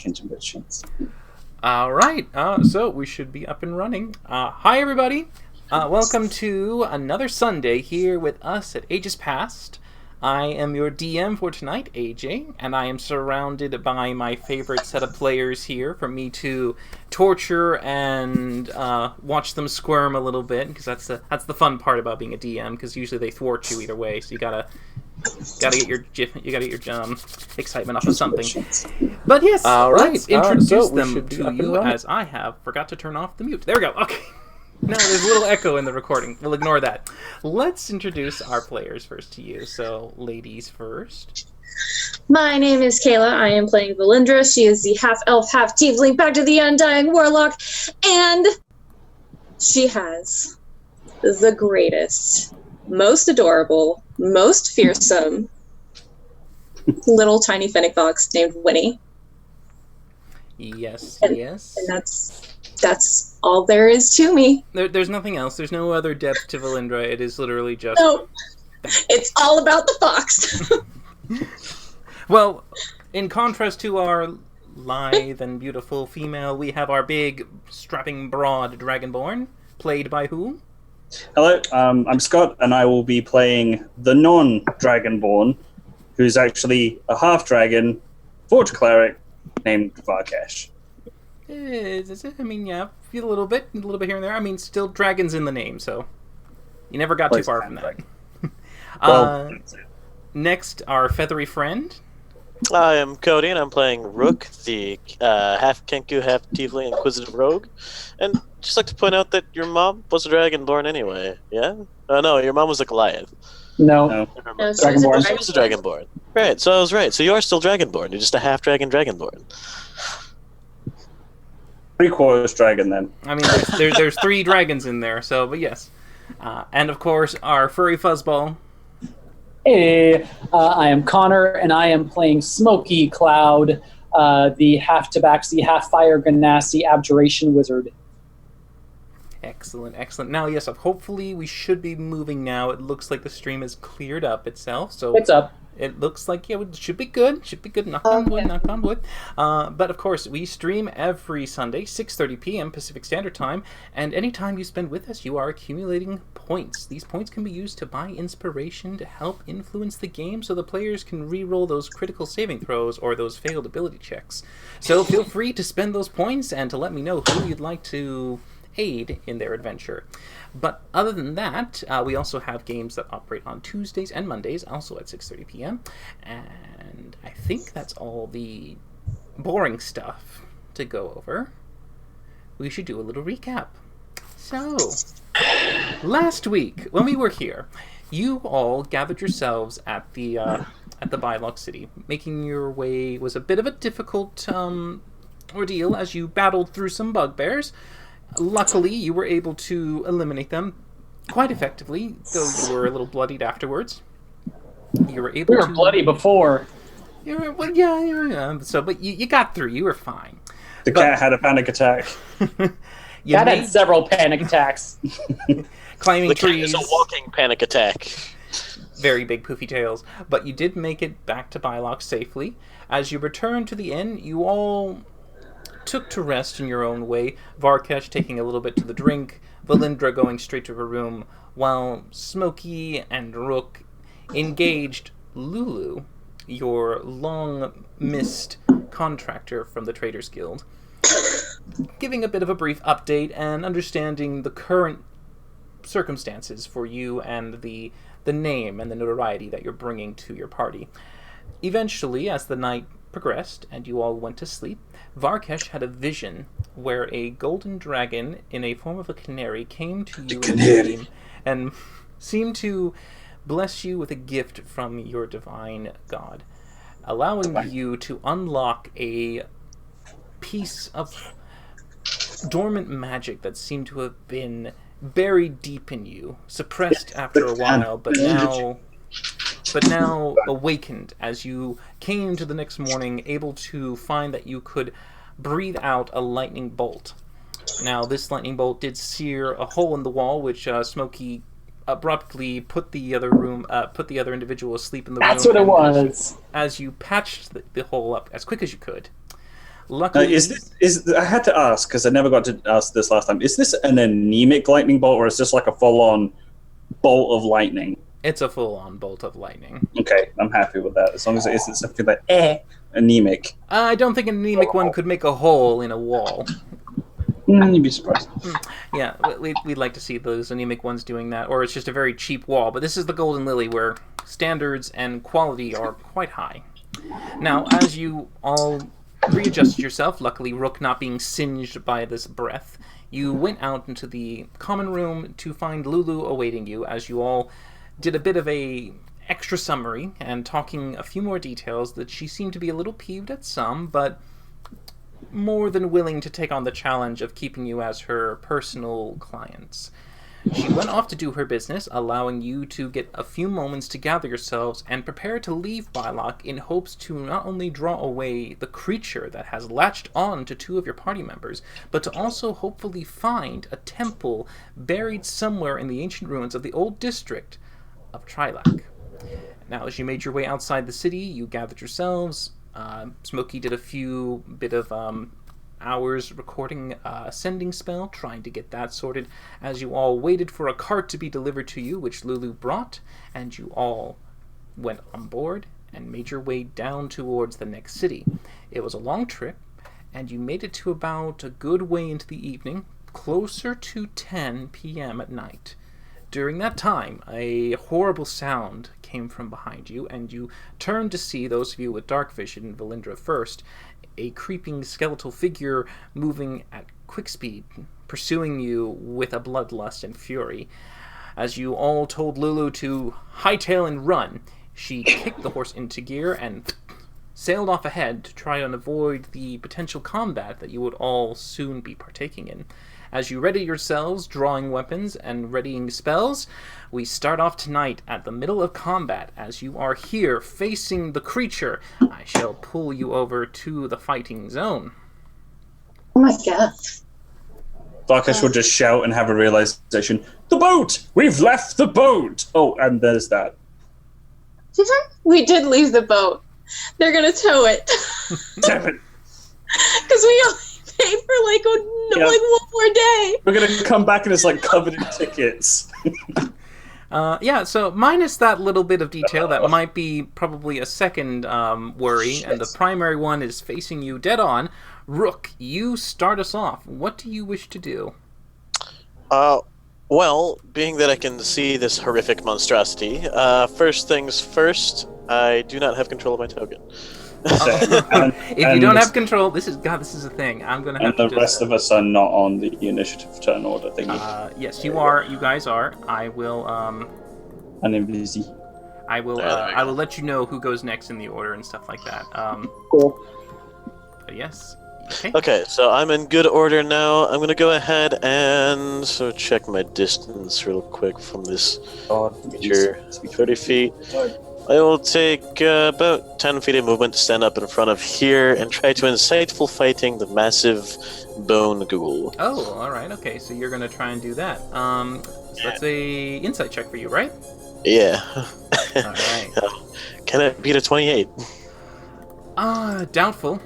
intermissions. All right, so we should be up and running. Hi, everybody. Welcome to another Sunday here with us at Ages Past. I am your DM for tonight, AJ, and I am surrounded by my favorite set of players here for me to torture and watch them squirm a little bit, because that's the fun part about being a DM, because usually they thwart you either way, so you gotta get your excitement off of something. But yes, let's introduce them to you, as I have forgot to turn off the mute. There we go. Okay. No, there's a little echo in the recording. We'll ignore that. Let's introduce our players first to you. So, ladies first. My name is Kayla. I am playing Valindra. She is the half-elf, half-tiefling, back to the undying warlock. And she has the greatest, most adorable, most fearsome little tiny fennec fox named Winnie. Yes. And that's all there is to me. There's nothing else. There's no other depth to Valindra. It is literally just... No, it's all about the fox. Well, in contrast to our lithe and beautiful female, we have our big, strapping, broad Dragonborn, played by who? Hello, I'm Scott, and I will be playing the non-Dragonborn, who's actually a half-dragon, forge cleric, named Varkesh. I mean, yeah, a little bit here and there. I mean, still dragons in the name, so you never got too far from that. Next, our feathery friend. I am Cody, and I'm playing Rook, the half Kenku, half Tiefling Inquisitive Rogue. And just like to point out that your mom was a Dragonborn anyway, yeah? Oh, no, your mom was a Goliath. No, Dragonborn. She was a Dragonborn. Right, so I was right. So you are still Dragonborn. You're just a half-dragon Dragonborn. 3/4 dragon, then. I mean, there's 3 dragons in there, so, but yes. And, of course, our furry fuzzball. Hey, I am Connor, and I am playing Smoky Cloud, the half Tabaxi, half Fire Ganassi Abjuration Wizard. Excellent. Now, yes, hopefully we should be moving now. It looks like the stream has cleared up itself, so... It's up. It looks like, yeah, it should be good. Knock on wood, knock on wood. But, of course, we stream every Sunday, 6:30 p.m. Pacific Standard Time, and any time you spend with us, you are accumulating points. These points can be used to buy inspiration to help influence the game so the players can re-roll those critical saving throws or those failed ability checks. So feel free to spend those points and to let me know who you'd like to aid in their adventure. But other than that, we also have games that operate on Tuesdays and Mondays, also at 6:30 p.m. And I think that's all the boring stuff to go over. We should do a little recap. So, last week, when we were here, you all gathered yourselves at the Bylock City. Making your way was a bit of a difficult ordeal as you battled through some bugbears. Luckily, you were able to eliminate them quite effectively, though you were a little bloodied afterwards. You were able We were bloody before. Yeah. So, but you got through. You were fine. The cat had a panic attack. Cat had several panic attacks. Climbing The trees. cat is a walking panic attack. Very big poofy tails. But you did make it back to Bylock safely. As you returned to the inn, you all took to rest in your own way, Varkesh taking a little bit to the drink, Valindra going straight to her room, while Smokey and Rook engaged Lulu, your long-missed contractor from the Traders Guild, giving a bit of a brief update and understanding the current circumstances for you and the name and the notoriety that you're bringing to your party. Eventually, as the night progressed and you all went to sleep, Varkesh had a vision where a golden dragon in a form of a canary came to you in a dream and seemed to bless you with a gift from your divine god, allowing you to unlock a piece of dormant magic that seemed to have been buried deep in you, suppressed after a while, but now awakened as you came to the next morning, able to find that you could breathe out a lightning bolt. Now, this lightning bolt did sear a hole in the wall, which Smokey abruptly put the other individual asleep in the room. That's what it was. As you patched the hole up as quick as you could, Luckily, I had to ask because I never got to ask this last time. Is this an anemic lightning bolt, or is this like a full-on bolt of lightning? it's a full-on bolt of lightning. Okay, I'm happy with that. As long as it isn't something like anemic. I don't think an anemic one could make a hole in a wall. You'd be surprised. Yeah, we'd like to see those anemic ones doing that, or it's just a very cheap wall. But this is the Golden Lily, where standards and quality are quite high. Now, as you all readjusted yourself, luckily Rook not being singed by this breath, you went out into the common room to find Lulu awaiting you, as you all did a bit of a extra summary and talking a few more details that she seemed to be a little peeved at some, but more than willing to take on the challenge of keeping you as her personal clients. She went off to do her business, allowing you to get a few moments to gather yourselves and prepare to leave Bylock in hopes to not only draw away the creature that has latched on to two of your party members, but to also hopefully find a temple buried somewhere in the ancient ruins of the old district of Trilak. Now, as you made your way outside the city, you gathered yourselves. Smokey did a few bit of hours recording a sending spell, trying to get that sorted, as you all waited for a cart to be delivered to you, which Lulu brought, and you all went on board and made your way down towards the next city. It was a long trip, and you made it to about a good way into the evening, closer to 10 p.m. at night. During that time, a horrible sound came from behind you, and you turned to see, those of you with dark vision, Valindra first, a creeping skeletal figure moving at quick speed, pursuing you with a bloodlust and fury. As you all told Lulu to hightail and run, she kicked the horse into gear and sailed off ahead to try and avoid the potential combat that you would all soon be partaking in. As you ready yourselves, drawing weapons and readying spells, we start off tonight at the middle of combat. As you are here facing the creature, I shall pull you over to the fighting zone. Oh my god. Varkash will just shout and have a realization. The boat! We've left the boat! Oh, and there's that. We did leave the boat. They're gonna tow it. Damn it. Because we only paid for like one more day. We're gonna come back and it's like covered in tickets. So minus that little bit of detail, that might be probably a second worry, and the primary one is facing you dead on. Rook, you start us off. What do you wish to do? Well, being that I can see this horrific monstrosity, first things first, I do not have control of my token. If you don't have control, this is a thing. I'm gonna have to. And the rest of us are not on the initiative turn order thingy. Yes, you are. You guys are. I will. An invisi. I will. I will let you know who goes next in the order and stuff like that. Cool. But yes. Okay. Okay, so I'm in good order now. I'm gonna go ahead and check my distance real quick from this creature. 30 feet. I will take about 10 feet of movement to stand up in front of here and try to insightful fighting the massive bone ghoul. Oh, all right. Okay, so you're gonna try and do that. So that's a insight check for you, right? Yeah. All right. Can it beat a 28? Doubtful.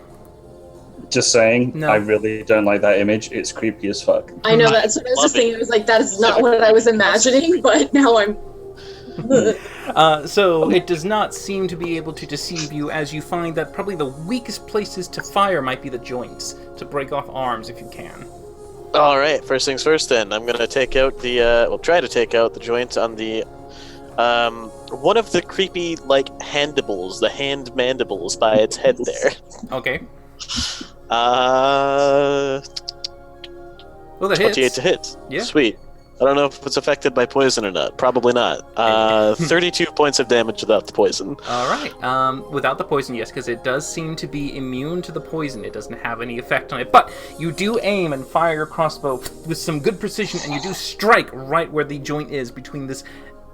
Just saying, No. I really don't like that image. It's creepy as fuck. I know, that's what I was just thinking. I was like, that is not what I was imagining, but now I'm... So it does not seem to be able to deceive you, as you find that probably the weakest places to fire might be the joints, to break off arms if you can. Alright, first things first then. I'm gonna take out try to take out the joint on the, one of the creepy, handibles, the hand mandibles by its head there. Okay. Well, that 28 hits. to hit. Yeah. Sweet. I don't know if it's affected by poison or not. Probably not. 32 points of damage without the poison. All right. Without the poison, yes, because it does seem to be immune to the poison. It doesn't have any effect on it. But you do aim and fire your crossbow with some good precision, and you do strike right where the joint is between this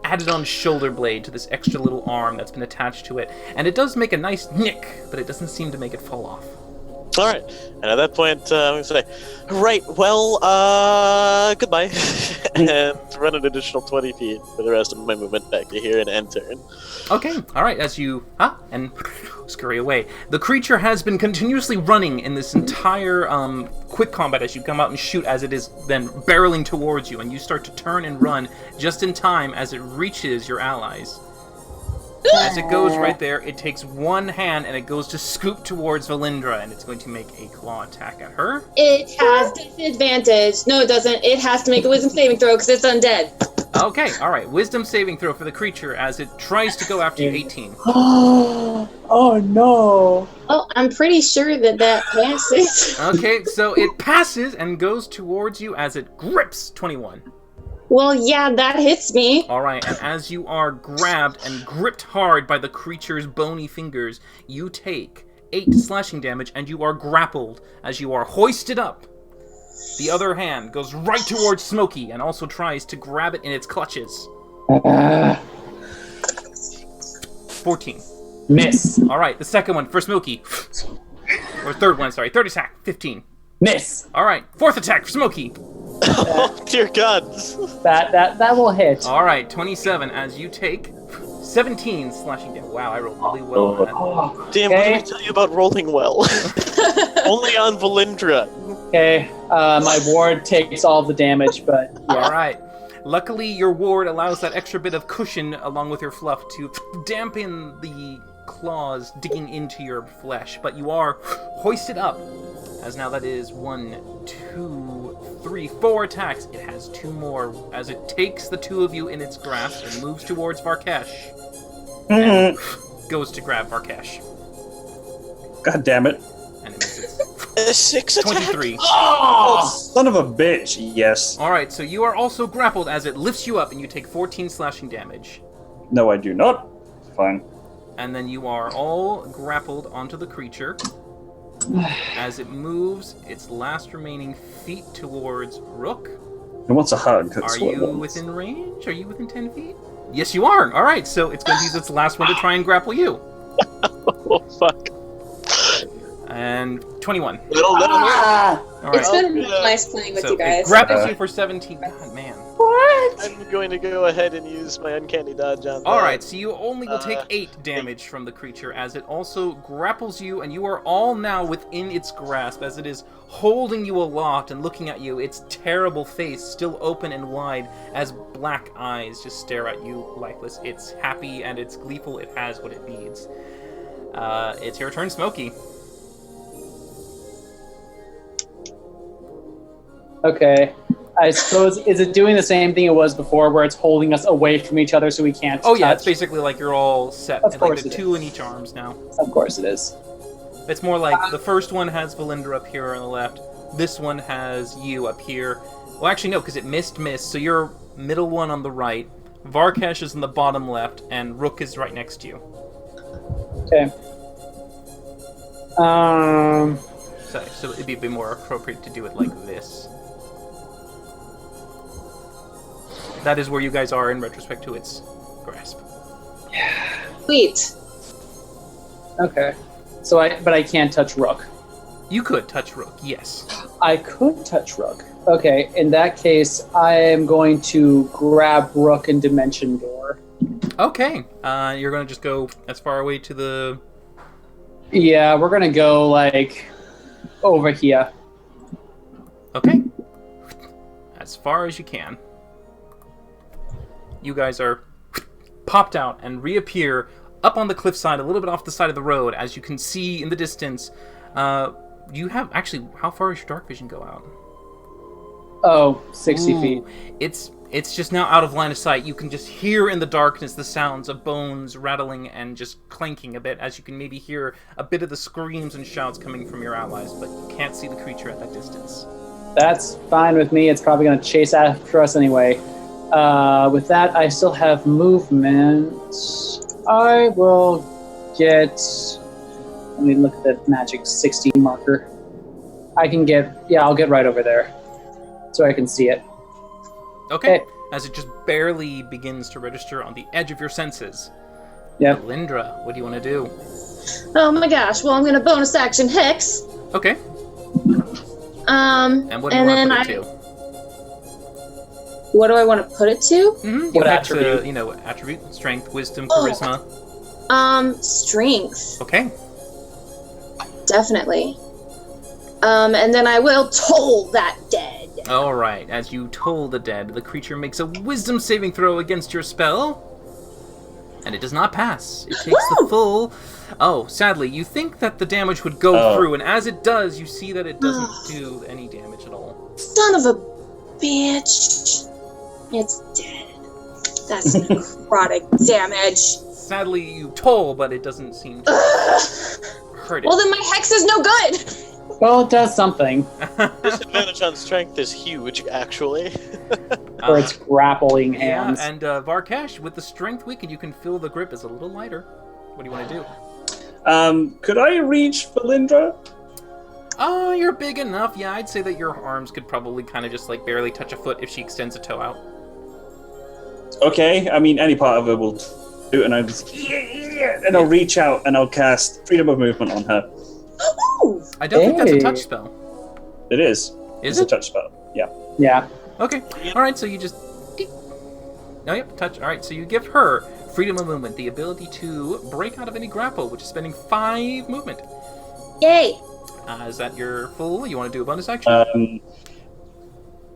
added-on shoulder blade to this extra little arm that's been attached to it. And it does make a nice nick, but it doesn't seem to make it fall off. All right, and at that point, I'm gonna say, right, well, goodbye, and run an additional 20 feet for the rest of my movement back to here and end turn. Okay, alright, as you and scurry away. The creature has been continuously running in this entire quick combat as you come out and shoot as it is then barreling towards you, and you start to turn and run just in time as it reaches your allies. As it goes right there, it takes one hand and it goes to scoop towards Valindra, and it's going to make a claw attack at her. It has disadvantage. No, it doesn't. It has to make a wisdom saving throw because it's undead. Okay, alright, wisdom saving throw for the creature as it tries to go after you, 18. Oh no. Oh, I'm pretty sure that passes. Okay, so it passes and goes towards you as it grips 21. Well, yeah, that hits me. Alright, and as you are grabbed and gripped hard by the creature's bony fingers, you take 8 slashing damage and you are grappled as you are hoisted up. The other hand goes right towards Smokey and also tries to grab it in its clutches. 14. Miss. Alright, the second one for Smokey. Or third one, sorry. Third attack, 15. Miss. Alright, fourth attack for Smokey. Oh, dear God. That will hit. Alright, 27 as you take 17 slashing damage. Wow, I rolled really well on that. Oh, Damn, what did I tell you about rolling well? Only on Valindra. okay. My ward takes all the damage, but yeah. Alright. Luckily, your ward allows that extra bit of cushion along with your fluff to dampen the claws digging into your flesh, but you are hoisted up. As now that is 1, 2, 3, 4 attacks. It has 2 more as it takes the 2 of you in its grasp and moves towards Varkesh. And goes to grab Varkesh. God damn it. And it misses. 6 attack. 23. Oh, son of a bitch. Yes. Alright, so you are also grappled as it lifts you up and you take 14 slashing damage. No, I do not. Fine. And then you are all grappled onto the creature as it moves its last remaining feet towards Rook. It wants a hug. That's Are what it you wants. within range? Are you within 10 feet? Yes, you are. Alright, so it's going to use its last one to try and grapple you. Oh, fuck. And 21. Little. Ah! Alright, It's been really nice playing with so you guys. it grapples you for 17. God, man. I'm going to go ahead and use my uncanny dodge on that. Alright, so you only will take 8 damage from the creature as it also grapples you, and you are all now within its grasp as it is holding you aloft and looking at you, its terrible face still open and wide as black eyes just stare at you lifeless. It's happy and it's gleeful, it has what it needs. It's your turn, Smokey. Okay. I suppose, is it doing the same thing it was before, where it's holding us away from each other so we can't Oh yeah, touch? it's basically like you're all set. Of Like course the it 2 is. in each arms now. Of course it is. It's more like the first one has Valindra up here on the left. This one has you up here. Well, actually, no, because it missed, so you're middle one on the right. Varkesh is in the bottom left, and Rook is right next to you. Okay. So it'd be a bit more appropriate to do it like this. That is where you guys are in retrospect to its grasp. Sweet. Okay. So but I can't touch Rook. You could touch Rook, yes. I could touch Rook. Okay, in that case, I am going to grab Rook and Dimension Door. Okay, you're gonna just go as far away to the... Yeah, we're gonna go, like, over here. Okay. As far as you can. You guys are popped out and reappear up on the cliffside, a little bit off the side of the road, as you can see in the distance. You have... Actually, how far does your dark vision go out? Oh, 60 feet. It's just now out of line of sight. You can just hear in the darkness the sounds of bones rattling and just clanking a bit, as you can maybe hear a bit of the screams and shouts coming from your allies, but you can't see the creature at that distance. That's fine with me. It's probably going to chase after us anyway. With that, I still have movement. I will get... Let me look at the magic 60 marker. I can get... Yeah, I'll get right over there. So I can see it. Okay. Okay. As it just barely begins to register on the edge of your senses. Yep. Lindra, what do you want to do? Oh my gosh. Well, I'm going to bonus action Hex. Okay. And And what do you then want to put it to? what do I want to put it to? Mm-hmm. What attribute? Attribute, strength, wisdom, Oh. charisma. Strength, Okay. definitely. And then I will toll that dead. All right. As you toll the dead, the creature makes a wisdom saving throw against your spell, and it does not pass. It takes the full. Oh, sadly, you think that the damage would go through, and as it does, you see that it doesn't do any damage at all. Son of a bitch. It's dead. That's necrotic damage. Sadly, you toll, but it doesn't seem to hurt it. Well, then my hex is no good. Well, it does something. Disadvantage on strength is huge, actually. For its grappling Yeah, hands. and Varkesh, with the strength weakened, you can feel the grip is a little lighter. What do you want to do? Could I reach Valindra? Oh, you're big enough. Yeah, I'd say that your arms could probably kind of just like barely touch a foot if she extends a toe out. Okay, I mean any part of her will do it, and and I'll reach out and I'll cast Freedom of Movement on her. Ooh. I don't think that's a Hey. touch spell. It is. Is It's a it? touch spell. Yeah. Yeah. Okay. All right. So you just. No, yep. Touch. All right. So you give her freedom of movement, the ability to break out of any grapple, which is spending 5 movement. Yay. Is that your full? You want to do a bonus action?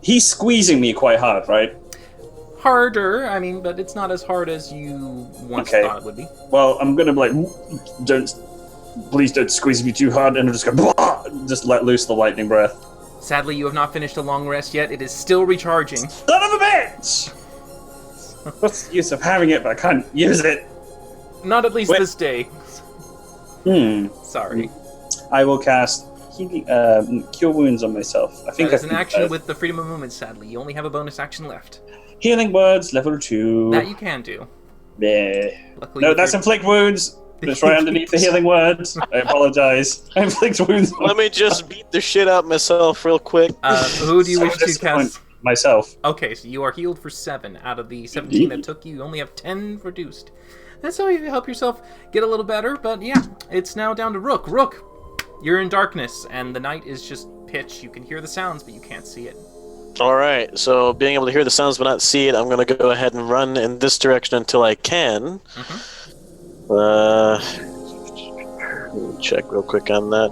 He's squeezing me quite hard, right? Harder. I mean, but it's not as hard as you once Okay. thought it would be. Well, I'm gonna be like, please don't squeeze me too hard, and I'll just go, "Blah!" Just let loose the lightning breath. Sadly, you have not finished a long rest yet. It is still recharging. Son of a bitch! What's the use of having it, but I can't use it? Not at least Wait. this day. Sorry. I will cast healing, Cure Wounds on myself. I think That is I an can- action with the freedom of movement, sadly. You only have a bonus action left. Healing Words, level 2. That you can do. Yeah. Luckily, No, with that's your- Inflict Wounds. It's right underneath the Healing Words. I apologize. I Inflict Wounds on Let me just beat the shit out myself real quick. Who do you So wish to disappointed. cast? myself. Okay, so you are healed for 7 out of the 17 that took you. You only have 10 reduced. That's how you help yourself get a little better, but yeah, it's now down to Rook. Rook, you're in darkness, and the night is just pitch. You can hear the sounds, but you can't see it. Alright, so being able to hear the sounds but not see it, I'm going to go ahead and run in this direction until I can. Let me check real quick on that.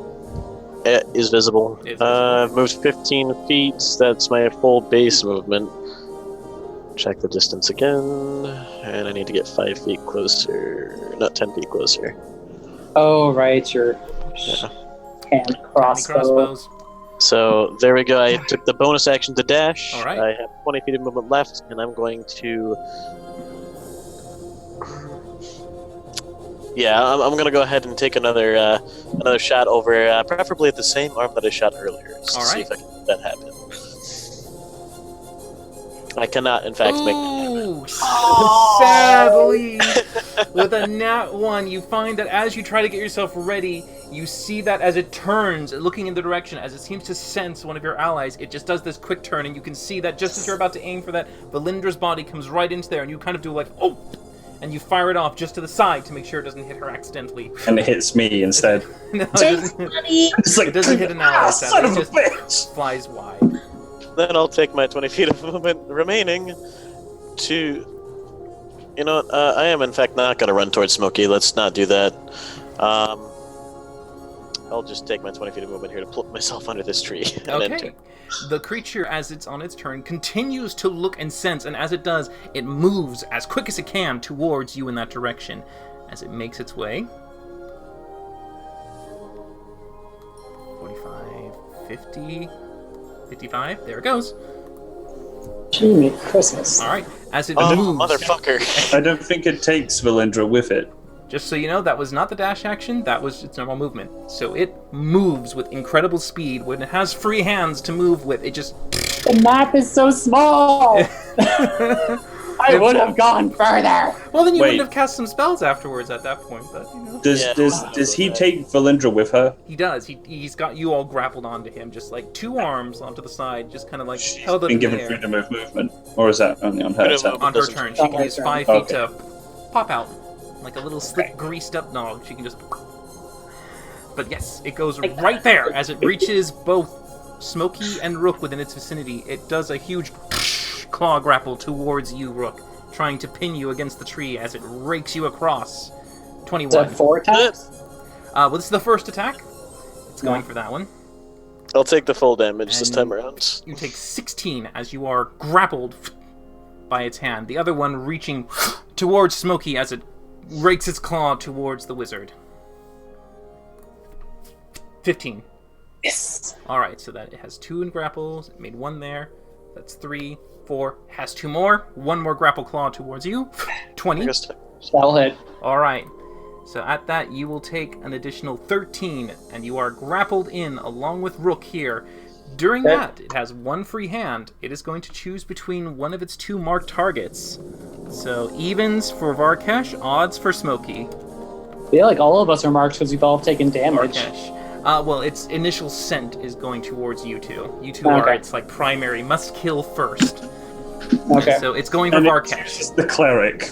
It is visible. It's visible. I've moved 15 feet. That's my full base movement. Check the distance again. And I need to get 5 feet closer. Not 10 feet closer. Oh, right, your Yeah. hand Tiny crossbow. crossbows. So there we go. I took the bonus action to dash. All right. I have 20 feet of movement left, and I'm going to. Yeah, I'm going to go ahead and take another shot over, preferably at the same arm that I shot earlier. Just All to see right. if I can make that happen. I cannot, in fact, make. Ooh, sadly, with a nat 1, you find that as you try to get yourself ready, you see that as it turns, looking in the direction, as it seems to sense one of your allies, it just does this quick turn, and you can see that just as you're about to aim for that, Valindra's body comes right into there, and you kind of do like, oh, and you fire it off just to the side to make sure it doesn't hit her accidentally. And it hits me instead. No, it Thanks, doesn't, buddy. It's like, It doesn't hit an ally, son sadly. of It a just bitch! flies wide. Then I'll take my 20 feet of movement remaining to. You know what? I am, in fact, not going to run towards Smokey. Let's not do that. I'll just take my 20 feet of movement here to plug myself under this tree and Okay. enter. The creature, as it's on its turn, continues to look and sense, and as it does, it moves as quick as it can towards you in that direction. As it makes its way. 45, 50, 55. There it goes. Jiminy Christmas. All right. As it Oh, moves. motherfucker. I don't think it takes Valindra with it. Just so you know, that was not the dash action, that was its normal movement. So it moves with incredible speed. When it has free hands to move with, it just... The map is so small! I would have gone further! Well, then you Wait. wouldn't have cast some spells afterwards at that point, but, you know. Does Yeah. does he take Valindra with her? He does. He's got you all grappled onto him, just like 2 arms onto the side, just kind of like She's held up been in the given air. freedom of movement, or is that only on her Freedom turn? of- On her Doesn't- turn, she on can her use turn. 5 feet Okay. to pop out. Like a little slick, greased up dog. She can just But yes, it goes right there as it reaches both Smokey and Rook within its vicinity. It does a huge claw grapple towards you, Rook, trying to pin you against the tree as it rakes you across. 21. Is that 4 attacks? Well, this is the first attack. It's going for that one. I'll take the full damage this And time around. You take 16 as you are grappled by its hand. The other one reaching towards Smokey as it rakes its claw towards the wizard. 15. Yes. Alright, so that it has 2 in grapples. It made 1 there. That's 3, 4. Has 2 more. 1 more grapple claw towards you. 20. That'll hit. Alright. So at that, you will take an additional 13, and you are grappled in along with Rook here. During Okay. that, it has 1 free hand. It is going to choose between one of its 2 marked targets. So evens for Varkesh, odds for Smokey. I feel like all of us are marked because we've all taken damage. Varkesh. Well, its initial scent is going towards you two. You two are Okay. its like primary must kill first. Okay. So it's going for And Varkesh. it's the cleric.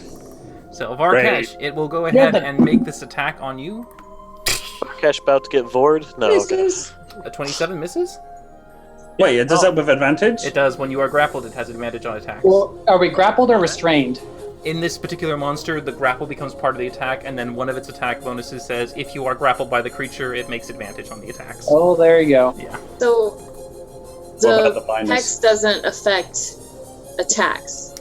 So Varkesh, it will go ahead and make this attack on you. Cash about to get vored? No, okay. A 27 misses. Wait, it does that with advantage? It does. When you are grappled, it has advantage on attacks. Well, are we grappled or restrained? In this particular monster, the grapple becomes part of the attack, and then one of its attack bonuses says if you are grappled by the creature, it makes advantage on the attacks. Oh, there you go. Yeah. So What about the the blindness? hex doesn't affect attacks.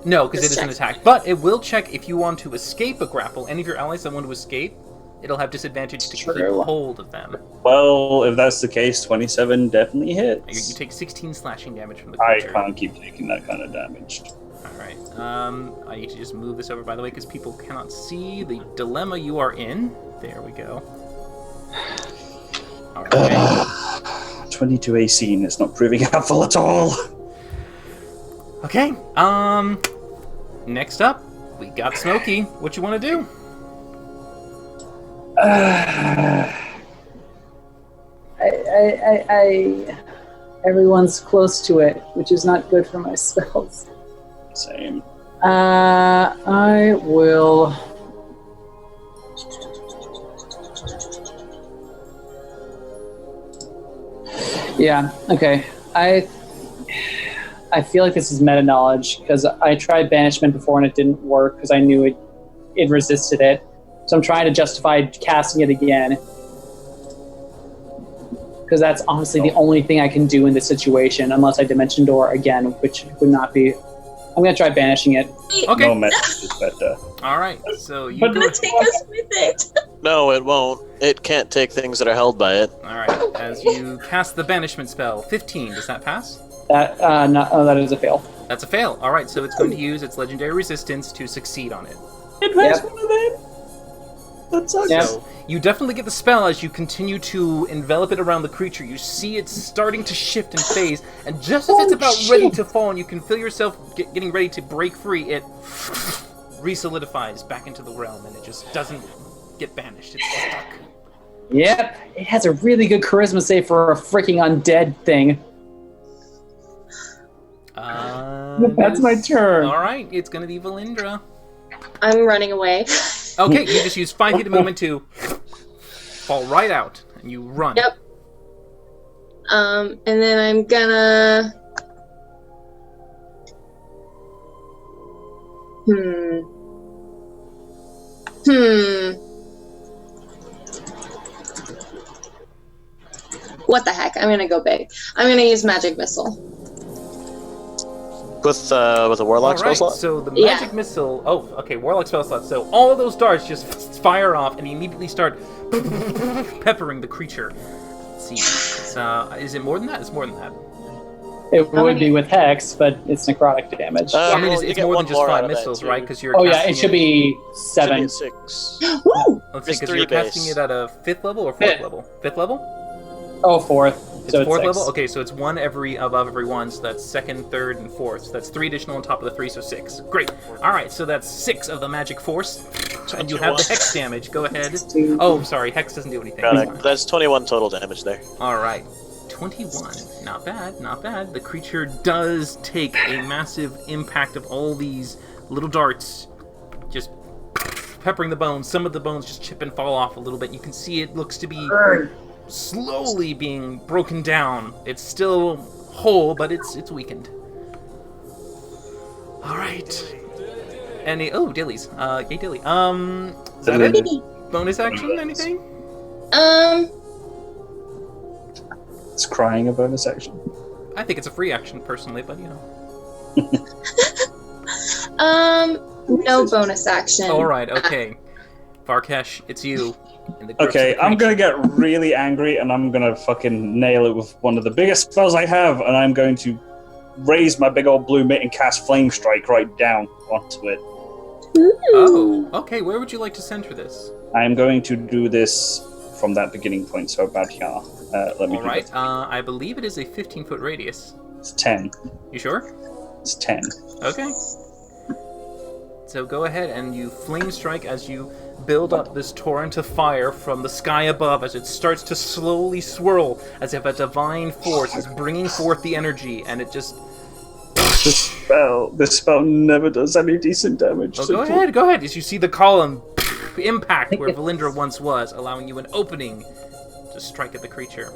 No, because it Just is an check. attack. But it will check if you want to escape a grapple. Any of your allies that want to escape, it'll have disadvantage to keep True. hold of them. Well, if that's the case, 27 definitely You hits. take 16 slashing damage from the I creature. can't keep taking that kind of damage. Alright. I need to just move this over, by the way, because people cannot see the dilemma you are in. There we go. Alright. 22 AC, and it's not proving helpful at all. Okay. Next up, we got Smokey. What you want to do? Everyone's close to it, which is not good for my spells. Same. I will. Yeah. Okay. I feel like this is meta knowledge because I tried banishment before and it didn't work because I knew it resisted it. So I'm trying to justify casting it again because that's honestly the only thing I can do in this situation unless I Dimension Door again, which would not be. I'm gonna try banishing it. Okay. No message is better. Alright, so you But go... Gonna take us with it. No, it won't. It can't take things that are held by it. Alright, as you cast the banishment spell. 15, does that pass? That that is a fail. That's a fail. Alright, so it's going to use its legendary resistance to succeed on it. Advance Yep. one of them? That sucks. Yep. So you definitely get the spell as you continue to envelop it around the creature. You see it starting to shift and phase, and just as it's about ready to fall and you can feel yourself getting ready to break free, it re-solidifies back into the realm and it just doesn't get banished. It's stuck. Yep, it has a really good charisma save for a freaking undead thing. That's my turn. Alright, it's gonna be Valindra. I'm running away. Okay, you just use 5 feet of movement to fall right out, and you run. Yep. And then I'm gonna. What the heck? I'm gonna go big. I'm gonna use Magic Missile. With a warlock spell Alright, slot? so the Yeah. magic missile... Oh, okay, warlock spell slot. So all of those darts just fire off and immediately start peppering the creature. Let's see. Is it more than that? It's more than that. It How would many- be with Hex, but it's necrotic damage. I mean, well, it's you get more one than just more 5 out of that, missiles, too. right? Because you're Oh yeah, casting it should be Should 7. be a 6. Woo! Let's see, It's because 3 you're casting base. it at a 5th level or 4th Fifth. level? 5th level? Oh, 4th. It's So 4th 6. level? Okay, so it's 1 above every 1, so that's 2nd, 3rd, and 4th. So that's 3 additional on top of the 3, so 6. Great. Alright, so that's 6 of the magic force. And you have the hex damage. Go ahead. Oh, sorry, hex doesn't do anything. That's fine. That's 21 total damage there. Alright. 21. Not bad, not bad. The creature does take a massive impact of all these little darts just peppering the bones. Some of the bones just chip and fall off a little bit. You can see it looks to be slowly being broken down. It's still whole, but it's weakened. All right. Dilly's. Yay, Dilly. Is that it? Bonus action? Anything? Is crying a bonus action? I think it's a free action, personally, but you know. No bonus action. All right. Okay. Varkesh, it's you. Okay, I'm gonna get really angry and I'm gonna fucking nail it with one of the biggest spells I have, and I'm going to raise my big old blue mitt and cast Flame Strike right down onto it. Ooh. Oh, okay. Where would you like to center this? I'm going to do this from that beginning point, so about here. Let me All right. I believe it is a 15-foot radius. It's 10. You sure? It's 10. Okay. So go ahead and you flame strike as you build up this torrent of fire from the sky above as it starts to slowly swirl as if a divine force is bringing forth the energy, and it just... This spell never does any decent damage. Oh, go ahead. As you see the column impact where Valindra once was, allowing you an opening to strike at the creature.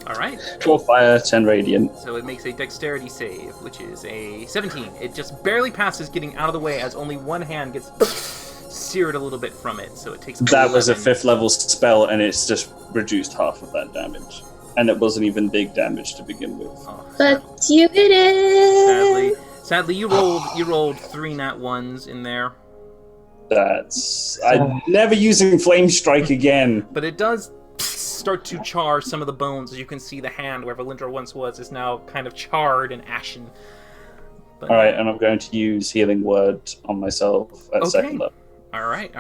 All right. 12 fire, 10 radiant. So it makes a dexterity save, which is a 17. It just barely passes, getting out of the way as only one hand gets seared a little bit from it. So it takes. That was a 5th level spell, and it's just reduced half of that damage. And it wasn't even big damage to begin with. Oh, But you did it. Sadly, you rolled 3 nat 1s in there. I'm never using Flame Strike again. But it does start to char some of the bones. As you can see, the hand where Valindra once was is now kind of charred and ashen. But, Alright, and I'm going to use Healing Word on myself at Okay. 2nd level. All right.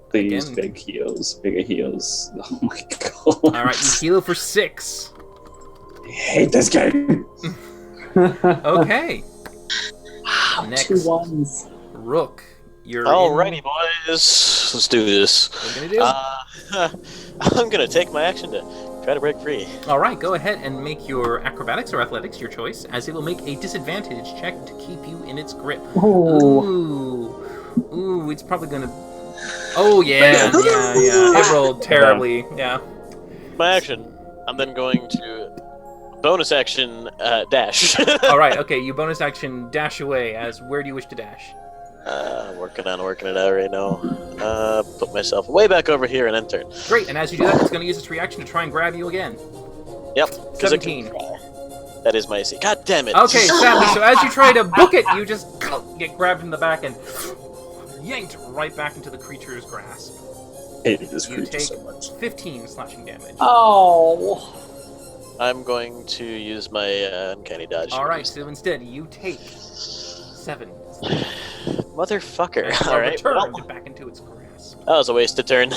Please, again. Bigger heals. Oh my god. All right, you heal for 6. I hate this game. Okay. Next, 2 1s. Rook. You're Alrighty, boys. Let's do this. What are you gonna do? I'm gonna take my action to try to break free. All right, go ahead and make your acrobatics or athletics, your choice, as it will make a disadvantage check to keep you in its grip. Ooh. Ooh, it's probably gonna. Oh yeah. It rolled terribly. Yeah. My action. I'm then going to bonus action dash. All right. Okay. You bonus action dash away. As where do you wish to dash? Working it out right now. Put myself way back over here and then turn. Great. And as you do that, it's going to use its reaction to try and grab you again. Yep. 'Cause it 17. can try. That is my AC. God damn it. Okay. Sadly, so as you try to book it, you just get grabbed in the back and yanked right back into the creature's grasp. I hate this You creature take so much. 15 slashing damage. Oh. I'm going to use my uncanny dodge. All right. So instead, you take 7. Motherfucker. And you All are right. returned Well, back into its grasp. that was a wasted turn.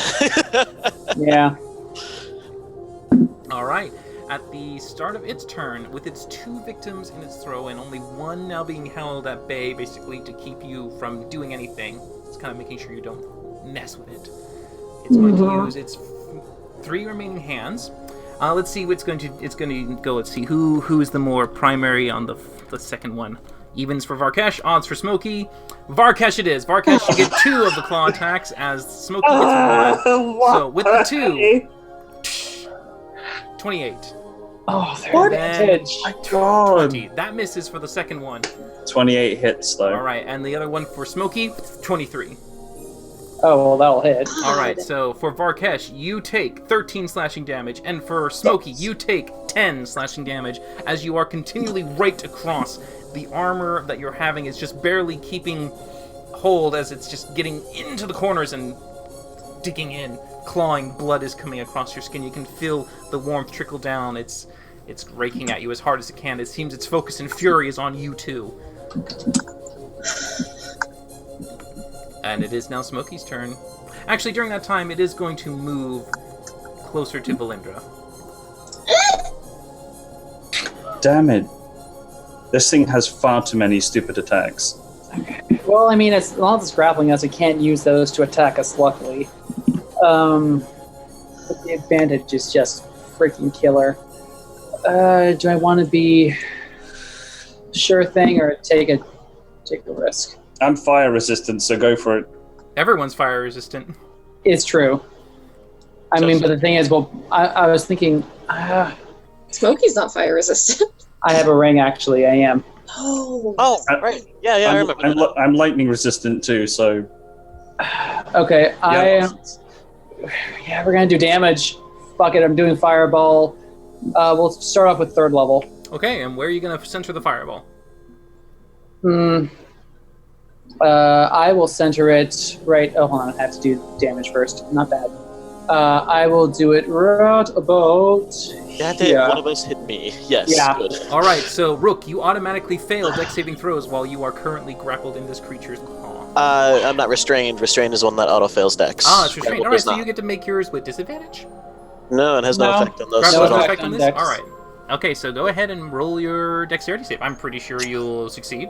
Yeah. All right. At the start of its turn, with its 2 victims in its throw and only one now being held at bay, basically to keep you from doing anything, it's kind of making sure you don't mess with it. It's going to use its 3 remaining hands. Let's see. It's going to go. Let's see who is the more primary on the second one. Evens for Varkesh, odds for Smokey. Varkesh it is. Varkesh, you get 2 of the claw attacks as Smokey gets 1. So with the 2, 28. Oh, there's What? advantage. My god. 20. That misses for the second one. 28 hits though. All right, and the other one for Smokey, 23. Oh, well, that'll hit. All right, so for Varkesh, you take 13 slashing damage, and for Smokey, you take 10 slashing damage as you are continually raked across. The armor that you're having is just barely keeping hold as it's just getting into the corners and digging in, clawing. Blood is coming across your skin. You can feel the warmth trickle down. It's raking at you as hard as it can. It seems its focus and fury is on you too. And it is now Smokey's turn. Actually, during that time, it is going to move closer to Valindra. Damn it. This thing has far too many stupid attacks. Well, I mean, as long as it's grappling us, it can't use those to attack us, luckily. But the advantage is just freaking killer. Do I want to be sure thing or take a risk? I'm fire resistant, so go for it. Everyone's fire resistant. It's true. I mean, but the thing is, well, I was thinking, Smokey's not fire resistant. I have a ring, actually. I am. Oh. Oh, right. Yeah, I remember that. I'm lightning resistant too, so Okay, yeah. Yeah, we're gonna do damage. Fuck it, I'm doing fireball. We'll start off with 3rd level. Okay, and where are you going to center the fireball? I will center it right. Oh, hold on, I have to do damage first. Not bad. I will do it right about. God damn, one of us hit me. Yes, Yeah. good. All right, so Rook, you automatically fail dex saving throws while you are currently grappled in this creature's claw. I'm not restrained. Restrained is one that auto-fails dex. Ah, it's restrained. Grapple All right, does so not. you get to make yours with disadvantage. No, it has no No. effect on those. Grapple no has no effect effect on on this? dex. All right. Okay, so go ahead and roll your dexterity save. I'm pretty sure you'll succeed.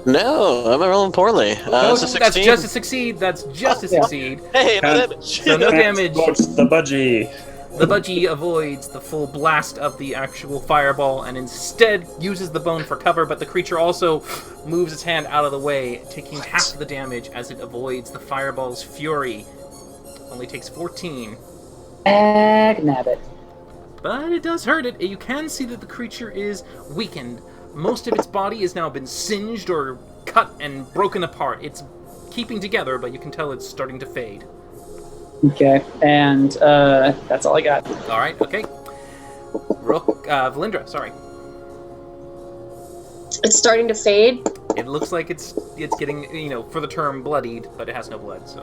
No, I'm rolling poorly. It's a That's 16. just a succeed. That's just a Yeah. succeed. Hey, no Can't- damage. So no damage. Watch the budgie. The budgie avoids the full blast of the actual fireball and instead uses the bone for cover, but the creature also moves its hand out of the way, taking half of the damage as it avoids the fireball's fury. Only takes 14. Nabbit. But it does hurt it. You can see that the creature is weakened. Most of its body has now been singed or cut and broken apart. It's keeping together, but you can tell it's starting to fade. Okay, and that's all I got. All right, okay. Valindra, sorry. It's starting to fade. It looks like it's getting, for the term bloodied, but it has no blood, so.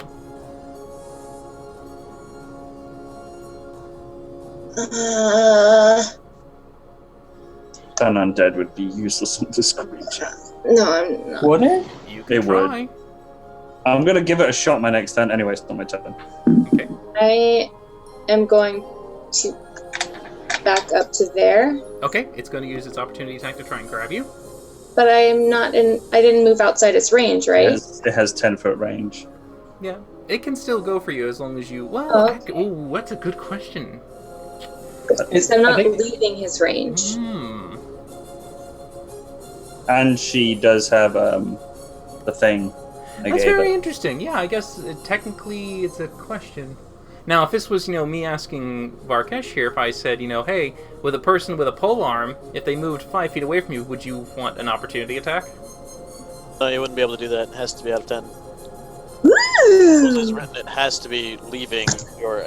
An undead would be useless on this creature. No, I'm not. Would it? You They can would. try. I'm gonna give it a shot my next turn anyway, it's not my turn. Okay. I am going to back up to there, Okay, it's going to use its opportunity attack to try and grab you. but I am not in. I didn't move outside its range, right? It has 10-foot range. Yeah. It can still go for you as long as you... Well, Oh. ooh, that's a good question. So I'm I not think- leaving his range. And she does have the thing I That's gave very her. interesting. Yeah, I guess technically it's a question. Now, if this was, me asking Varkesh here, if I said, hey, with a person with a pole arm, if they moved 5 feet away from you, would you want an opportunity attack? No, you wouldn't be able to do that. It has to be out of 10. As it's written, it has to be leaving your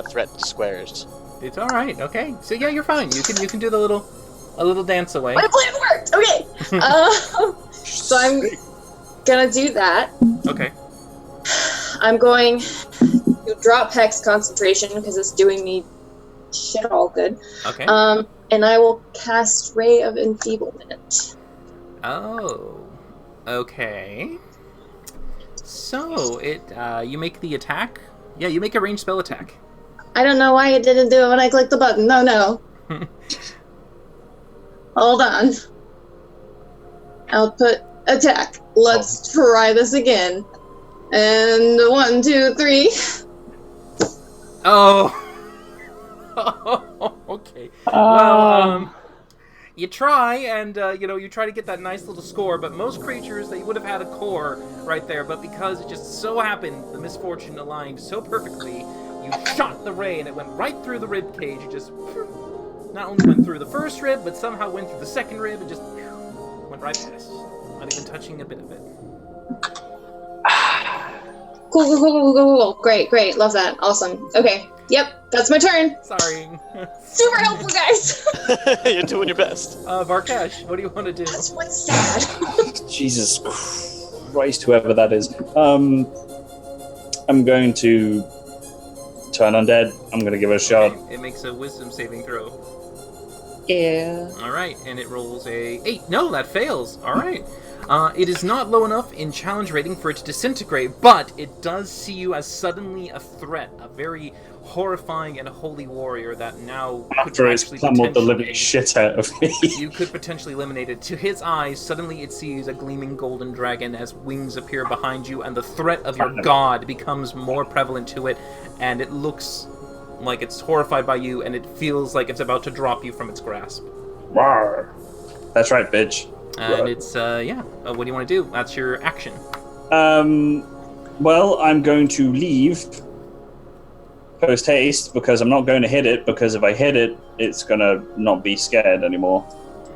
threat squares. It's all right. Okay. So yeah, you're fine. You can do a little dance away. My plan worked. Okay. So I'm gonna do that. Okay. I'm going to drop Hex concentration because it's doing me shit all good. Okay. And I will cast Ray of Enfeeblement. Oh. Okay. So you make the attack. Yeah, you make a ranged spell attack. I don't know why it didn't do it when I clicked the button. No. Hold on. Output attack. Let's try this again. And 1, 2, 3. Oh. Okay. Well, you try and you try to get that nice little score, but most creatures they would have had a core right there, but because it just so happened the misfortune aligned so perfectly, you shot the ray and it went right through the rib cage. It just not only went through the first rib, but somehow went through the second rib and just went right past, not even touching a bit of it. Cool. Great. Love that. Awesome. Okay. Yep. That's my turn. Sorry. Super helpful, guys. You're doing your best. Varkesh, what do you want to do? That's what's sad. Jesus Christ, whoever that is. I'm going to turn undead. I'm going to give it a shot. Okay, it makes a wisdom saving throw. Yeah. All right, and it rolls a 8. No, that fails. All right. It is not low enough in challenge rating for it to disintegrate, but it does see you as suddenly a threat, a very horrifying and holy warrior that now could After it's actually pummeled the living potentially... shit out of me. You could potentially eliminate it. To his eyes, suddenly it sees a gleaming golden dragon as wings appear behind you, and the threat of your god becomes more prevalent to it, and it looks like it's horrified by you, and it feels like it's about to drop you from its grasp. Rawr. That's right, bitch. And Right. it's what do you want to do? That's your action. Well, I'm going to leave post haste because I'm not going to hit it, because if I hit it, it's gonna not be scared anymore.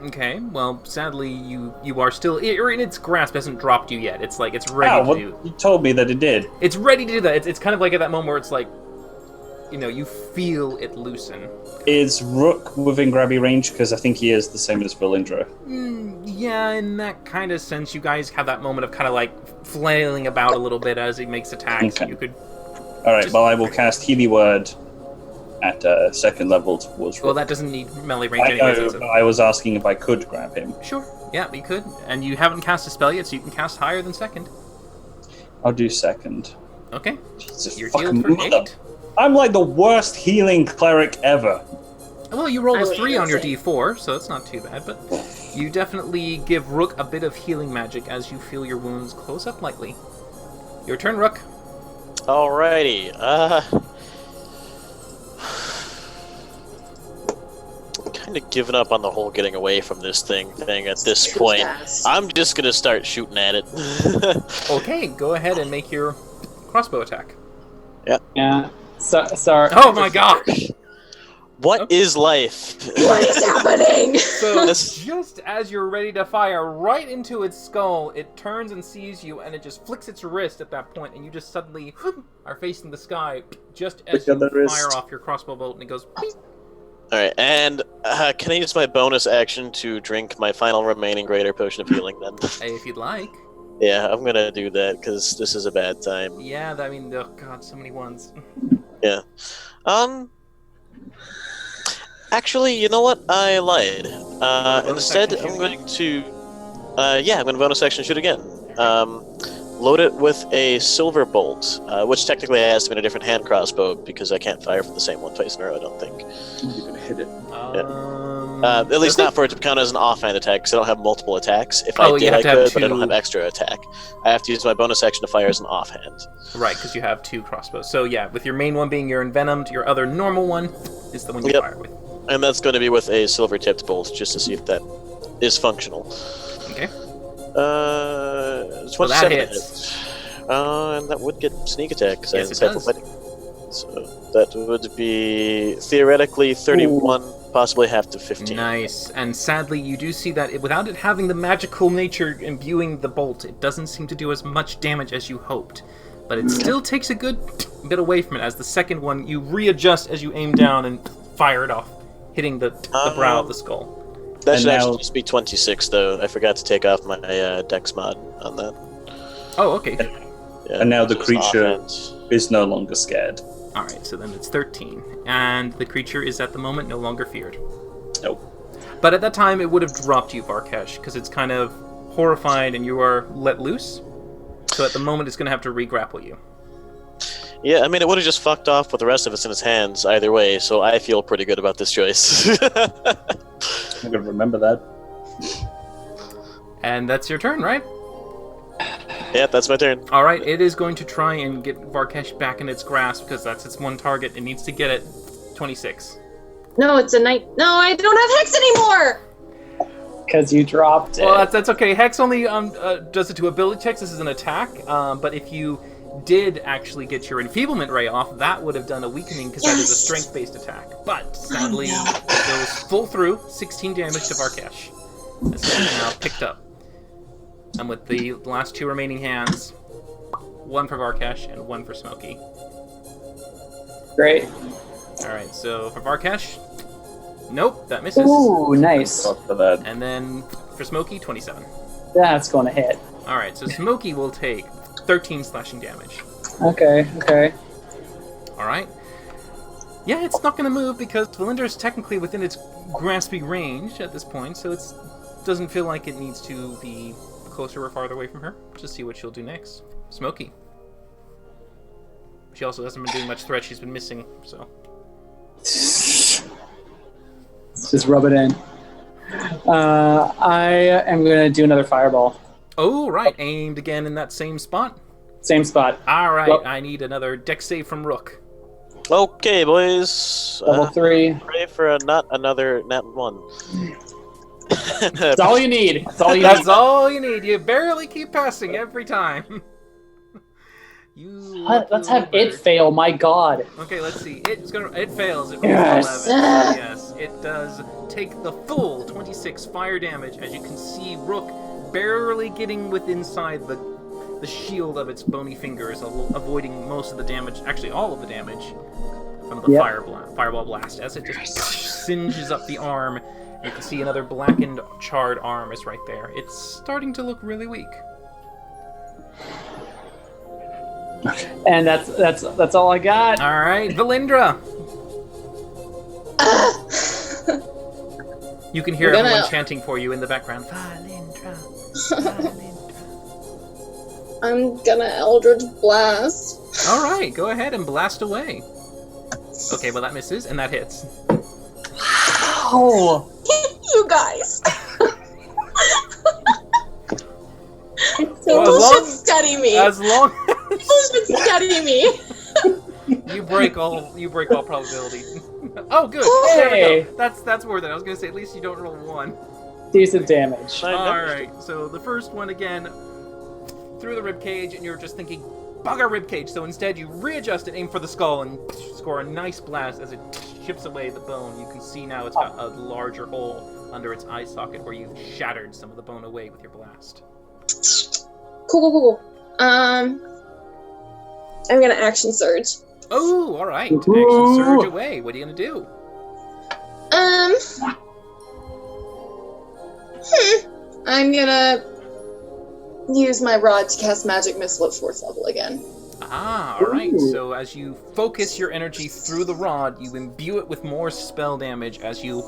Okay. Well, sadly, you are still, or in its grasp hasn't dropped you yet. It's like it's ready Ow, to what, do. you told me that it did. It's ready to do that. It's kind of like at that moment where it's like, you feel it loosen. Is Rook within grabby range? Because I think he is the same as Valindra. Yeah, in that kind of sense, you guys have that moment of kind of like flailing about a little bit as he makes attacks. Okay. You could. All right, Just- well, I will cast Healy Word at second level towards Rook. Well, that doesn't need melee range I anyways. know, does it? but I was asking if I could grab him. Sure. Yeah, you could. And you haven't cast a spell yet, so you can cast higher than second. I'll do second. Okay. Jesus You're fucking healed for mother. 8. I'm like the worst healing cleric ever. Well, you rolled a I'm 3 on your insane. d4, so that's not too bad, but you definitely give Rook a bit of healing magic as you feel your wounds close up lightly. Your turn, Rook. Alrighty. Kind of giving up on the whole getting away from this thing at this Too point. fast. I'm just gonna start shooting at it. Okay, go ahead and make your crossbow attack. Yeah. So, sorry. Oh my god! What is life? What is happening? So, This- just as you're ready to fire right into its skull, it turns and sees you, and it just flicks its wrist at that point, and you just suddenly are facing the sky just as Flick you of the wrist. fire off your crossbow bolt, and it goes. Beep. Alright, and can I use my bonus action to drink my final remaining greater potion of healing then? If you'd like. Yeah, I'm gonna do that because this is a bad time. Yeah, I mean, oh god, so many ones. Actually, you know what? I lied. Bonus Instead, action I'm shoot going to. I'm going to bonus action shoot again. Load it with a silver bolt, which technically has to be in a different hand crossbow because I can't fire from the same one twice in a row. I don't think. You're gonna hit it. At least okay. not for it to count as an offhand attack, because I don't have multiple attacks. If Oh, I you did, have I to have could, but I don't two- have extra attack. I have to use my bonus action to fire as an offhand. Right, because you have 2 crossbows. So yeah, with your main one being your envenomed, your other normal one is the one you Yep. fire with. And that's going to be with a silver-tipped bolt, just to see if that is functional. Okay. 27 Well, that to hits. hit. And that would get sneak attack, because Yes, I it have does. fighting. So that would be theoretically 31, possibly half to 15. Nice. And sadly, you do see that without it having the magical nature imbuing the bolt, it doesn't seem to do as much damage as you hoped. But it still takes a good bit away from it, as the second one, you readjust as you aim down and fire it off, hitting the brow of the skull. That And should now- actually just be 26, though. I forgot to take off my dex mod on that. Oh, okay. Yeah, And now the just creature- offhand. Is no longer scared. Alright, so then it's 13. And the creature is at the moment no longer feared. Nope. But at that time, it would have dropped you, Varkesh, because it's kind of horrified and you are let loose. So at the moment, it's going to have to re-grapple you. Yeah, I mean, it would have just fucked off with the rest of us in its hands either way, so I feel pretty good about this choice. I'm gonna remember that. And that's your turn, right? Yeah, that's my turn. Alright, it is going to try and get Varkesh back in its grasp, because that's its one target. It needs to get it. 26. No, it's a night. No, I don't have Hex anymore! Because you dropped it. Well, that's okay. Hex only does it to ability checks. This is an attack. But if you did actually get your enfeeblement ray off, that would have done a weakening, because that is a Yes! strength-based attack. But sadly, no. it goes full through. 16 damage to Varkesh. This is now picked up. And with the last 2 remaining hands, 1 for Varkesh and 1 for Smokey. Great. Alright, so for Varkesh, nope, that misses. Ooh, nice. Fuck for that. And then for Smokey, 27. That's going to hit. Alright, so Smokey will take 13 slashing damage. Okay, okay. Alright. Yeah, it's not going to move because Valinda is technically within its grasping range at this point, so it doesn't feel like it needs to be closer or farther away from her. Just see what she'll do next. Smokey. She also hasn't been doing much threat, she's been missing, so. Let's just rub it in. I am going to do another fireball. Oh, right, aimed again in that same spot. Same spot. Alright, Well- I need another dex save from Rook. Okay, boys. Level 3. Pray for not another nat 1. That's all you need. That's all you That's need. all you need. You barely keep passing every time. Let's have it fail. My God. Okay, let's see. It fails. It rolls Yes. 11. Yes, it does take the full 26 fire damage. As you can see, Rook barely getting inside the shield of its bony fingers, avoiding most of the damage. Actually, all of the damage from the fireball blast. As it just singes up the arm, you can see another blackened, charred arm is right there. It's starting to look really weak. And that's all I got. All right, Valindra. You can hear I'm gonna- everyone chanting for you in the background. Valindra, Valindra. I'm gonna Eldritch Blast. All right, go ahead and blast away. Okay, well that misses and that hits. Oh. You guys. It's Well, People as should long- study me. As long People should study me. you break all probability. Oh, good. Hey. There we go. That's worth it. I was gonna say at least you don't roll 1. decent damage. All right. So the first one again through the rib cage, and you're just thinking, bugger rib cage. So instead, you readjust it, aim for the skull, and score a nice blast as it chips away the bone. You can see now it's got a larger hole under its eye socket where you've shattered some of the bone away with your blast. Cool. I'm gonna action surge. Oh, all right. Action Ooh. surge away. What are you gonna do? I'm gonna use my rod to cast Magic Missile at 4th level again. Ah, all right. Ooh. So as you focus your energy through the rod, you imbue it with more spell damage as you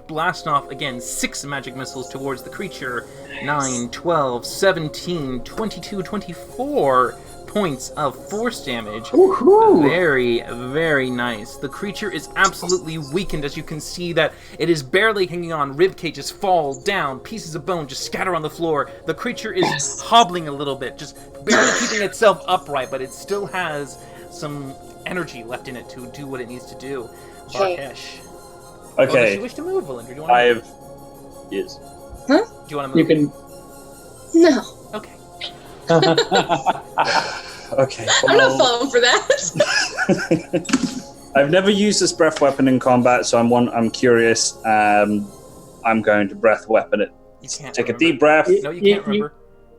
blast off, again, 6 magic missiles towards the creature. 9, 12, 17, 22, 24 points of force damage. Woohoo! Very, very nice. The creature is absolutely weakened, as you can see that it is barely hanging on. Rib cages fall down, pieces of bone just scatter on the floor. The creature is hobbling a little bit, just barely keeping itself upright, but it still has some energy left in it to do what it needs to do. Okay. Barkesh. Oh, does Okay, she wish to move, Valindra? Do you want to move? yes. Do you want to You move? can. No, Okay. Okay. I'm not well, falling for that. I've never used this breath weapon in combat, so I'm curious. I'm going to breath weapon it. You can't Take a remember. deep breath. No, you can't remember.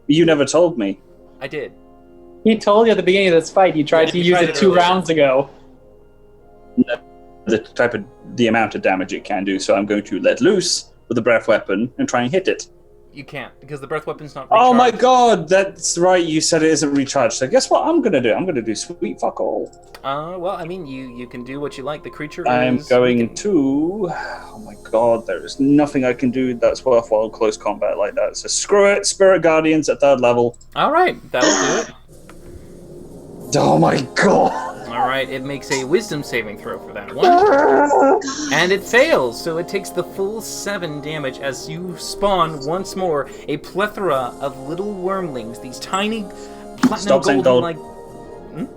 You never told me. I did. He told you at the beginning of this fight. You tried Yeah, to you use tried it it 2 earlier. rounds ago. The amount of damage it can do. So I'm going to let loose with the breath weapon and try and hit it. You can't, because the breath weapon's not recharged. Oh my god, that's right. You said it isn't recharged. So guess what I'm going to do? I'm going to do sweet fuck all. Well, I mean, you can do what you like. The creature I'm is going weakened. to. Oh my god, there is nothing I can do that's worthwhile in close combat like that. So screw it. Spirit Guardians at 3rd level. All right, that'll do it. Oh my god. All right, it makes a wisdom saving throw for that one. And it fails, so it takes the full 7 damage as you spawn once more a plethora of little wormlings, these tiny platinum Stop saying golden gold. like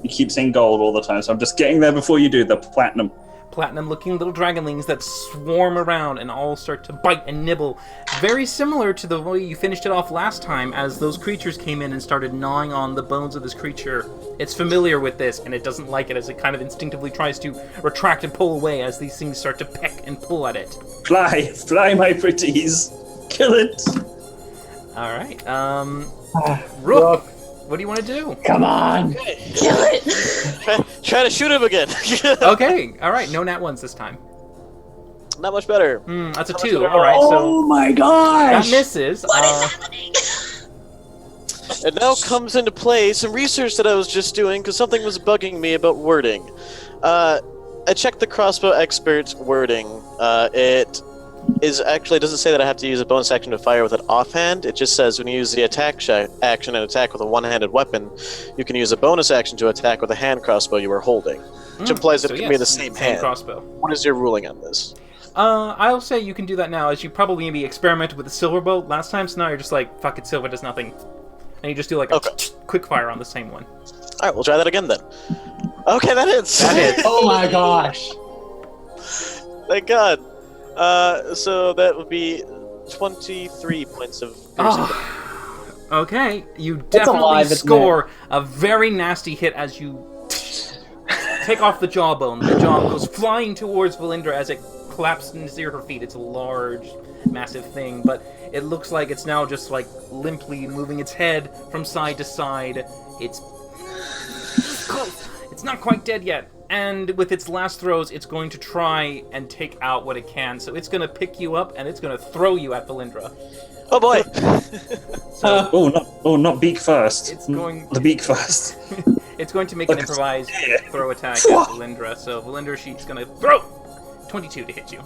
You keep saying gold all the time, so I'm just getting there before you do the platinum. platinum-looking little dragonlings that swarm around and all start to bite and nibble. Very similar to the way you finished it off last time, as those creatures came in and started gnawing on the bones of this creature. It's familiar with this, and it doesn't like it as it kind of instinctively tries to retract and pull away as these things start to peck and pull at it. Fly, my pretties. Kill it. All right, Rook, Rook, what do you want to do? come on! Kill it. Try to shoot him again. Okay, all right, no nat ones this time. Not much better. That's a 2. All right, so Oh my that gosh! misses. What is happening? And now comes into play some research that I was just doing because something was bugging me about wording. I checked the crossbow expert's wording. It is actually doesn't say that I have to use a bonus action to fire with an offhand. It just says when you use the attack action and attack with a one-handed weapon, you can use a bonus action to attack with a hand crossbow you were holding, which implies it can be in the same hand. crossbow. What is your ruling on this? I'll say you can do that now, as you probably maybe experimented with the silver bow last time, so now you're just like, fuck it, silver does nothing. And you just do like a quick fire on the same one. Alright, we'll try that again then. Okay, that hits! That hits. Oh my gosh! Thank God. So that would be 23 points of piercing. Okay, you It's definitely alive, isn't score a very nasty hit as you take off the jawbone. The jaw goes flying towards Valindra as it collapses near her feet. It's a large, massive thing, but it looks like it's now just like limply moving its head from side to side. It's close. It's not quite dead yet. And with its last throws, it's going to try and take out what it can. So it's going to pick you up and it's going to throw you at Valindra. Oh boy! Not beak first. It's going. The beak first. It's going to make an improvised throw attack at Valindra. So Valindra, she's going to throw 22 to hit you.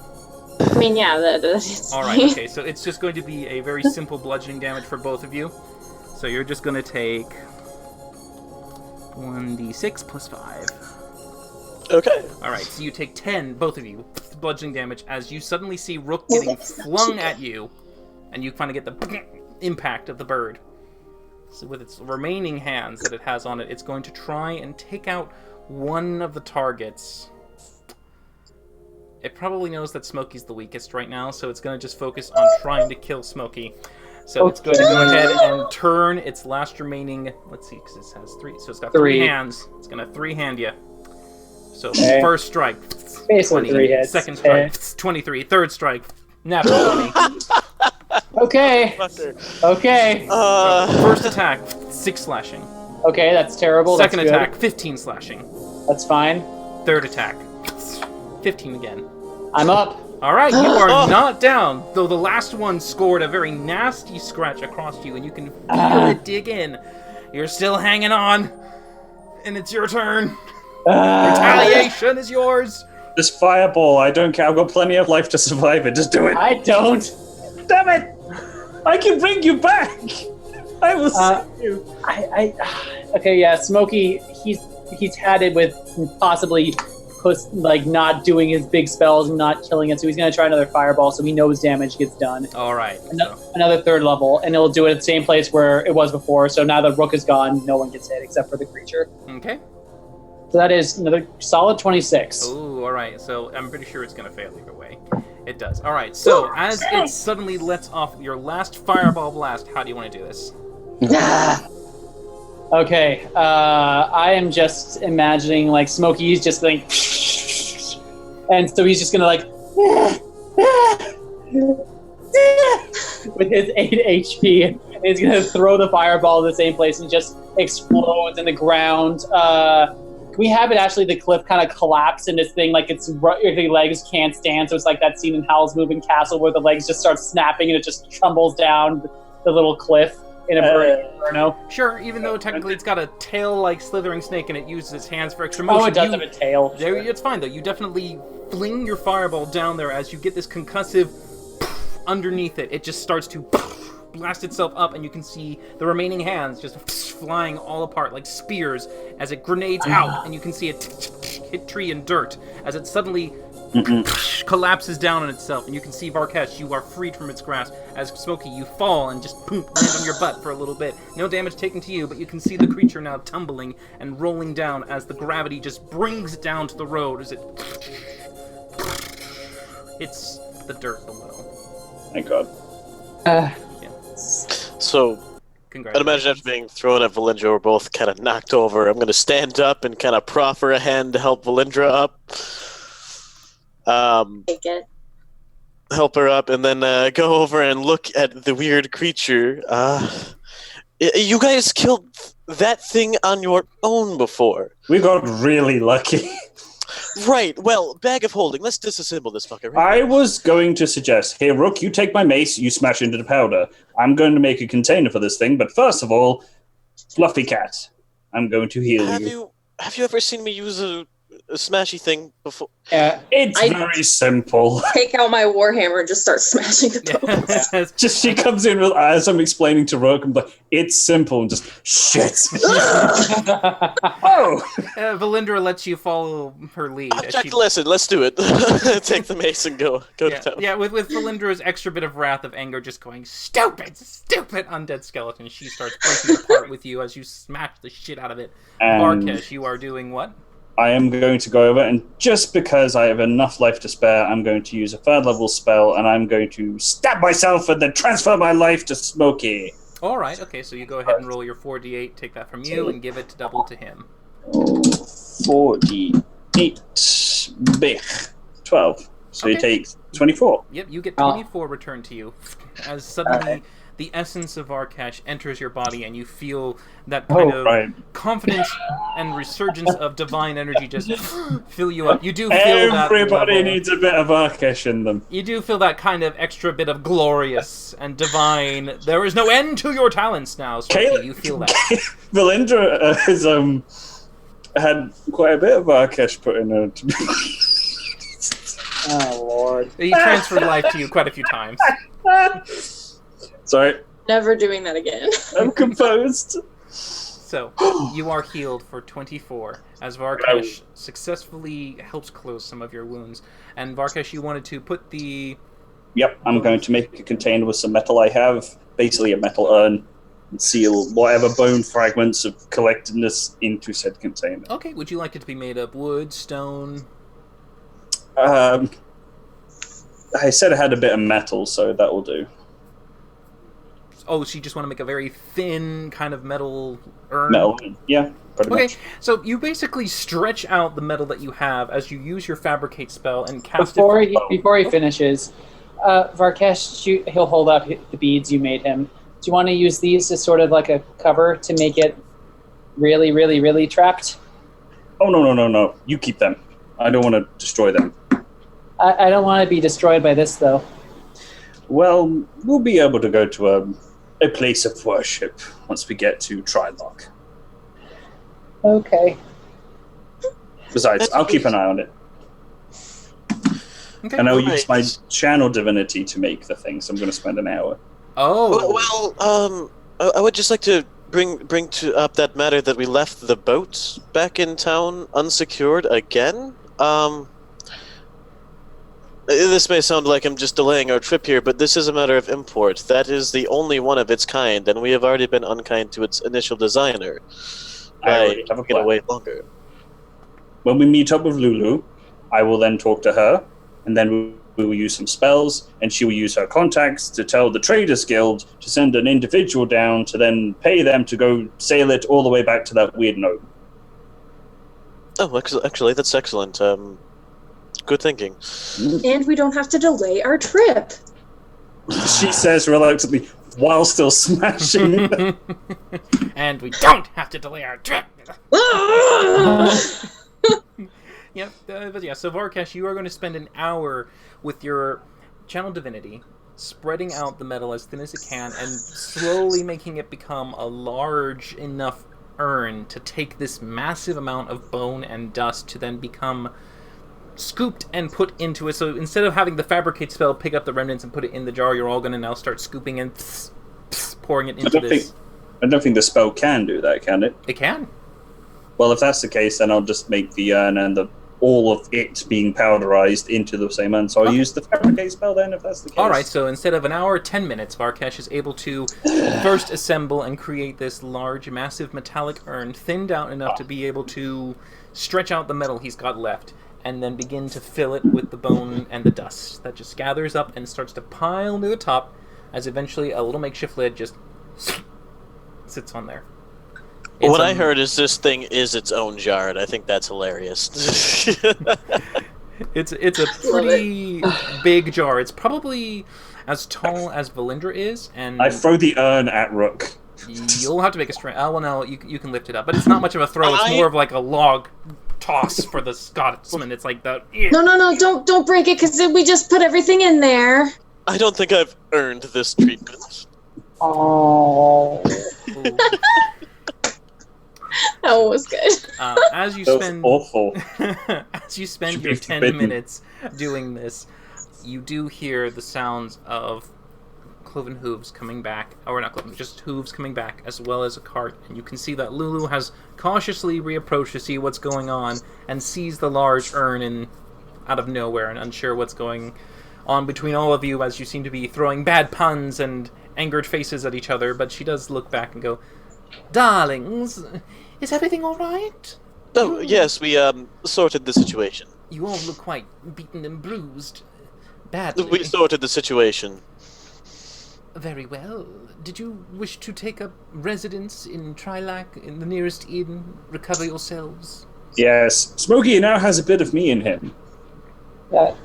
I mean, yeah, that's All right. Okay. So it's just going to be a very simple bludgeoning damage for both of you. So you're just going to take 1d6 plus 5. Okay. All right. So you take 10, both of you, bludgeoning damage as you suddenly see Rook getting flung at you. And you kind of get the impact of the bird. So with its remaining hands that it has on it, it's going to try and take out one of the targets. It probably knows that Smokey's the weakest right now, so it's going to just focus on trying to kill Smokey. So it's going to go ahead and turn its last remaining... Let's see, because it has 3. So it's got 3 hands. It's going to 3-hand you. So first strike, Basically 3 hits. Second strike, 23. Third strike, natural 20. Okay. Okay. First attack, 6 slashing. Okay, that's terrible. Second that's attack, 15 slashing. That's fine. Third attack, 15 again. I'm up. Alright, you are not down, though the last one scored a very nasty scratch across you, and you can feel it dig in. You're still hanging on, and it's your turn. Retaliation is yours. This fireball, I don't care. I've got plenty of life to survive it. Just do it. I don't. Damn it! I can bring you back. I will save you. Okay, yeah, Smokey, he's had it with possibly not doing his big spells and not killing it, so he's going to try another fireball so he knows damage gets done. Alright. Another third level, and it'll do it at the same place where it was before, so now the Rook is gone, no one gets hit except for the creature. Okay. So that is another solid 26. Ooh, alright, so I'm pretty sure it's going to fail either way. It does. Alright, so as it suddenly lets off your last fireball blast, how do you want to do this? Okay, I am just imagining like Smokey's just like, and so he's just gonna like, with his 8 HP, and he's gonna throw the fireball in the same place and just explodes in the ground. Can we have it actually the cliff kind of collapse in this thing like the legs can't stand, so it's like that scene in Howl's Moving Castle where the legs just start snapping and it just tumbles down the little cliff in a inferno. Sure, even though technically it's got a tail-like slithering snake and it uses its hands for extra motion. Oh, it does have a tail. Sure. It's fine though. You definitely fling your fireball down there as you get this concussive underneath it. It just starts to blast itself up, and you can see the remaining hands just flying all apart like spears as it grenades out, and you can see it hit tree and dirt as it suddenly collapses down on itself, and you can see Varkesh, you are freed from its grasp. As Smokey, you fall and just land on your butt for a little bit. No damage taken to you, but you can see the creature now tumbling and rolling down as the gravity just brings it down to the road as it hits the dirt below. Thank God. So, I'd imagine after being thrown at Valindra, we're both kind of knocked over. I'm going to stand up and kind of proffer a hand to help Valindra up. Take it. Help her up, and then go over and look at the weird creature. You guys killed that thing on your own before. We got really lucky. Right, well, bag of holding. Let's disassemble this fucker. I was going to suggest, hey, Rook, you take my mace, you smash into the powder. I'm going to make a container for this thing, but first of all, Fluffy Cat, I'm going to heal you. Have you ever seen me use a smashy thing before? It's very simple. Take out my warhammer and just start smashing the bones. Just she comes in with, as I'm explaining to Rook, I'm like, it's simple, and just, shit. Oh! Valindra lets you follow her lead. Object lesson, let's do it. Take the mace and go to town. Yeah, with Valindra's extra bit of wrath of anger just going, stupid undead skeleton, she starts breaking apart with you as you smash the shit out of it. Varkesh, you are doing what? I am going to go over, and just because I have enough life to spare, I'm going to use a 3rd level spell, and I'm going to stab myself and then transfer my life to Smokey. All right. Okay. So you go ahead and roll your 4d8. Take that from you and give it double to him. 48. Big. 12. So he Okay. takes 24. Yep. You get Oh. 24 returned to you as suddenly the essence of Varkesh enters your body, and you feel that kind of right. confidence and resurgence of divine energy just fill you up. You do feel that Everybody level. needs a bit of Arkesh in them. You do feel that kind of extra bit of glorious and divine. There is no end to your talents now, Smokey. You feel that. Valindra has had quite a bit of Arkesh put in her. Oh Lord. He transferred life to you quite a few times. Sorry, Never doing that again. I'm composed. So, you are healed for 24, as Varkesh successfully helps close some of your wounds. And Varkesh, you wanted to put the... Yep, I'm going to make a container with some metal I have, basically a metal urn, and seal whatever bone fragments have collectedness into said container. Okay, would you like it to be made of wood, stone? I said I had a bit of metal, so that will do. Oh, so you just want to make a very thin kind of metal urn? Metal, yeah, pretty Okay, much. so you basically stretch out the metal that you have as you use your fabricate spell and cast Before it. he finishes, Varkesh, he'll hold up the beads you made him. Do you want to use these as sort of like a cover to make it really, really, really trapped? Oh, no. You keep them. I don't want to destroy them. I don't want to be destroyed by this, though. Well, we'll be able to go to a place of worship once we get to Trilock. Okay. Besides, I'll keep an eye on it. Okay. And I'll Right. use my channel divinity to make the thing, so I'm going to spend an hour. Oh. Well, I would just like to bring up that matter that we left the boat back in town unsecured again. This may sound like I'm just delaying our trip here, but this is a matter of import. That is the only one of its kind, and we have already been unkind to its initial designer I by already have a making it plan. wait longer. When we meet up with Lulu, I will then talk to her, and then we will use some spells, and she will use her contacts to tell the Traders Guild to send an individual down to then pay them to go sail it all the way back to that weird node. Oh, actually, that's excellent. Good thinking. And we don't have to delay our trip. She says reluctantly, while still smashing. And we don't have to delay our trip. Ah! Yep, but yeah, so Varkesh, you are going to spend an hour with your channel divinity, spreading out the metal as thin as it can, and slowly making it become a large enough urn to take this massive amount of bone and dust to then become scooped and put into it. So instead of having the fabricate spell pick up the remnants and put it in the jar, you're all going to now start scooping and pouring it into this. I don't think the spell can do that, can it? It can. Well, if that's the case, then I'll just make the urn and all of it being powderized into the same urn. So I'll Okay. use the fabricate spell then, if that's the case. Alright, so instead of an hour, 10 minutes, Varkesh is able to first assemble and create this large, massive metallic urn, thinned out enough to be able to stretch out the metal he's got left, and then begin to fill it with the bone and the dust. That just gathers up and starts to pile near the top, as eventually a little makeshift lid just sits on there. It's What a- I heard is this thing is its own jar, and I think that's hilarious. It's a pretty big jar. It's probably as tall as Valindra is, and I throw the urn at Rook. you'll have to make a strength. Well, no, you can lift it up, but it's not much of a throw. It's I- more of like a log toss for the Scotsman. It's like the No, don't break it, because we just put everything in there. I don't think I've earned this treatment. Oh. Ooh. That one was good. As you That was spend awful. as you spend Should your be 10 forbidden. minutes doing this, you do hear the sounds of cloven hooves coming back, or not cloven, just hooves coming back, as well as a cart, and you can see that Lulu has cautiously reapproached to see what's going on, and sees the large urn out of nowhere, and unsure what's going on between all of you, as you seem to be throwing bad puns and angered faces at each other, but she does look back and go, "Darlings, is everything all right?" Oh, yes, we sorted the situation. You all look quite beaten and bruised. Badly. We sorted the situation. Very well. Did you wish to take up residence in Trilac, in the nearest inn, recover yourselves? Yes, Smokey now has a bit of me in him. That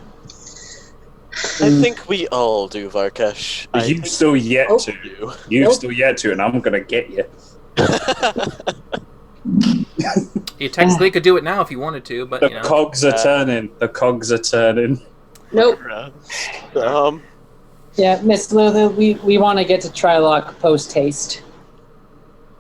I think we all do, Varkesh. You've still yet Oh. to. you. You've Nope. still yet to, and I'm gonna get you. You technically could do it now if you wanted to, but, The you know. cogs are turning. The cogs are turning. Nope. Yeah, Miss Lulu, we want to get to Trilock post-haste.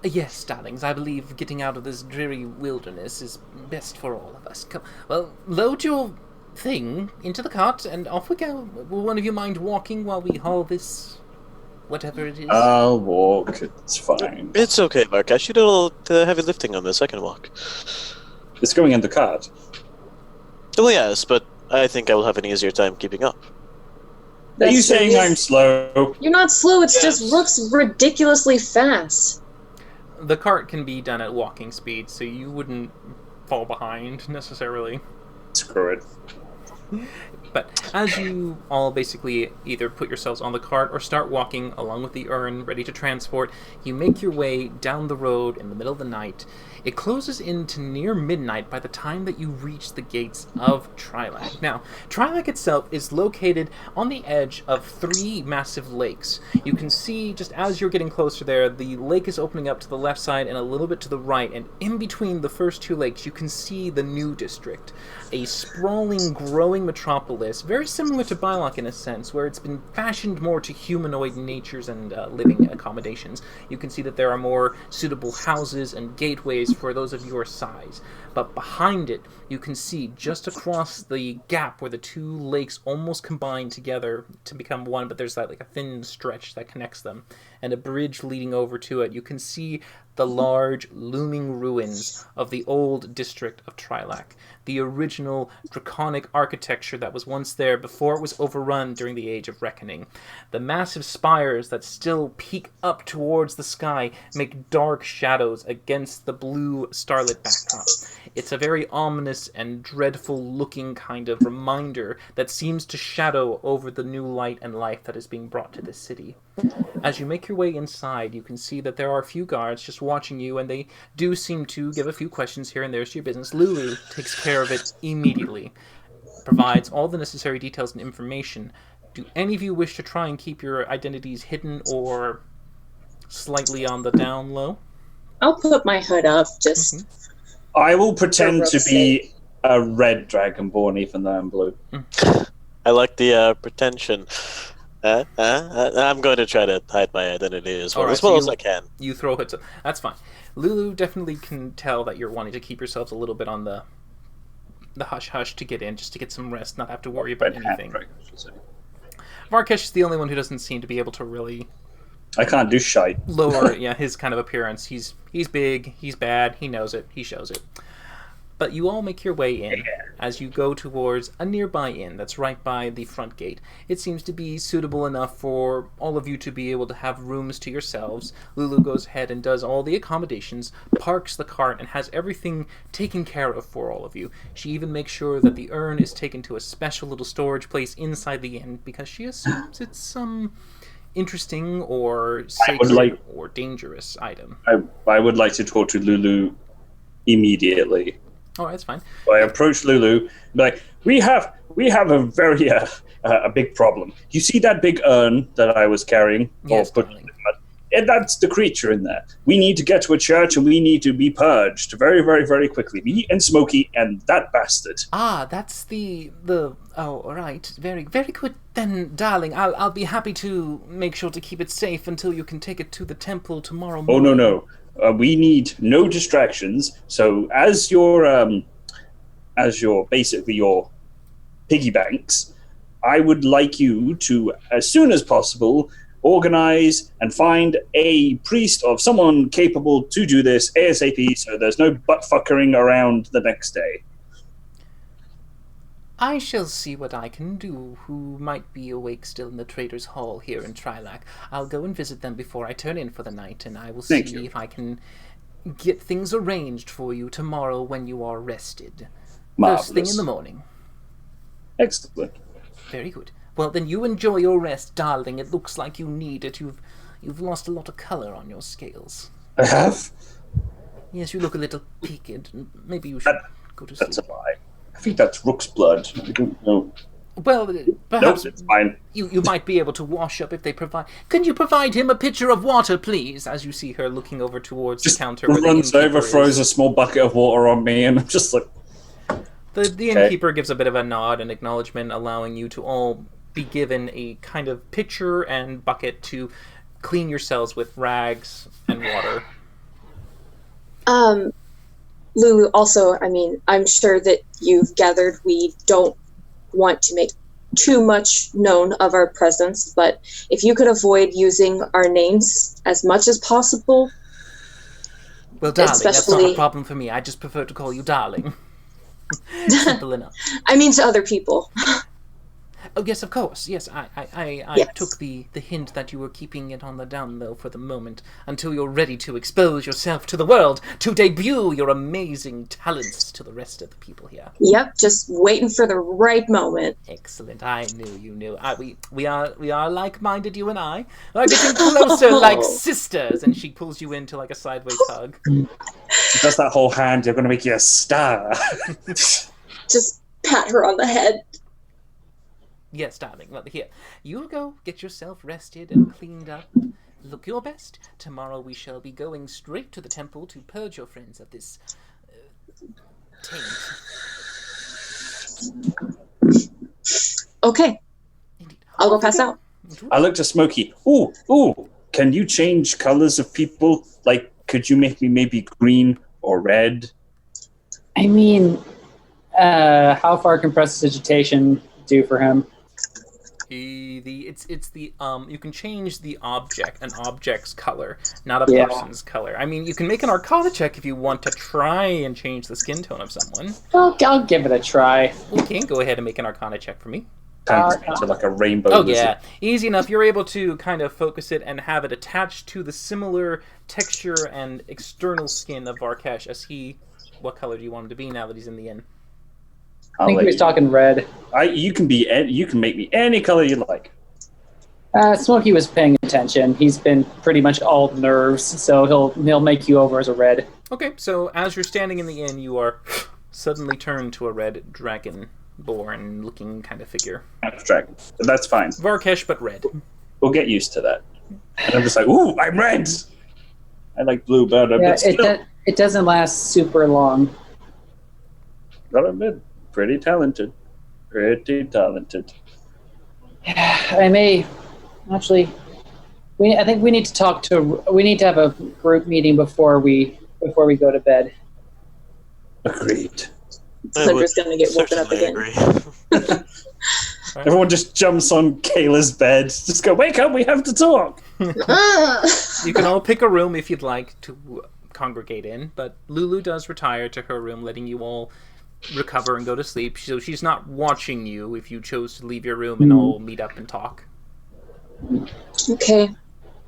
Yes, darlings, I believe getting out of this dreary wilderness is best for all of us. Come, well, load your thing into the cart and off we go. Will one of you mind walking while we haul this, whatever it is? I'll walk. It's fine. It's okay, Varkesh. You did all the heavy lifting on this. I can walk. It's going in the cart. Well, yes, but I think I will have an easier time keeping up. Are you That's saying really- I'm slow? You're not slow, it's Yes. just Rook's ridiculously fast. The cart can be done at walking speed, so you wouldn't fall behind necessarily. Screw it. But as you all basically either put yourselves on the cart or start walking along with the urn ready to transport, you make your way down the road in the middle of the night. It closes into near midnight by the time that you reach the gates of Trilac. Now, Trilac itself is located on the edge of 3 massive lakes. You can see, just as you're getting closer there, the lake is opening up to the left side and a little bit to the right, and in between the first 2 lakes you can see the New District, a sprawling, growing metropolis, very similar to Bylok in a sense, where it's been fashioned more to humanoid natures and living accommodations. You can see that there are more suitable houses and gateways for those of your size. But behind it, you can see just across the gap where the 2 lakes almost combine together to become one, but there's that like a thin stretch that connects them, and a bridge leading over to it. You can see the large, looming ruins of the old district of Trilac, the original draconic architecture that was once there before it was overrun during the Age of Reckoning. The massive spires that still peek up towards the sky make dark shadows against the blue starlit backdrop. It's a very ominous and dreadful looking kind of reminder that seems to shadow over the new light and life that is being brought to this city. As you make your way inside, you can see that there are a few guards just watching you, and they do seem to give a few questions here and there to your business. Lulu takes care of it immediately, provides all the necessary details and information. Do any of you wish to try and keep your identities hidden or slightly on the down low? I'll put my hood up, just I will pretend For to Rook's be a red dragonborn, even though I'm blue. I like the pretension. I'm going to try to hide my identity as well, Alright, as well so as I can. You throw hoods up. That's fine. Lulu definitely can tell that you're wanting to keep yourselves a little bit on the hush-hush to get in, just to get some rest, not have to worry about Red anything. hat dragon, I should say. Varkesh is the only one who doesn't seem to be able to really I can't do shite. lower his kind of appearance. He's big, he's bad, he knows it, he shows it. But you all make your way in as you go towards a nearby inn that's right by the front gate. It seems to be suitable enough for all of you to be able to have rooms to yourselves. Lulu goes ahead and does all the accommodations, parks the cart, and has everything taken care of for all of you. She even makes sure that the urn is taken to a special little storage place inside the inn because she assumes it's some interesting or sacred or dangerous item. I would like to talk to Lulu immediately. Oh, that's fine. So I approach Lulu, and be like, we have a very a big problem. You see that big urn that I was carrying? Yes, Or put- darling. and that's the creature in there. We need to get to a church, and we need to be purged very, very, very quickly. Me and Smokey and that bastard. Ah, that's the oh, right. Very, very good then, darling. I'll be happy to make sure to keep it safe until you can take it to the temple tomorrow Oh morning. no. We need no distractions. So as your basically your piggy banks, I would like you to, as soon as possible, organize and find a priest of someone capable to do this ASAP, so there's no butt fuckering around the next day. I shall see what I can do. Who might be awake still in the Trader's Hall here in Trilac? I'll go and visit them before I turn in for the night, and I will Thank see you. if I can get things arranged for you tomorrow when you are rested. Marvelous. First thing in the morning. Excellent. Very good. Well, then you enjoy your rest, darling. It looks like you need it. You've lost a lot of color on your scales. I have? Yes, you look a little peaked. Maybe you should go to sleep. That's a lie. I think that's Rook's blood. I don't know. Well, perhaps Nope, it's fine. you might be able to wash up if they provide... Can you provide him a pitcher of water, please? As you see her looking over towards the counter where the Runs innkeeper over, is. throws a small bucket of water on me, and I'm just like... The Okay. innkeeper gives a bit of a nod and acknowledgement, allowing you to all be given a kind of pitcher and bucket to clean yourselves with rags and water. Lulu, also, I mean, I'm sure that you've gathered we don't want to make too much known of our presence, but if you could avoid using our names as much as possible. Well, darling, that's not a Especially- problem for me. I just prefer to call you darling. Simple enough. I mean to other people. Oh, yes, of course. Yes, I Yes. took the hint that you were keeping it on the down low for the moment until you're ready to expose yourself to the world, to debut your amazing talents to the rest of the people here. Yep, just waiting for the right moment. Excellent. I knew you knew. We are like-minded, you and I. We're getting closer like sisters. And she pulls you into like a sideways hug. That's that whole hand, you're going to make you a star. Just pat her on the head. Yes, darling. Well, here. You go get yourself rested and cleaned up. Look your best. Tomorrow we shall be going straight to the temple to purge your friends of this taint. Okay, Indeed. I'll go pass out. I looked to Smokey. Ooh, can you change colors of people? Like, could you make me maybe green or red? I mean, how far can prestidigitation do for him? You can change an object's color, not a Yeah. person's color. I mean, you can make an Arcana check if you want to try and change the skin tone of someone. I'll give it a try. Okay, go ahead and make an Arcana check for me. Turns me into like a rainbow Oh lizard. yeah, easy enough. You're able to kind of focus it and have it attached to the similar texture and external skin of Varkesh as he... What color do you want him to be now that he's in the inn? I think he was talking red. You can make me any color you like. Smokey was paying attention. He's been pretty much all nerves, so he'll make you over as a red. Okay, so as you're standing in the inn, you are suddenly turned to a red dragonborn looking kind of figure. Abstract. But that's fine. Varkesh, but red. We'll get used to that. And I'm just like, ooh, I'm red. I like blue better, Yeah, but still, it doesn't last super long. gotta admit, pretty talented. Pretty talented. I may actually. I think we need to We need to have a group meeting before we go to bed. Agreed. Syndra's gonna get woken up Certainly again. agree. Everyone just jumps on Kayla's bed. Just go, wake up, we have to talk. Ah! You can all pick a room if you'd like to congregate in, but Lulu does retire to her room, letting you all recover and go to sleep. So she's not watching you if you chose to leave your room and all meet up and talk. Okay.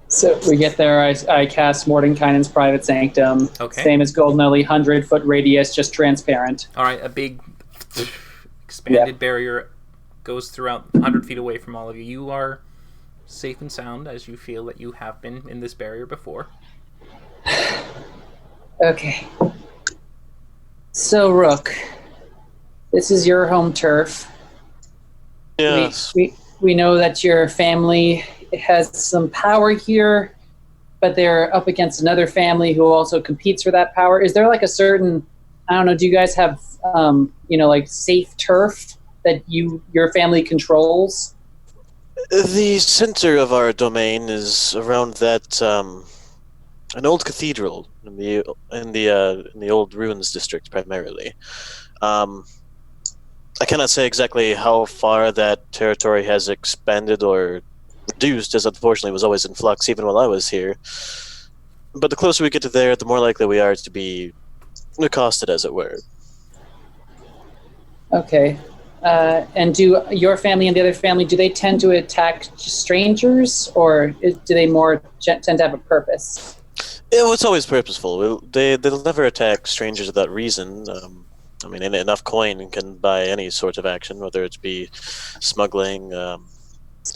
So we get there. I cast Mordenkainen's Private Sanctum. Okay. Same as Golden Lily, 100-foot radius, just transparent. All right, a big expanded barrier goes throughout 100 feet away from all of you. You are safe and sound as you feel that you have been in this barrier before. Okay. So, Rook, this is your home turf. Yes. We know that your family has some power here, but they're up against another family who also competes for that power. Is there like a certain, I don't know, do you guys have, like safe turf that your family controls? The center of our domain is around that an old cathedral in the old ruins district primarily. I cannot say exactly how far that territory has expanded or reduced, as unfortunately was always in flux even while I was here. But the closer we get to there, the more likely we are to be accosted, as it were. Okay. And do your family and the other family, do they tend to attack strangers, or do they more tend to have a purpose? It's always purposeful. They'll never attack strangers without reason. I mean, enough coin can buy any sort of action, whether it be smuggling,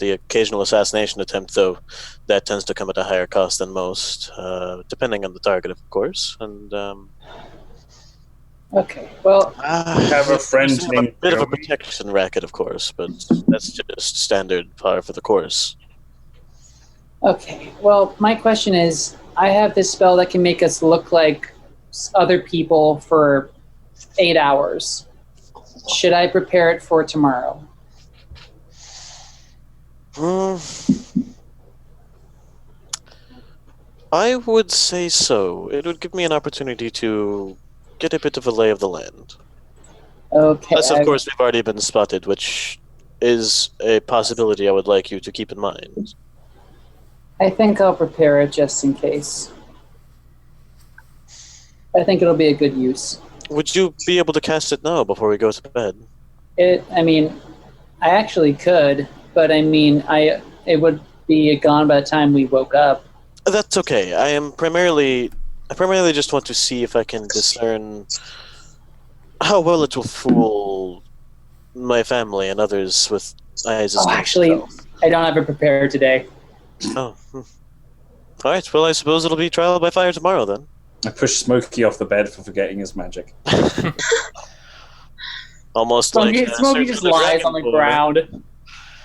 the occasional assassination attempt, though, that tends to come at a higher cost than most, depending on the target, of course. And Okay, well, have a friend we have a named bit of a Joey. protection racket, of course, but that's just standard par for the course. okay. Well, my question is, I have this spell that can make us look like other people for 8 hours. Should I prepare it for tomorrow? I would say so. It would give me an opportunity to get a bit of a lay of the land. Okay. Plus, of course, we've already been spotted, which is a possibility I would like you to keep in mind. I think I'll prepare it just in case. I think it'll be a good use. Would you be able to cast it now before we go to bed? I actually could, but it would be gone by the time we woke up. That's okay. I primarily just want to see if I can discern how well it will fool my family and others with eyes as Oh, good as actually, yourself. I don't have it prepared today. Oh. All right. Well, I suppose it'll be trial by fire tomorrow then. I pushed Smokey off the bed for forgetting his magic. Almost Smokey, like Smokey just lies on the ground.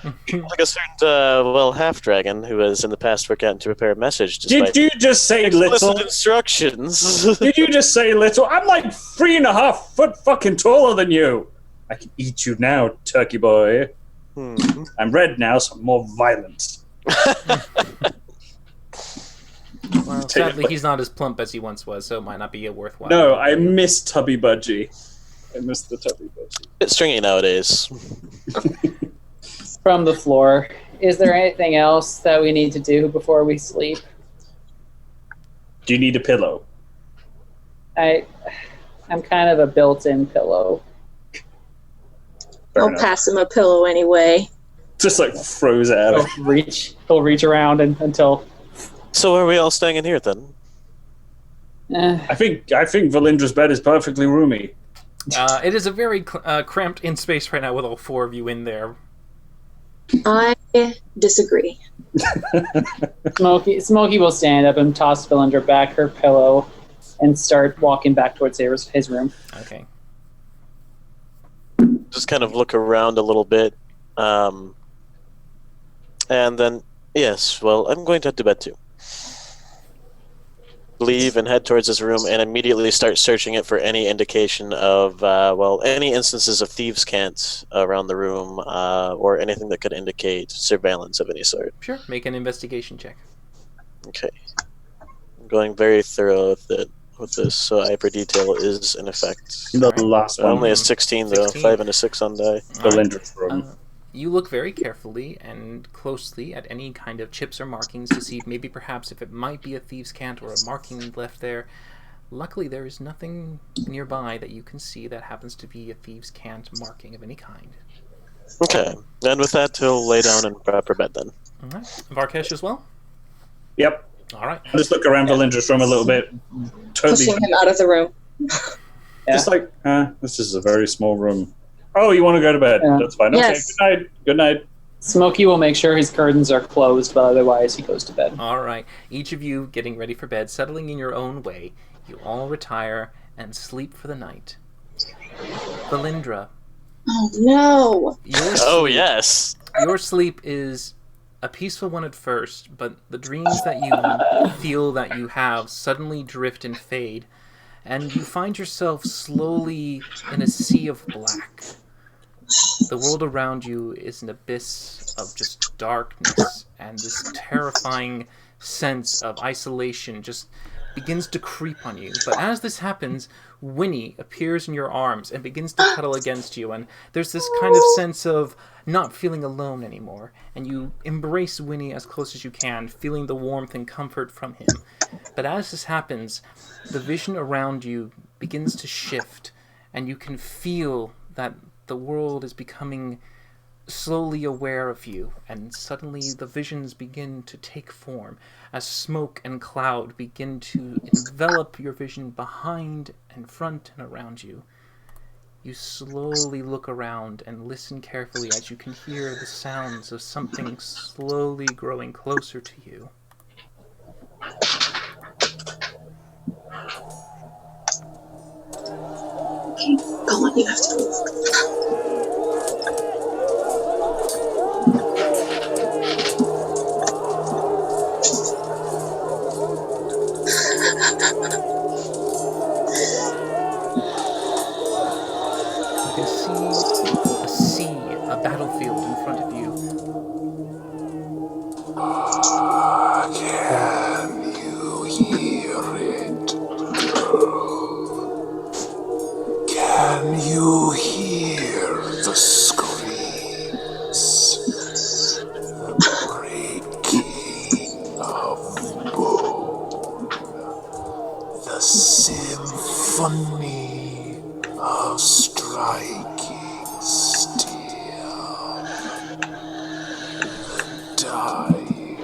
Like a certain half dragon who has in the past forgotten to prepare a message. Did you just say explicit little? instructions? Did you just say little? I'm like 3.5 foot fucking taller than you. I can eat you now, turkey boy. I'm red now, so I'm more violent. Well, sadly, he's not as plump as he once was, so it might not be a worthwhile. No, I miss Tubby Budgie. I miss the Tubby Budgie. It's stringy nowadays. From the floor. Is there anything else that we need to do before we sleep? Do you need a pillow? I'm kind of a built-in pillow. Fair I'll enough. pass him a pillow anyway. Just like throws it at him. He'll reach around until. So are we all staying in here then? I think Valindra's bed is perfectly roomy. It is a very cramped in space right now with all four of you in there. I disagree. Smokey will stand up and toss Valindra back her pillow and start walking back towards his room. Okay. Just kind of look around a little bit. And then, yes, well, I'm going to head to bed too. Leave and head towards his room and immediately start searching it for any indication of, any instances of thieves' cant around the room or anything that could indicate surveillance of any sort. Sure. Make an investigation check. Okay. I'm going very thorough with this, so hyper detail is in effect. The last one. Only a 16 though, 16. 5 and a 6 on die. Valindra's room. You look very carefully and closely at any kind of chips or markings to see maybe perhaps if it might be a thieves' cant or a marking left there. Luckily, there is nothing nearby that you can see that happens to be a thieves' cant marking of any kind. Okay. And with that, he'll lay down and prep for bed then. All right. Varkesh as well? Yep. All right. I'll just look around Valindra's room a little bit. Totally. Pushing him out of the room. Just like, this is a very small room. Oh, you want to go to bed? Yeah. That's fine. Yes. Okay, good night. Good night. Smokey will make sure his curtains are closed, but otherwise he goes to bed. All right. Each of you getting ready for bed, settling in your own way. You all retire and sleep for the night. Valindra. Oh no! Oh, yes. Your sleep is a peaceful one at first, but the dreams that you feel that you have suddenly drift and fade, and you find yourself slowly in a sea of black. The world around you is an abyss of just darkness, and this terrifying sense of isolation just begins to creep on you. But as this happens, Winnie appears in your arms and begins to cuddle against you, and there's this kind of sense of not feeling alone anymore, and you embrace Winnie as close as you can, feeling the warmth and comfort from him. But as this happens, the vision around you begins to shift, and you can feel that the world is becoming slowly aware of you, and suddenly the visions begin to take form as smoke and cloud begin to envelop your vision behind and front and around you. You slowly look around and listen carefully as you can hear the sounds of something slowly growing closer to you. Okay, go on, you have to move. You can see a sea, a battlefield in front of you. Can you hear it, girl? Can you hear the screams? The breaking of bone? The symphony of striking steel? The dying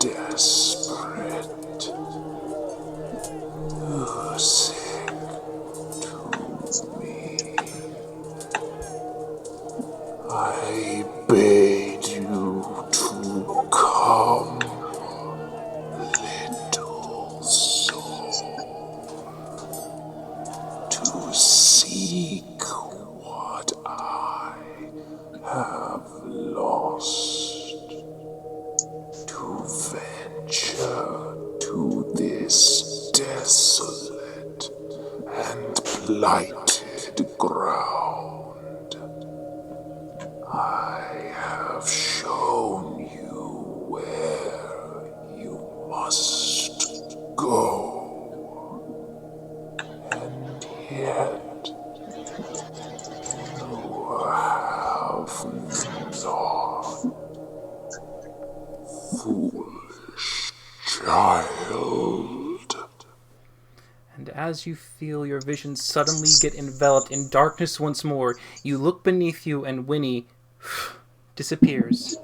desperate, music to me. I bade you to come, little soul, to seek what I have lost, to venture to this desolate and blighted ground. I have shown you where you must go, and yet you have not. Foolish child. And as you feel your vision suddenly get enveloped in darkness once more, you look beneath you and Winnie disappears.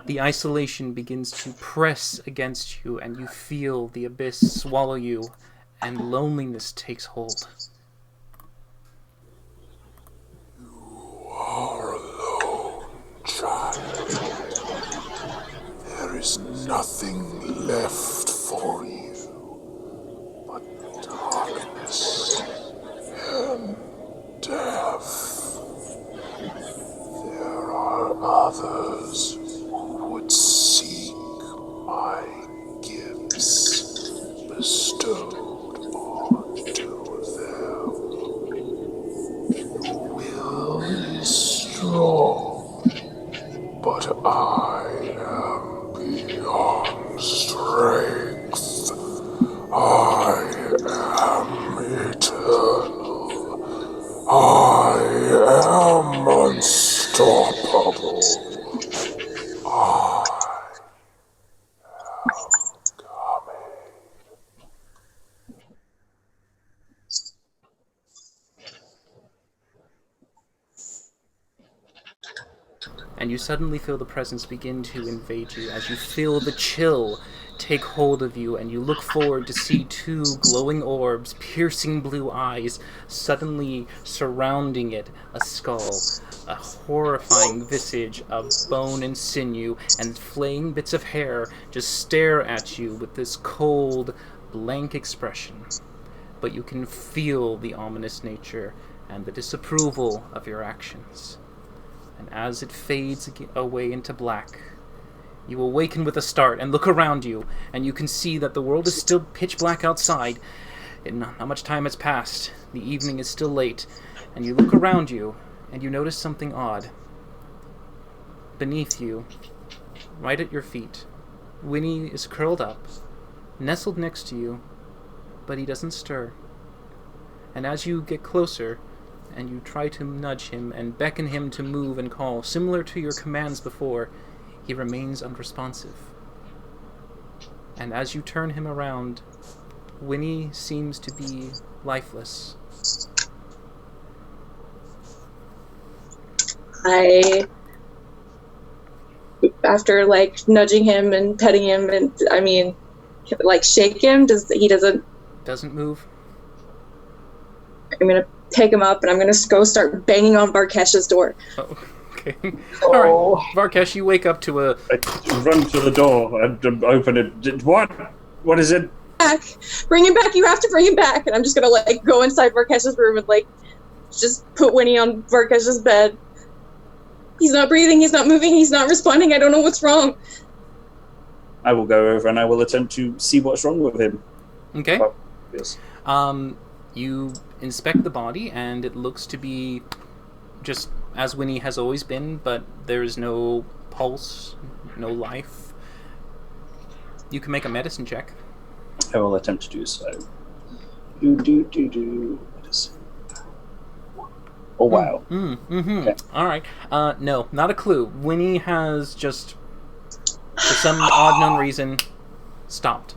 The isolation begins to press against you and you feel the abyss swallow you and loneliness takes hold. You are alone, child. There is nothing left for you but darkness and death. There are others who would seek my gifts bestowed onto them. Your will is strong, but I am beyond strength. I am eternal. I am unstoppable. I am coming. And you suddenly feel the presence begin to invade you as you feel the chill take hold of you and you look forward to see two glowing orbs, piercing blue eyes, suddenly surrounding it, a skull, a horrifying visage of bone and sinew, and flaying bits of hair just stare at you with this cold, blank expression. But you can feel the ominous nature and the disapproval of your actions. And as it fades away into black, you awaken with a start and look around you, and you can see that the world is still pitch black outside. Not much time has passed. The evening is still late, and you look around you, and you notice something odd. Beneath you, right at your feet, Winnie is curled up, nestled next to you, but he doesn't stir. And as you get closer, and you try to nudge him and beckon him to move and call, similar to your commands before, he remains unresponsive. And as you turn him around, Winnie seems to be lifeless. I, after like nudging him and petting him, and I mean, like shake him. He doesn't? Doesn't move. I'm gonna pick him up and I'm gonna go start banging on Varkesh's door. Oh, okay. All right, Varkesh, you wake up to a. I run to the door and open it. What? What is it? Back, bring him back. You have to bring him back. And I'm just gonna like go inside Varkesh's room and like just put Winnie on Varkesh's bed. He's not breathing. He's not moving. He's not responding. I don't know what's wrong. I will go over and I will attempt to see what's wrong with him. Okay. Oh, yes. You inspect the body, and it looks to be just as Winnie has always been, but there is no pulse, no life. You can make a medicine check. I will attempt to do so. Medicine. Oh, wow. Okay. All right. No, not a clue. Winnie has just, for some odd known reason, stopped.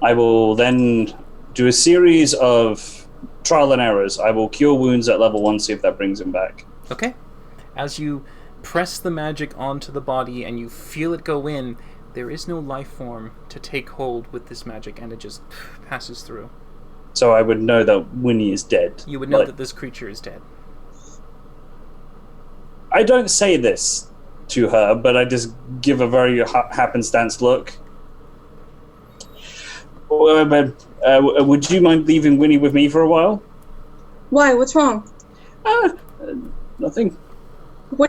I will then do a series of trial and errors. I will cure wounds at level 1, see if that brings him back. Okay. As you press the magic onto the body and you feel it go in, there is no life form to take hold with this magic, and it just passes through. So I would know that Winnie is dead. You would know that this creature is dead. I don't say this to her, but I just give a very happenstance look. Would you mind leaving Winnie with me for a while? Why? What's wrong? Nothing. Why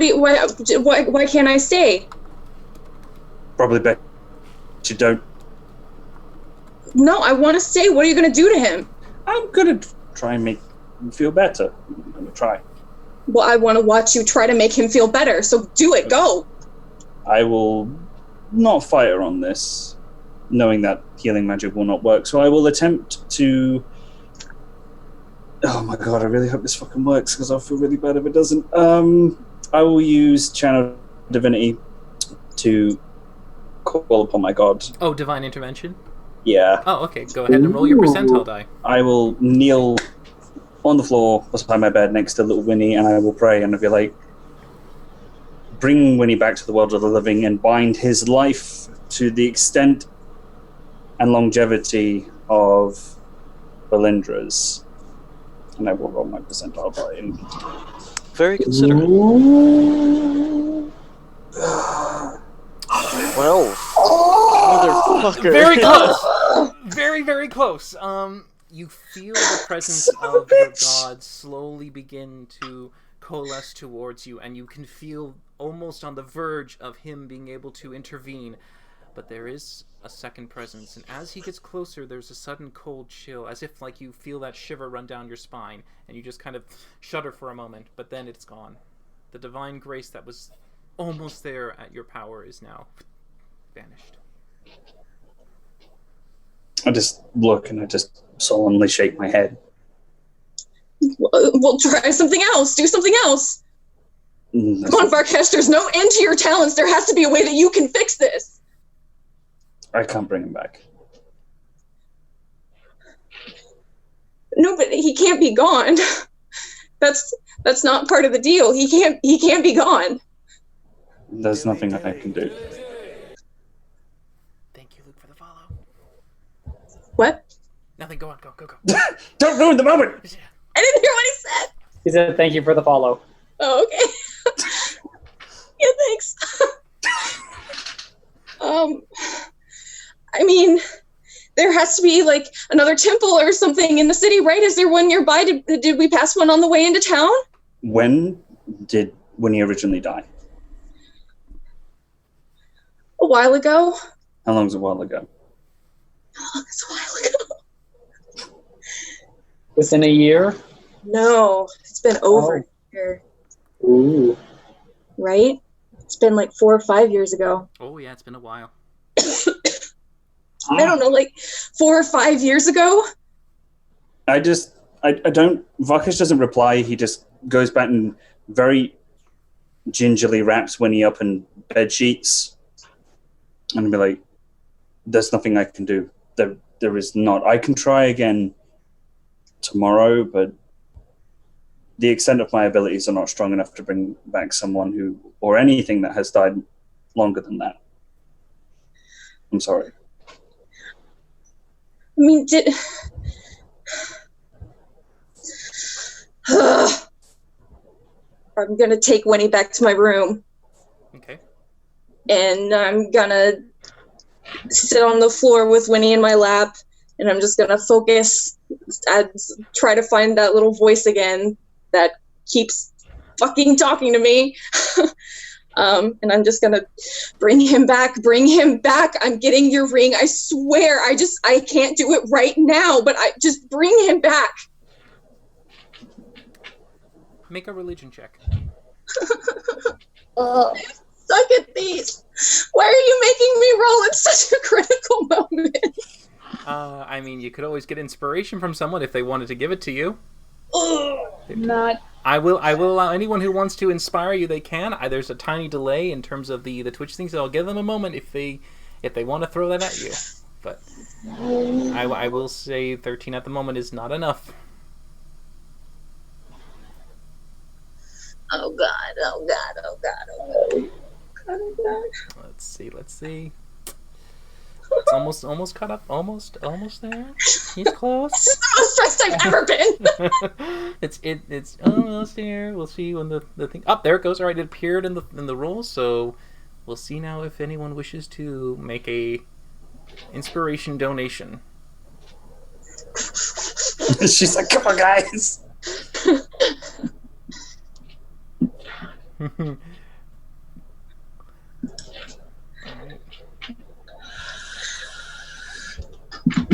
can't I stay? Probably better you don't. No, I want to stay. What are you going to do to him? I'm gonna try and make him feel better. I'm gonna try. Well, I want to watch you try to make him feel better, so do it. Go! I will not fight her on this, knowing that healing magic will not work, so I will attempt to... Oh my god, I really hope this fucking works, because I'll feel really bad if it doesn't. I will use Channel Divinity to call upon my god. Oh, Divine Intervention? Yeah. Oh, okay. Go ahead and roll your percentile die. I will kneel on the floor beside my bed next to little Winnie, and I will pray, and I'll be like, bring Winnie back to the world of the living and bind his life to the extent and longevity of Valindra's. And I will roll my percentile die. Very considerate. 12. Motherfucker. Very close. Very, very close. You feel the presence of your god slowly begin to coalesce towards you, and you can feel almost on the verge of him being able to intervene. But there is a second presence, and as he gets closer, there's a sudden cold chill, as if like you feel that shiver run down your spine, and you just kind of shudder for a moment, but then it's gone. The divine grace that was almost there at your power is now vanished. I just look and I just solemnly shake my head. Well, try something else. Do something else. Come on, Varkesh, there's no end to your talents. There has to be a way that you can fix this. I can't bring him back. No, but he can't be gone. That's not part of the deal. He can't be gone. There's nothing I can do. Thank you, Luke, for the follow. What? Nothing, go on, go. Don't ruin the moment! I didn't hear what he said. He said, "Thank you for the follow." Oh, okay. Yeah, thanks. I mean, there has to be like another temple or something in the city, right? Is there one nearby? Did we pass one on the way into town? When he originally die? A while ago. How long was a while ago? How long is a while ago? Within a year? No, it's been over a year. Ooh. Right? It's been like 4 or 5 years ago. Oh yeah, it's been a while. I don't know, like 4 or 5 years ago? I don't... Varkesh doesn't reply. He just goes back and very gingerly wraps Winnie up in bed sheets. And be like, there's nothing I can do. There is not. I can try again tomorrow, but the extent of my abilities are not strong enough to bring back someone who, or anything that has died longer than that. I'm sorry. I mean, I'm gonna take Winnie back to my room. Okay. And I'm gonna sit on the floor with Winnie in my lap, and I'm just gonna focus and try to find that little voice again that keeps fucking talking to me. And I'm just gonna bring him back. I'm getting your ring. I swear, I can't do it right now, but I just bring him back. Make a religion check. Suck at these. Why are you making me roll at such a critical moment? I mean, you could always get inspiration from someone if they wanted to give it to you. Not. I will allow anyone who wants to inspire you. They can. There's a tiny delay in terms of the Twitch things, so I'll give them a moment if they want to throw that at you. But I will say 13 at the moment is not enough. Oh God. Let's see. It's almost caught up. Almost there. He's close. This is the most stressed I've ever been. It's almost there. We'll see when the thing. Oh, there it goes. All right, it appeared in the roll. So we'll see now if anyone wishes to make a inspiration donation. She's like, come on, guys.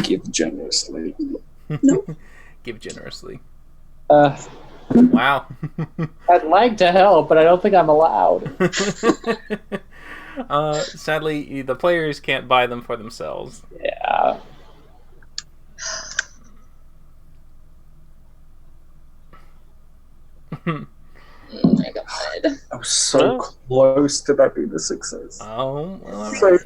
Give generously. Give generously. I'd Wow. like to help, but I don't think I'm allowed. Sadly, the players can't buy them for themselves. Yeah. Oh my God. I was so close to that being a success. Oh, well, all So- right.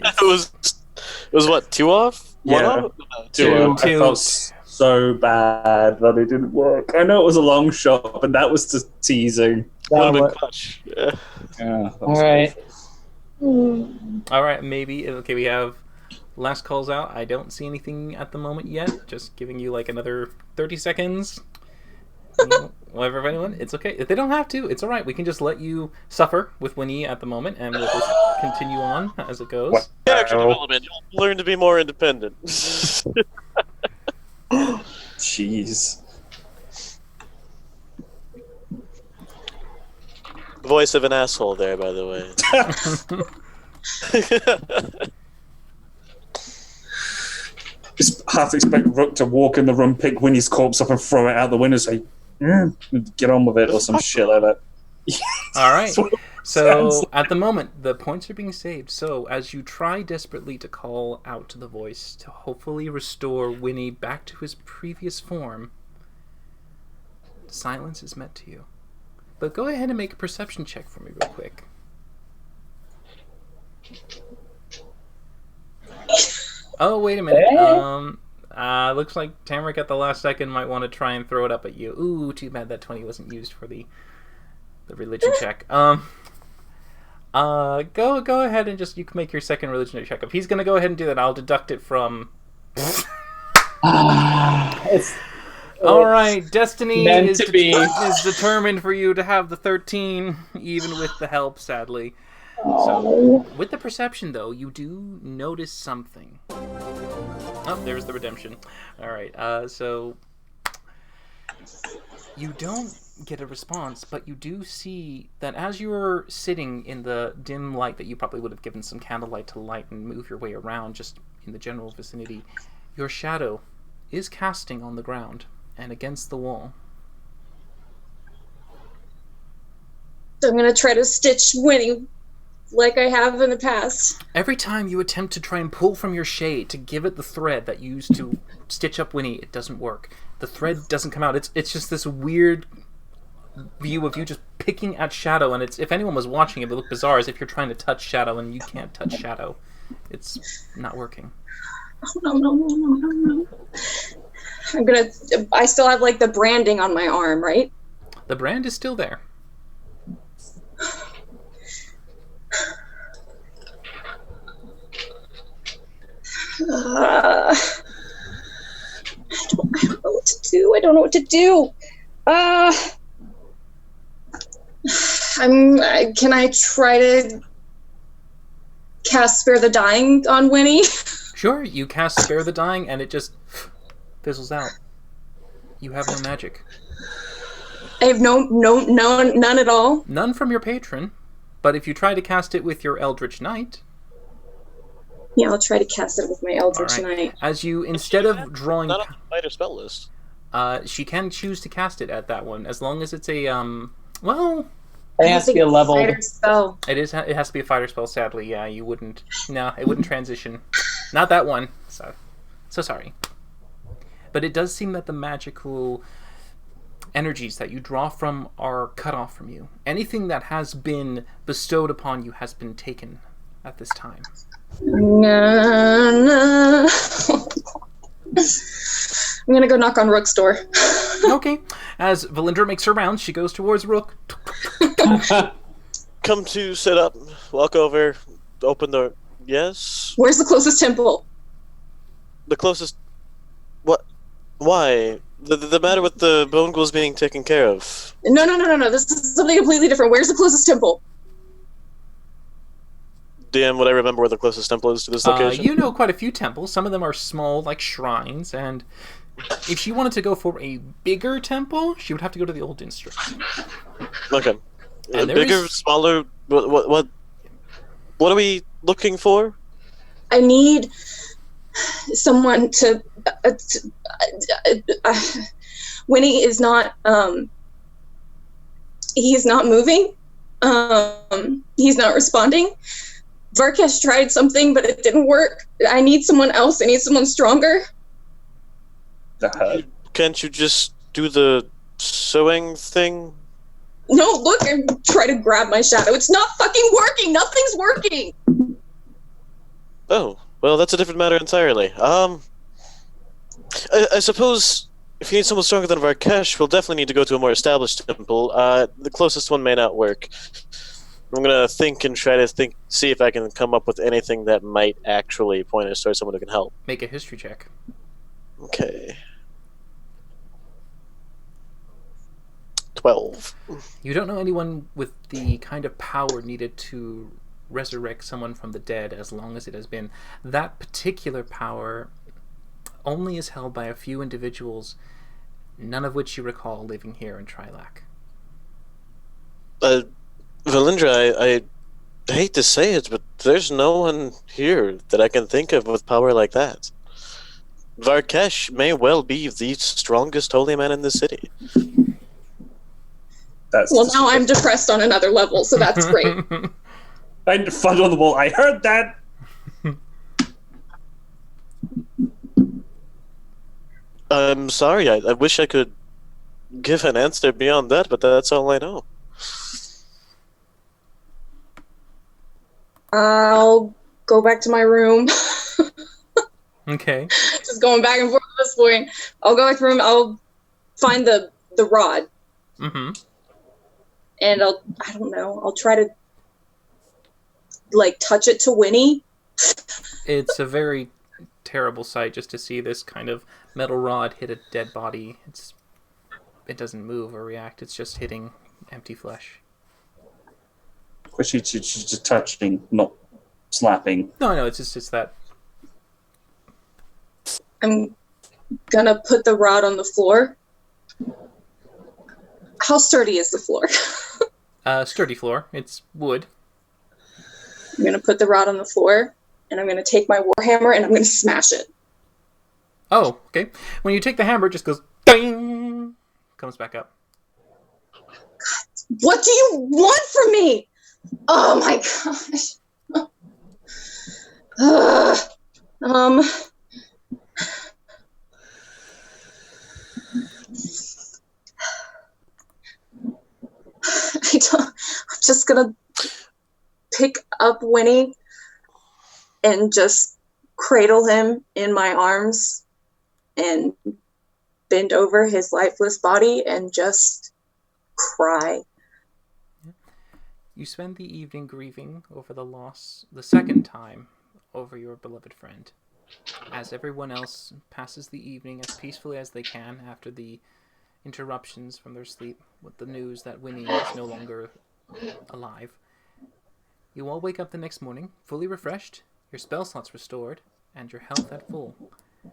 It was what, 2 off? One Yeah. off? Two. Two. I felt so bad that it didn't work. I know it was a long shot, but that was just teasing. Would have That been wa- clutch. Yeah. Yeah. All right. All right, maybe. Okay, we have last calls out. I don't see anything at the moment yet. Just giving you like another 30 seconds. Whatever, if anyone, it's okay. If they don't have to, it's all right. We can just let you suffer with Winnie at the moment, and we'll just continue on as it goes. What? Character development. You'll learn to be more independent. Jeez. Voice of an asshole there, by the way. Just half expect Rook to walk in the room, pick Winnie's corpse up, and throw it out the window. Say, get on with it, or some shit like that. All right. That's what it So sounds at the moment, the points are being saved. So as you try desperately to call out to the voice to hopefully restore Winnie back to his previous form, silence is met to you. But go ahead and make a perception check for me real quick. Oh, wait a minute. Looks like Tamrick at the last second might want to try and throw it up at you. Ooh, too bad that 20 wasn't used for the religion check. Go ahead and just, you can make your second religion check. If he's gonna go ahead and do that, I'll deduct it from. It's All right, destiny meant is, to be. is determined for you to have the 13, even with the help, sadly. So, with the perception, though, you do notice something. Oh, there's the redemption. All right, so you don't get a response, but you do see that as you're sitting in the dim light that you probably would have given some candlelight to light and move your way around just in the general vicinity, your shadow is casting on the ground and against the wall. So I'm gonna try to stitch Winnie like I have in the past. Every time you attempt to try and pull from your shade to give it the thread that you used to stitch up Winnie, it doesn't work. The thread doesn't come out. It's just this weird view of you just picking at Shadow, and it's, if anyone was watching, it would look bizarre as if you're trying to touch Shadow and you can't touch Shadow. It's not working. Oh, no. I still have like the branding on my arm, right? The brand is still there. I don't know what to do. I don't know what to do. Can I try to cast Spare the Dying on Winnie? Sure, you cast Spare the Dying, and it just fizzles out. You have no magic. I have none at all. None from your patron, but if you try to cast it with your Eldritch Knight... Yeah, I'll try to cast it with my Eldritch Knight. As you, instead of drawing... Not on the fighter spell list. She can choose to cast it at that one, as long as it's a, well... It has to be a level. Fighter spell. It has to be a fighter spell, sadly. Yeah, you wouldn't... No, it wouldn't transition. Not that one. So sorry. But it does seem that the magical energies that you draw from are cut off from you. Anything that has been bestowed upon you has been taken at this time. No. I'm gonna go knock on Rook's door. Okay. As Valindra makes her rounds, she goes towards Rook. Come to sit up, walk over, open the... Yes? Where's the closest temple? The closest... What? Why? The matter with the bone ghouls being taken care of. No. This is something completely different. Where's the closest temple? DM, would I remember where the closest temple is to this location? You know quite a few temples. Some of them are small, like shrines, and if she wanted to go for a bigger temple, she would have to go to the Old District. Okay. And Bigger, smaller... What are we looking for? I need someone to Winnie is not he's not moving. He's not responding. Varkesh tried something, but it didn't work. I need someone else. I need someone stronger. Can't you just do the sewing thing? No, look, and try to grab my shadow. It's not fucking working. Nothing's working. Oh, well, that's a different matter entirely. I suppose if you need someone stronger than Varkesh, we'll definitely need to go to a more established temple. The closest one may not work. I'm gonna think and try to see if I can come up with anything that might actually point us towards someone who can help. Make a history check. Okay. 12. You don't know anyone with the kind of power needed to resurrect someone from the dead, as long as it has been. That particular power only is held by a few individuals, none of which you recall living here in Trilak. Valindra, I hate to say it, but there's no one here that I can think of with power like that. Varkesh may well be the strongest holy man in the city. Well, now I'm depressed on another level, so that's great. I fun on the wall. I heard that. I'm sorry. I wish I could give an answer beyond that, but that's all I know. I'll go back to my room. Okay. Just going back and forth at this point. I'll go back to my room. I'll find the rod. Mm-hmm. And I'll try to, touch it to Winnie. It's a very terrible sight just to see this kind of metal rod hit a dead body. It doesn't move or react. It's just hitting empty flesh. She's just touching, not slapping. No, it's just that. I'm gonna put the rod on the floor. How sturdy is the floor? Sturdy floor. It's wood. I'm gonna put the rod on the floor, and I'm gonna take my warhammer and I'm gonna smash it. Oh, okay. When you take the hammer, it just goes ding, comes back up. What do you want from me? Oh my gosh. I'm just gonna pick up Winnie and just cradle him in my arms and bend over his lifeless body and just cry. You spend the evening grieving over the loss, the second time, over your beloved friend, as everyone else passes the evening as peacefully as they can after the interruptions from their sleep with the news that Winnie is no longer alive. You all wake up the next morning, fully refreshed, your spell slots restored, and your health at full.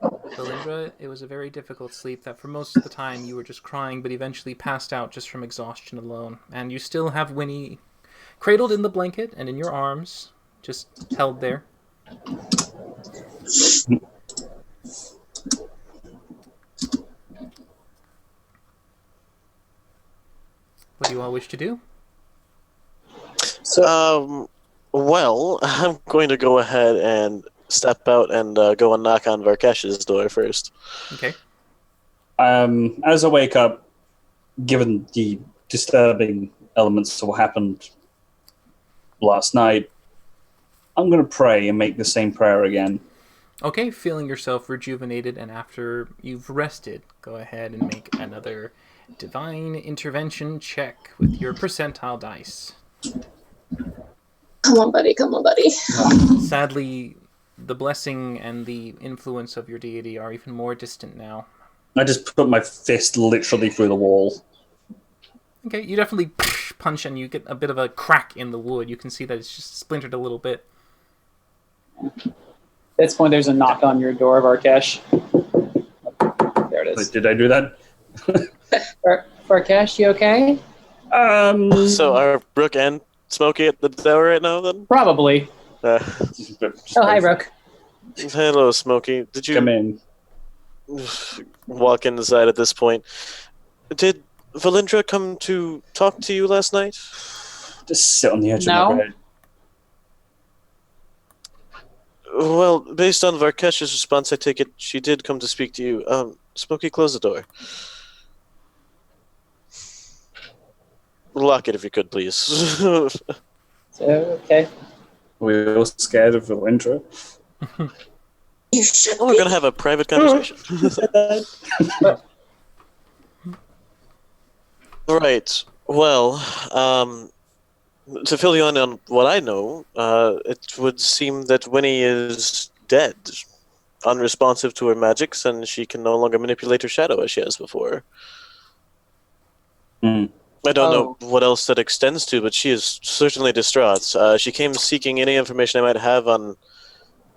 Valindra, it was a very difficult sleep that for most of the time you were just crying, but eventually passed out just from exhaustion alone. And you still have Winnie cradled in the blanket and in your arms, just held there. What do you all wish to do? Well, I'm going to go ahead and step out and go and knock on Varkesh's door first. Okay. As I wake up, given the disturbing elements of what happened last night, I'm going to pray and make the same prayer again. Okay, feeling yourself rejuvenated, and after you've rested, go ahead and make another divine intervention check with your percentile dice. Come on, buddy. Come on, buddy. Sadly, the blessing and the influence of your deity are even more distant now. I just put my fist literally through the wall. Okay, you definitely punch and you get a bit of a crack in the wood. You can see that it's just splintered a little bit. At this point, there's a knock on your door, Varkesh. There it is. Wait, did I do that? Varkesh, you okay? So are Brooke and Smokey at the tower right now, then? Probably. Oh, hi, Rook. Hello, Smokey. Did you Come in. walk inside at this point? Did Valindra come to talk to you last night? Just sit on the edge No. of my bed. Well, based on Varkesh's response, I take it she did come to speak to you. Smokey, close the door. Lock it if you could, please. Okay. We all scared of the winter. You should We're be. gonna have a private conversation. Right. Well, to fill you in on what I know, it would seem that Winnie is dead, unresponsive to her magics, and she can no longer manipulate her shadow as she has before. I don't know what else that extends to, but she is certainly distraught. She came seeking any information I might have on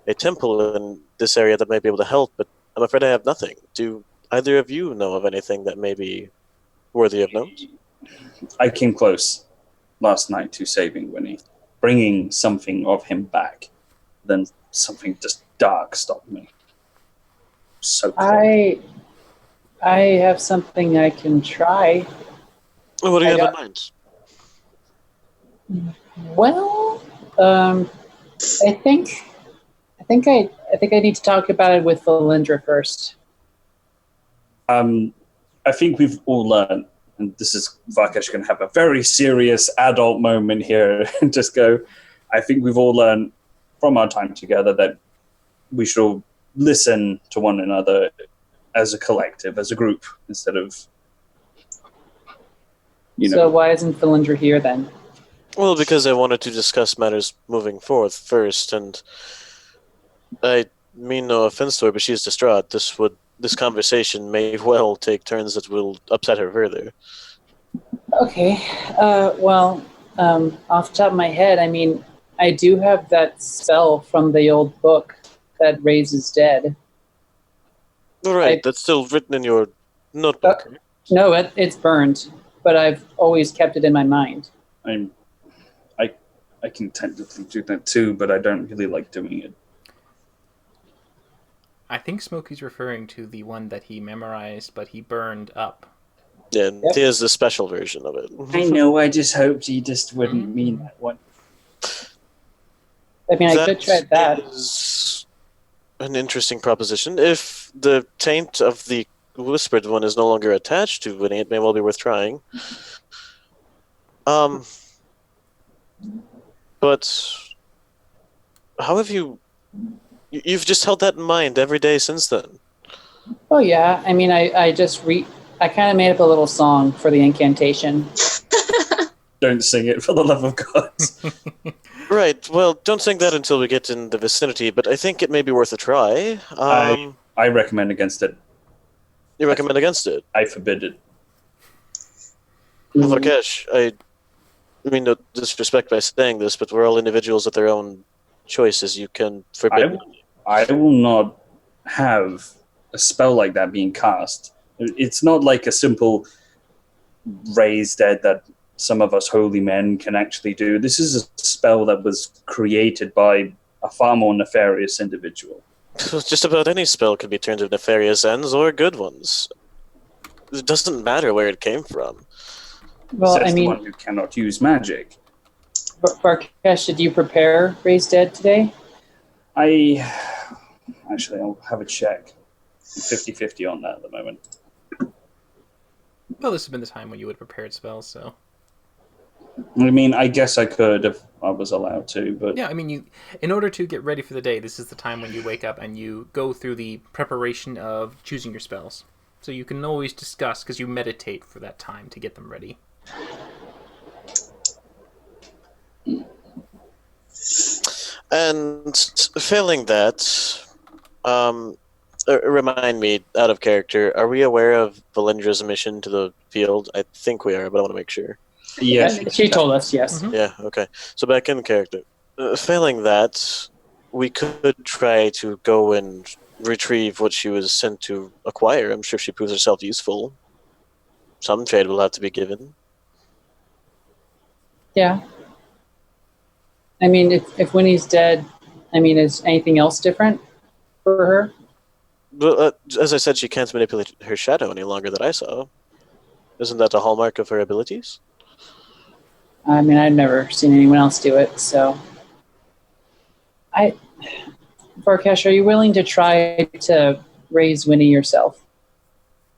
a temple in this area that might be able to help, but I'm afraid I have nothing. Do either of you know of anything that may be worthy of note? I came close last night to saving Winnie, bringing something of him back. Then something just dark stopped me. So close. I have something I can try. What do you I have in mind? Well, I think I need to talk about it with Valindra first. I think we've all learned, and this is Varkesh going to have a very serious adult moment here and just go, I think we've all learned from our time together that we should all listen to one another as a collective, as a group, instead of, So why isn't Valindra here then? Well, because I wanted to discuss matters moving forth first, and I mean no offense to her, but she's distraught. This conversation may well take turns that will upset her further. Okay. Off the top of my head, I mean, I do have that spell from the old book that raises dead. All right, that's still written in your notebook. No, it's burned, but I've always kept it in my mind. I can technically do that too, but I don't really like doing it. I think Smokey's referring to the one that he memorized, but he burned up. Yeah, here's the special version of it. I know, I just hoped he just wouldn't mean that one. I mean, I could try that. Is an interesting proposition. If the taint of the Whispered One is no longer attached to Winnie, it may well be worth trying. But how have you... You've just held that in mind every day since then. Oh yeah, I mean, I I kind of made up a little song for the incantation. Don't sing it for the love of God. Right. Well, don't sing that until we get in the vicinity, but I think it may be worth a try. I recommend against it. You recommend against it? I forbid it. Varkesh, I mean no disrespect by saying this, but we're all individuals with their own choices. You can forbid. I will not have a spell like that being cast. It's not like a simple raise dead that some of us holy men can actually do. This is a spell that was created by a far more nefarious individual. Just about any spell can be turned to nefarious ends or good ones. It doesn't matter where it came from. Well, Says I the mean, one who cannot use magic. Varkesh, did you prepare Raise Dead today? I'll have a check. I'm 50-50 on that at the moment. Well, this has been the time when you would have prepared spells, so... I mean, I guess I could if I was allowed to, but Yeah, I mean, in order to get ready for the day, this is the time when you wake up and you go through the preparation of choosing your spells. So you can always discuss, because you meditate for that time to get them ready. And failing that, remind me, out of character, are we aware of Valindra's mission to the field? I think we are, but I want to make sure. yes, She told us, yes. Mhm. Yeah, okay. So back in character. Failing that, we could try to go and retrieve what she was sent to acquire. I'm sure if she proves herself useful, some trade will have to be given. Yeah. I mean, if Winnie's dead, I mean, is anything else different for her? But, as I said, she can't manipulate her shadow any longer that I saw. Isn't that a hallmark of her abilities? I mean, I've never seen anyone else do it, so... Varkesh, are you willing to try to raise Winnie yourself?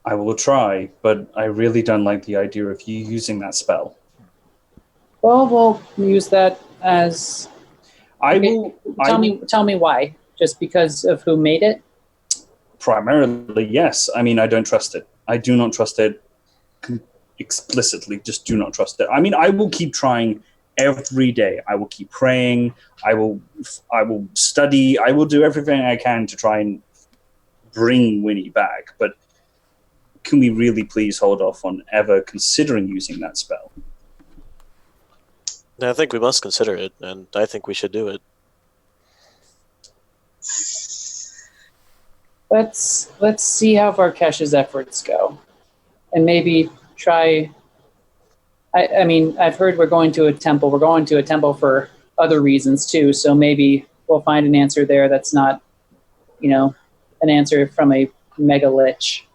I will try, but I really don't like the idea of you using that spell. Well, we'll use that as... I Okay, will. Tell me why. Just because of who made it? Primarily, yes. I mean, I don't trust it. I do not trust it explicitly. Just do not trust it. I mean, I will keep trying every day. I will keep praying. I will study. I will do everything I can to try and bring Winnie back. But can we really please hold off on ever considering using that spell? I think we must consider it, and I think we should do it. Let's see how Varkesh's efforts go. And maybe try... I mean, I've heard we're going to a temple. We're going to a temple for other reasons, too, so maybe we'll find an answer there that's not, an answer from a mega lich.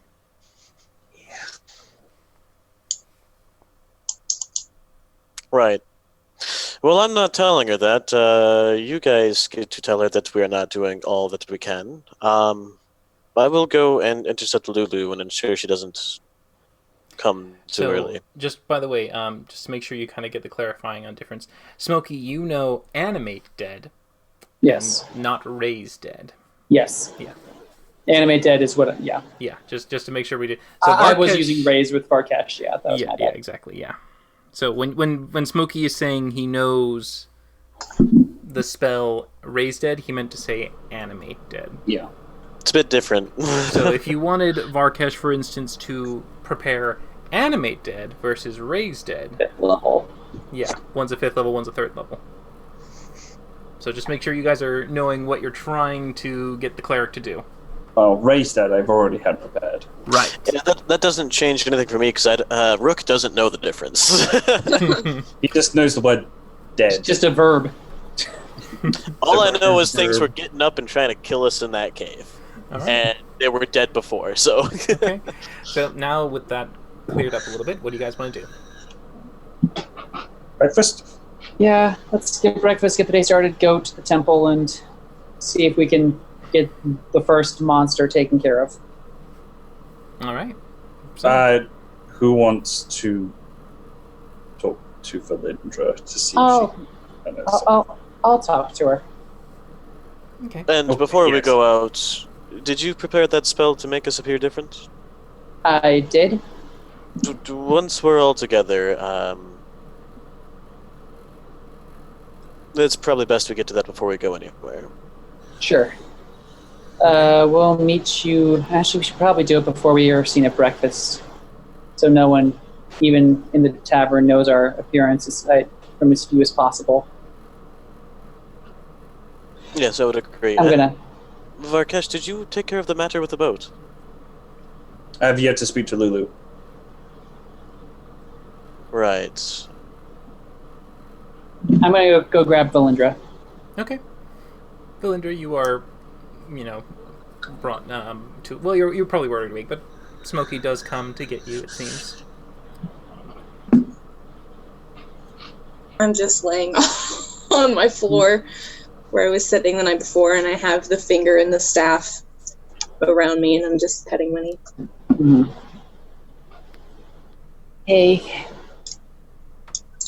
Right. Well, I'm not telling her that. You guys get to tell her that we are not doing all that we can. I will go and intercept Lulu and ensure she doesn't come too early. Just by the way, just to make sure you kind of get the clarifying on difference. Smokey, you know animate dead. Yes. And not raise dead. Yes. Yeah. Animate dead is what... Yeah. Yeah, just to make sure we did. So I was Varkesh- using raise with Varkesh, yeah. That was my yeah, bad. exactly, yeah. So when Smokey is saying he knows the spell raise dead, he meant to say animate dead. Yeah. It's a bit different. So if you wanted Varkesh, for instance, to prepare animate dead versus raise dead, Fifth level. yeah, one's a 5th level, one's a 3rd level. So just make sure you guys are knowing what you're trying to get the cleric to do. Well, raise that I've already had prepared. Right. Yeah, that doesn't change anything for me, because Rook doesn't know the difference. He just knows the word dead. It's just a verb. All I know is things were getting up and trying to kill us in that cave. All right. And they were dead before, so... Okay. So now with that cleared up a little bit, what do you guys want to do? Breakfast? Yeah, let's get breakfast, get the day started, go to the temple, and see if we can get the first monster taken care of. All right. So, Who wants to talk to Valindra to see Oh, if she... I'll talk to her. okay. And Okay, before we yes. go out, did you prepare that spell to make us appear different? I did. Once we're all together, it's probably best we get to that before we go anywhere. Sure. We'll meet you. Actually, we should probably do it before we are seen at breakfast, so no one, even in the tavern, knows our appearance as promiscuous as possible. Yes, I would agree. I'm gonna. Varkesh, did you take care of the matter with the boat? I have yet to speak to Lulu. Right. I'm gonna go grab Valindra. Okay. Valindra, you are, brought to... Well, you're probably worried awake, but Smokey does come to get you, it seems. I'm just laying on my floor where I was sitting the night before, and I have the finger and the staff around me, and I'm just petting Winnie. Mm-hmm. Hey.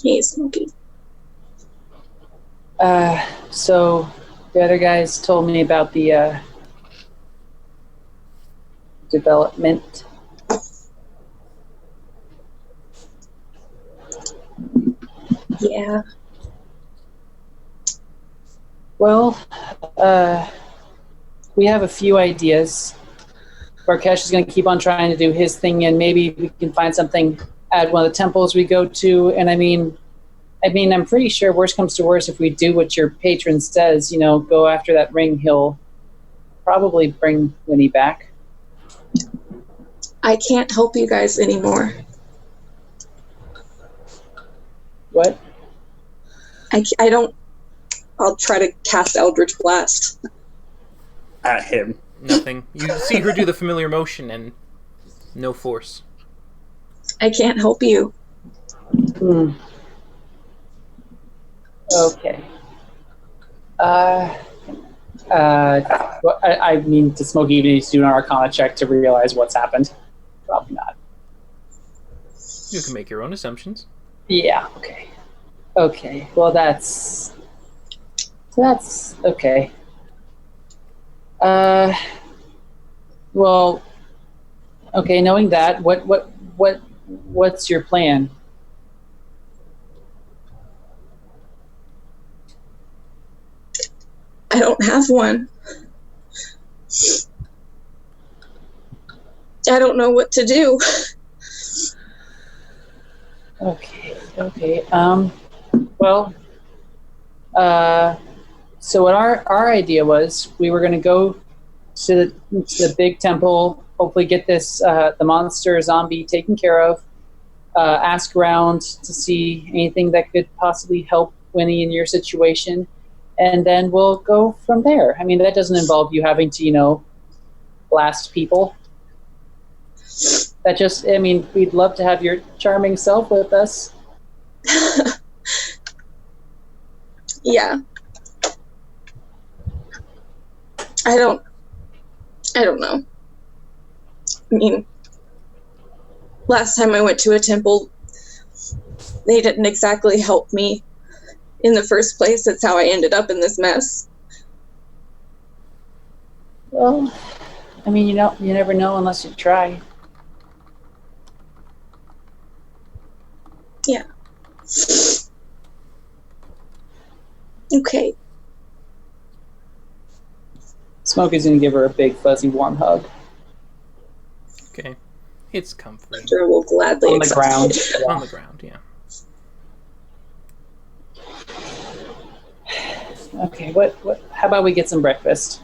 Hey, Smokey. So the other guys told me about the development. Yeah. Well, we have a few ideas. Varkesh is going to keep on trying to do his thing, and maybe we can find something at one of the temples we go to. And I mean, I'm pretty sure worst comes to worst, if we do what your patron says, go after that ring, he'll probably bring Winnie back. I can't help you guys anymore. What? I don't... I'll try to cast Eldritch Blast. At him. Nothing. You see her do the familiar motion and no force. I can't help you. Okay. I mean, does Smokey even need to do an Arcana check to realize what's happened? Probably not. You can make your own assumptions. Yeah, okay. Okay, well that's okay. Well, okay, knowing that, what's your plan? I don't have one. I don't know what to do. Okay. Well, so what our idea was, we were going to go to the big temple, hopefully get this the monster zombie taken care of, ask around to see anything that could possibly help Winnie in your situation, and then we'll go from there. I mean, that doesn't involve you having to, blast people. We'd love to have your charming self with us. Yeah. I don't know. I mean, last time I went to a temple, they didn't exactly help me in the first place. That's how I ended up in this mess. Well, I mean, you never know unless you try. Yeah. Okay. Smokey's gonna give her a big, fuzzy, warm hug. Okay. It's comforting. Sure, will gladly On the accept ground. it. On the ground, yeah. Okay, how about we get some breakfast?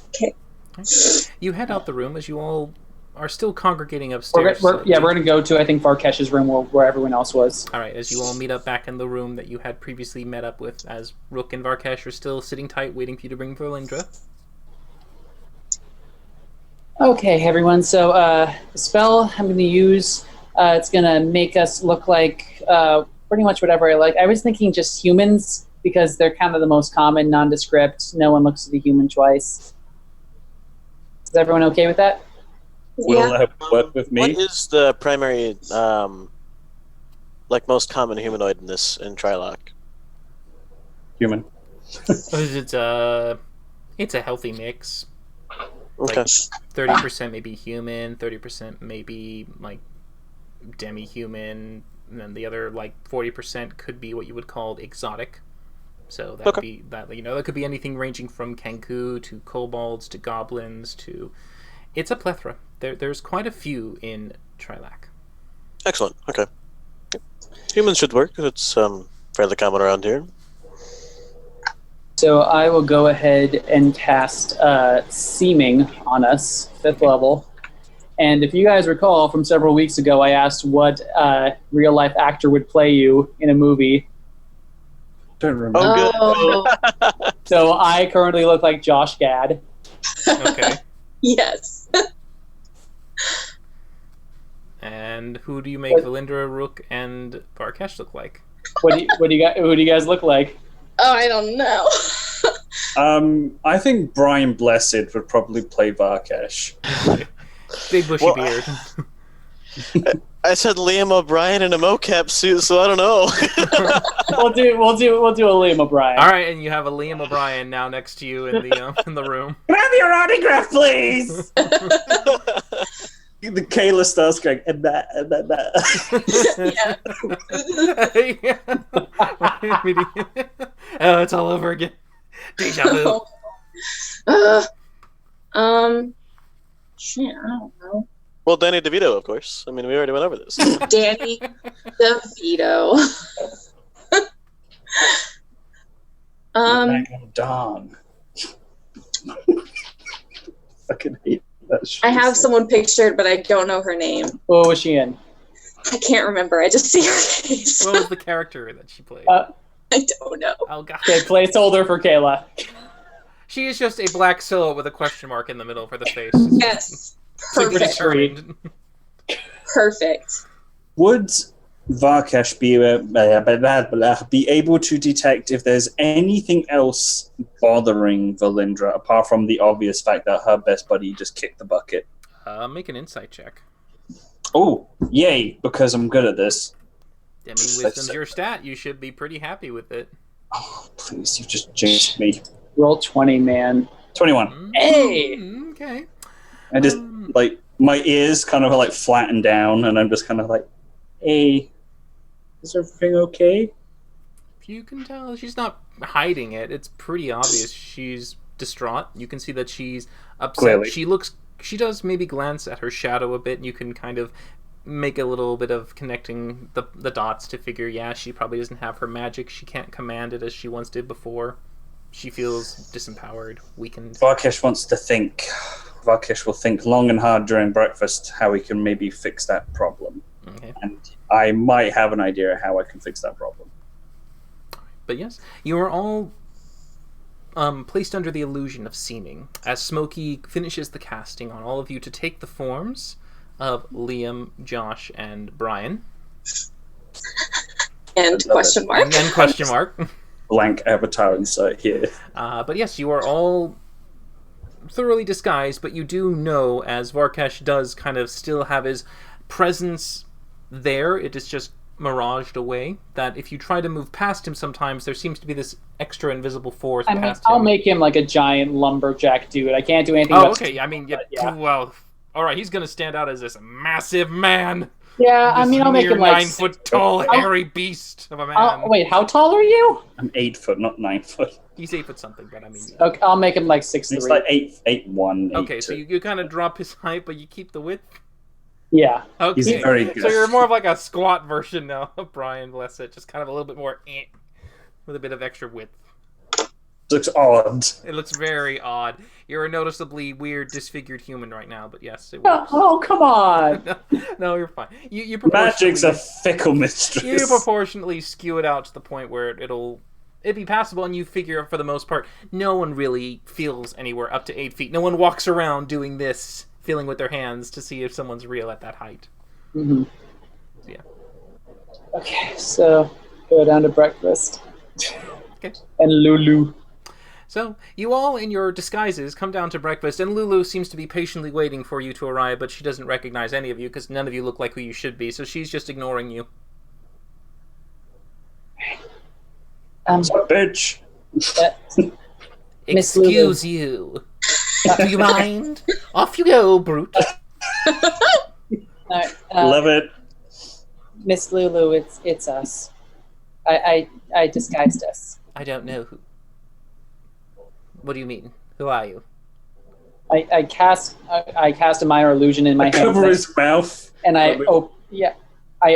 Okay. You head out the room as you all are still congregating upstairs. We're going to go to, I think, Varkesh's room where everyone else was. All right, as you all meet up back in the room that you had previously met up with, as Rook and Varkesh are still sitting tight, waiting for you to bring Verlindra. Okay, everyone. So the spell I'm going to use, it's going to make us look like pretty much whatever I like. I was thinking just humans, because they're kind of the most common, nondescript. No one looks at a human twice. Is everyone okay with that? Will work with me. What is the primary, most common humanoid in Trilock? Human. It's a healthy mix. Okay. 30% maybe human, 30% maybe like demi-human, and then the other like 40% could be what you would call exotic. So that would be that. That could be anything ranging from Kenku to kobolds to goblins to. It's a plethora. There's quite a few in Trilak. Excellent. Okay. Humans should work. It's fairly common around here. So I will go ahead and cast Seeming on us, 5th level. And if you guys recall from several weeks ago, I asked what real-life actor would play you in a movie. Don't remember. Oh, good. So I currently look like Josh Gad. Okay. Yes. And who do you make Valindra, Rook, and Varkesh look like? Who do you guys look like? Oh, I don't know. I think Brian Blessed would probably play Varkesh. Big bushy beard. I said Liam O'Brien in a mocap suit, so I don't know. We'll do a Liam O'Brien. All right, and you have a Liam O'Brien now next to you in the room. Can I have your autograph, please? The Kayla starts going, Oh, it's all over again. Deja vu. Shit, I don't know. Well, Danny DeVito, of course. I mean, we already went over this. Danny DeVito. Don. Fucking hate that shit. I have someone pictured, but I don't know her name. What was she in? I can't remember. I just see her face. What was the character that she played? I don't know. Oh god. Okay, placeholder for Kayla. She is just a black silhouette with a question mark in the middle for the face. Yes. Super Perfect. determined. Perfect. Would Varkesh be able to detect if there's anything else bothering Valindra apart from the obvious fact that her best buddy just kicked the bucket? Make an insight check. Oh, yay, because I'm good at this. I mean, wisdom's your stat. You should be pretty happy with it. Oh, please, you just jinxed me. Roll 20, man. 21. Hey! Okay. I just, like, my ears kind of like flatten down, and I'm just kind of like, hey, is everything okay? You can tell she's not hiding it. It's pretty obvious she's distraught. You can see that she's upset. Clearly. She does maybe glance at her shadow a bit, and you can kind of make a little bit of connecting the dots to figure, yeah, she probably doesn't have her magic. She can't command it as she once did before. She feels disempowered, weakened. Varkesh wants to think. Varkesh will think long and hard during breakfast how he can maybe fix that problem. Okay. And I might have an idea how I can fix that problem. But yes, you are all placed under the illusion of seeming as Smokey finishes the casting on all of you to take the forms of Liam, Josh, and Brian. And question mark. And then question mark. Blank avatar inside here. But yes, you are all thoroughly disguised, but you do know, as Varkesh does kind of still have his presence there, it is just miraged away, that if you try to move past him sometimes, there seems to be this extra invisible force past him. I'll make him like a giant lumberjack dude. I can't do anything Oh, about okay, I mean, yeah. Well, alright, he's gonna stand out as this massive man. Yeah, I mean, I'll make him like 9 foot tall, hairy beast of a man. Wait, how tall are you? I'm 8 foot, not 9 foot. He's 8 foot something, but I mean... Okay, I'll make him like 6'3". It's like 8'1". Okay, so you kind of drop his height, but you keep the width? Yeah. Okay. He's very good. So you're more of like a squat version now of Brian Blessed, just kind of a little bit more with a bit of extra width. Looks odd. It looks very odd. You're a noticeably weird, disfigured human right now, but yes, it works. Oh, come on. No, you're fine. You Magic's a fickle mistress. You proportionately skew it out to the point where it'd be passable, and you figure, for the most part, no one really feels anywhere up to 8 feet. No one walks around doing this, feeling with their hands to see if someone's real at that height. Mm-hmm. So, yeah. Okay, so go down to breakfast. Okay. And Lulu. So, you all in your disguises come down to breakfast, and Lulu seems to be patiently waiting for you to arrive, but she doesn't recognize any of you because none of you look like who you should be, so she's just ignoring you. Bitch. Miss Excuse you. Do you mind? Off you go, brute. Love it. Miss Lulu, it's us. I disguised us. I don't know who. What do you mean? Who are you? I cast a minor illusion in my hand. Cover his mouth. And I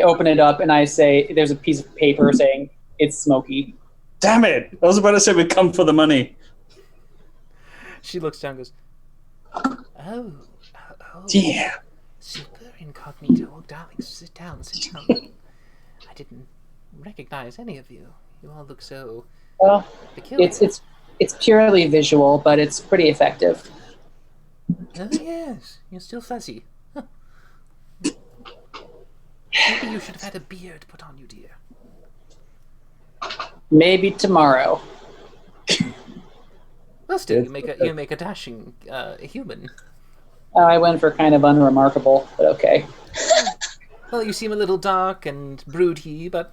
open it up and I say, there's a piece of paper saying it's Smokey. Damn it! I was about to say we'd come for the money. She looks down and goes, Oh. Yeah. Super incognito. Oh, darling, sit down. I didn't recognize any of you. You all look so Well, peculiar. it's purely visual, but it's pretty effective. Oh, yes. You're still fuzzy. Huh. Maybe you should have had a beard put on you, dear. Maybe tomorrow. Well, still, you make a dashing human. I went for kind of unremarkable, but okay. Well, you seem a little dark and broody, but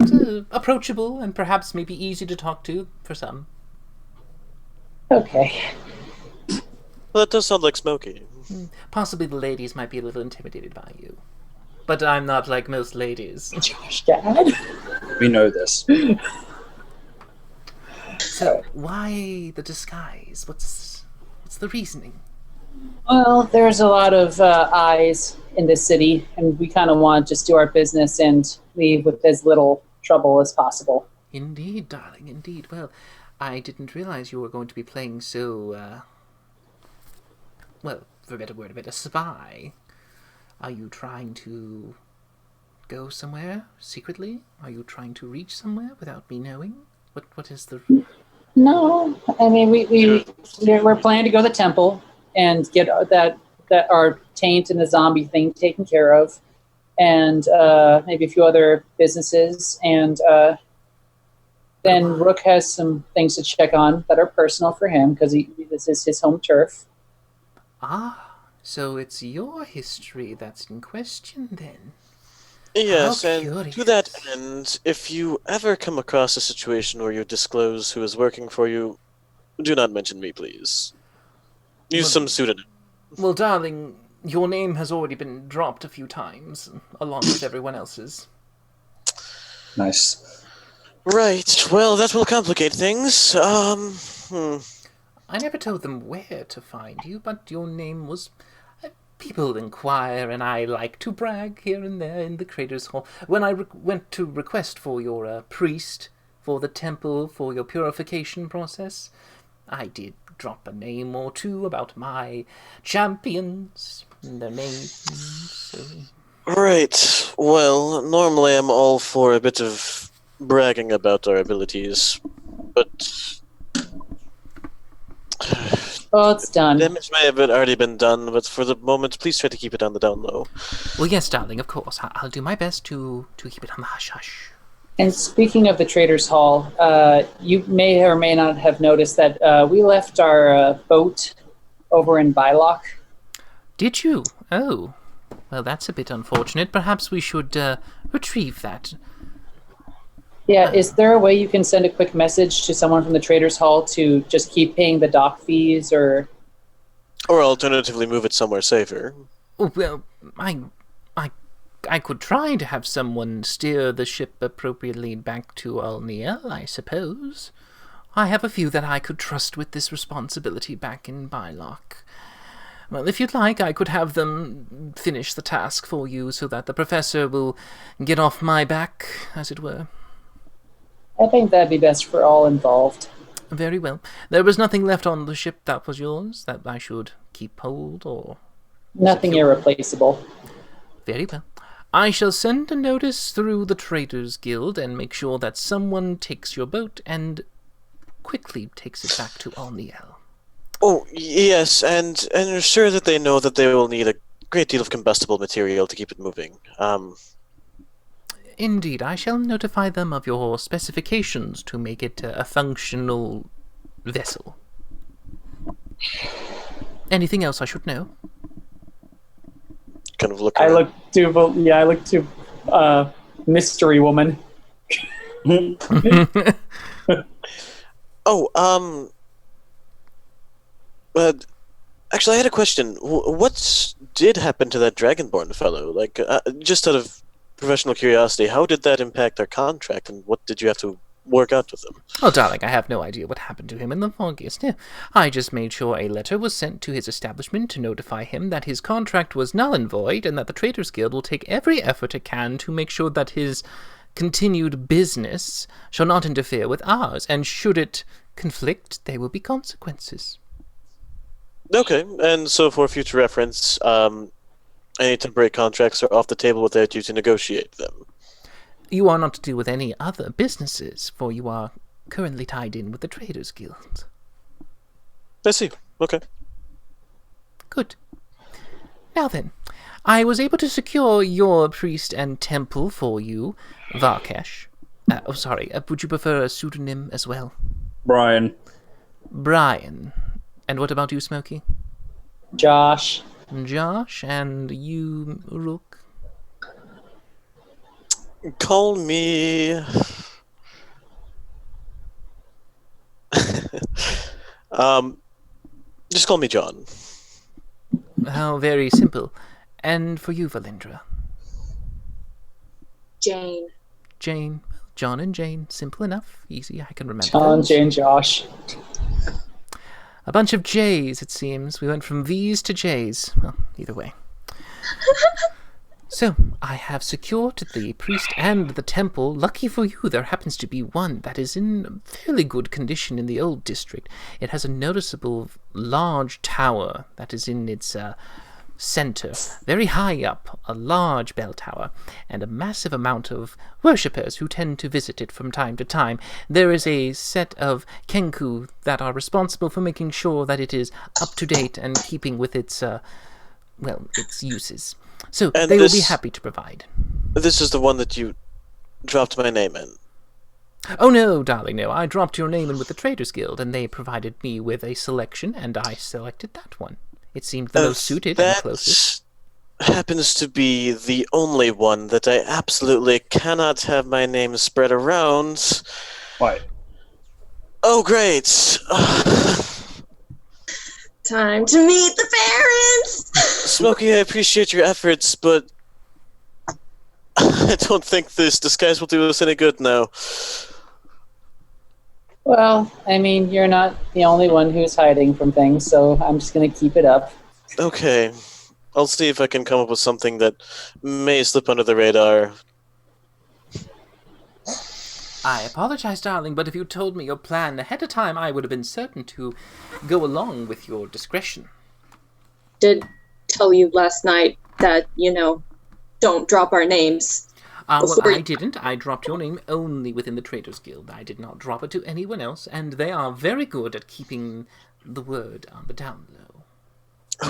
approachable and perhaps maybe easy to talk to for some. Okay. Well, that does sound like Smokey. Possibly the ladies might be a little intimidated by you. But I'm not like most ladies. Josh, Dad? We know this. So, why the disguise? What's the reasoning? Well, there's a lot of eyes in this city, and we kind of want to just do our business and leave with as little trouble as possible. Indeed, darling, indeed. Well, I didn't realize you were going to be playing so, well, for a better word of it, a spy. Are you trying to go somewhere secretly? Are you trying to reach somewhere without me knowing? What is the... No, I mean, we're planning to go to the temple and get that our taint and the zombie thing taken care of, and maybe a few other businesses, and then Rook has some things to check on that are personal for him because this is his home turf. Ah, so it's your history that's in question then. Yes, How and curious. to that end, if you ever come across a situation where you disclose who is working for you, do not mention me, please. Use some pseudonym. Well, darling, your name has already been dropped a few times, along with everyone else's. Nice. Right, well, that will complicate things. I never told them where to find you, but your name was... people inquire, and I like to brag here and there in the Craters Hall. When I went to request for your priest, for the temple, for your purification process, I did drop a name or two about my champions and their names. So... Right, well, normally I'm all for a bit of bragging about our abilities, but... Well, it's done. Damage may have already been done, but for the moment, please try to keep it on the down low. Well, yes, darling, of course. I'll do my best to keep it on the hush-hush. And speaking of the Traders Hall, you may or may not have noticed that we left our boat over in Bylock. Did you? Oh. Well, that's a bit unfortunate. Perhaps we should retrieve that. Yeah, is there a way you can send a quick message to someone from the Traders Hall to just keep paying the dock fees, or... Or alternatively move it somewhere safer. Oh, well, I could try to have someone steer the ship appropriately back to Alniel, I suppose. I have a few that I could trust with this responsibility back in Bylock. Well, if you'd like, I could have them finish the task for you so that the professor will get off my back, as it were. I think that'd be best for all involved. Very well. There was nothing left on the ship that was yours, that I should keep hold, or... Nothing irreplaceable. Very well. I shall send a notice through the Traders Guild and make sure that someone takes your boat and quickly takes it back to Alniel. Oh, yes, and ensure that they know that they will need a great deal of combustible material to keep it moving. Indeed, I shall notify them of your specifications to make it a functional vessel. Anything else I should know? Kind of look I around. look to Mystery Woman. Actually, I had a question. What did happen to that Dragonborn fellow? Like, just out of professional curiosity, how did that impact our contract, and what did you have to work out with him? Oh, darling, I have no idea what happened to him in the foggiest. No, I just made sure a letter was sent to his establishment to notify him that his contract was null and void, and that the Traders Guild will take every effort it can to make sure that his continued business shall not interfere with ours, and should it conflict, there will be consequences. Okay, and so for future reference, any temporary contracts are off the table without you to negotiate them. You are not to do with any other businesses, for you are currently tied in with the Traders Guild. I see. Okay. Good. Now then, I was able to secure your priest and temple for you, Varkesh. Would you prefer a pseudonym as well? Brian. Brian. And what about you, Smokey? Josh. Josh, and you, Rook? Call me... just call me John. How very simple. And for you, Valindra? Jane. Jane. John and Jane. Simple enough. Easy, I can remember John, those. Jane, Josh. A bunch of J's, it seems. We went from V's to J's. Well, either way. So, I have secured the priest and the temple. Lucky for you, there happens to be one that is in fairly good condition in the old district. It has a noticeable large tower that is in its center, very high up, a large bell tower, and a massive amount of worshippers who tend to visit it from time to time. There is a set of Kenku that are responsible for making sure that it is up to date and keeping with its uses. So And they will be this- happy to provide. This is the one that you dropped my name in. Oh no, darling, no. I dropped your name in with the Traders Guild, and they provided me with a selection, and I selected that one. It seemed the most suited and closest. That happens to be the only one that I absolutely cannot have my name spread around. Why? Oh, great. Time to meet the parents! Smokey, I appreciate your efforts, but I don't think this disguise will do us any good now. Well, I mean, you're not the only one who's hiding from things, so I'm just going to keep it up. Okay. I'll see if I can come up with something that may slip under the radar. I apologize, darling, but if you told me your plan ahead of time, I would have been certain to go along with your discretion. Did tell you last night that, don't drop our names. Well, Before I you- didn't. I dropped your name only within the Traders Guild. I did not drop it to anyone else, and they are very good at keeping the word on the down low.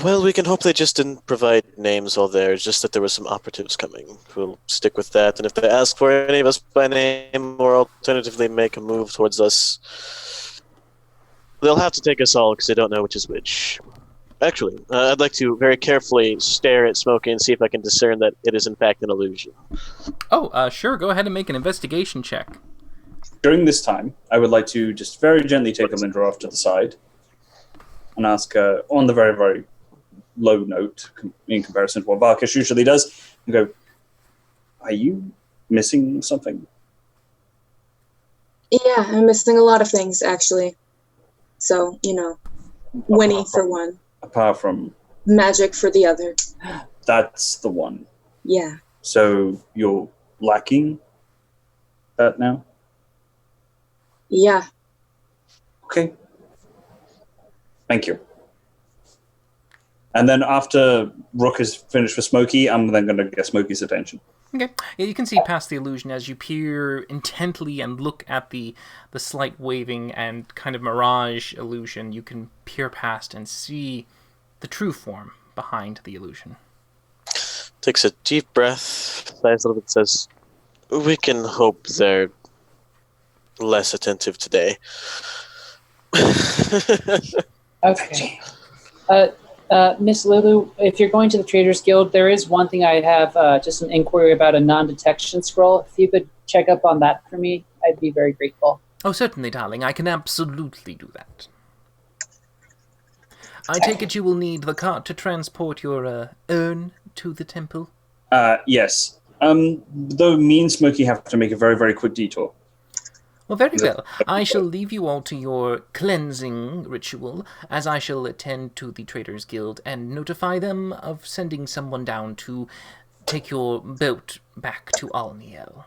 Well, we can hope they just didn't provide names while there, just that there were some operatives coming. We'll stick with that, and if they ask for any of us by name, or alternatively make a move towards us, they'll have to take us all, because they don't know which is which. Actually, I'd like to very carefully stare at Smokey and see if I can discern that it is in fact an illusion. Oh, sure, go ahead and make an investigation check. During this time, I would like to just very gently take Alindra off to the side and ask her on the very, very low note in comparison to what Varkesh usually does, and go, are you missing something? Yeah, I'm missing a lot of things, actually. So, Winnie for one, Apart from magic for the other. that's the one. Yeah. So you're lacking that now? Yeah. Okay. Thank you. And then after Rook is finished with Smokey, I'm then going to get Smokey's attention. Okay. Yeah, you can see past the illusion as you peer intently and look at the slight waving and kind of mirage illusion. You can peer past and see the true form behind the illusion. Takes a deep breath, sighs a little bit, says, we can hope they're less attentive today. Okay. Miss Lulu, if you're going to the Traders Guild, there is one thing I have, just an inquiry about a non-detection scroll. If you could check up on that for me, I'd be very grateful. Oh, certainly, darling. I can absolutely do that. I take it you will need the cart to transport your urn to the temple? Yes. Though me and Smokey have to make a very, very quick detour. Well, very well. I shall leave you all to your cleansing ritual, as I shall attend to the Traders Guild and notify them of sending someone down to take your boat back to Alniel.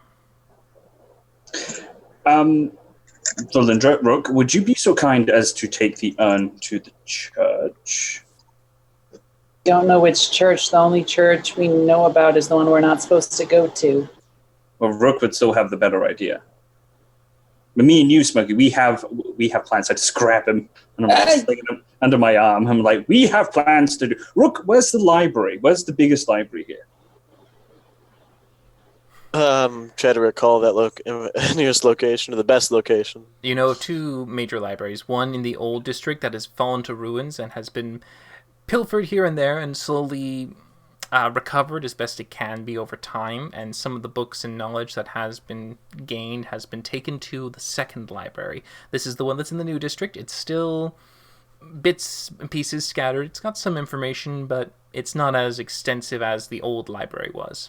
Valindra, Rook, would you be so kind as to take the urn to the church? Don't know which church. The only church we know about is the one we're not supposed to go to. Well, Rook would still have the better idea. But me and you, Smokey, we have plans. I just grab him and I'm slinging him under my arm. I'm like, we have plans to do. Rook, where's the library? Where's the biggest library here? Try to recall that nearest location, or the best location. You know of two major libraries. One in the old district that has fallen to ruins and has been pilfered here and there and slowly recovered as best it can be over time, and some of the books and knowledge that has been gained has been taken to the second library. This is the one that's in the new district. It's still bits and pieces scattered. It's got some information, but it's not as extensive as the old library was.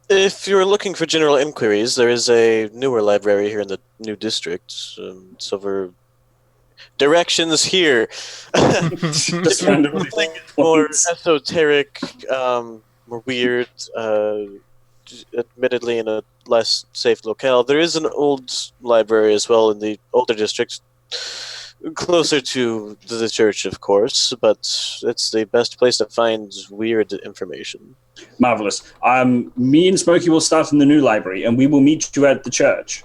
If you're looking for general inquiries, there is a newer library here in the new district. It's over directions here. Just randomly. Something more esoteric, more weird, admittedly in a less safe locale. There is an old library as well in the older district, closer to the church, of course, but it's the best place to find weird information. Marvelous. Me and Smokey will start in the new library, and we will meet you at the church.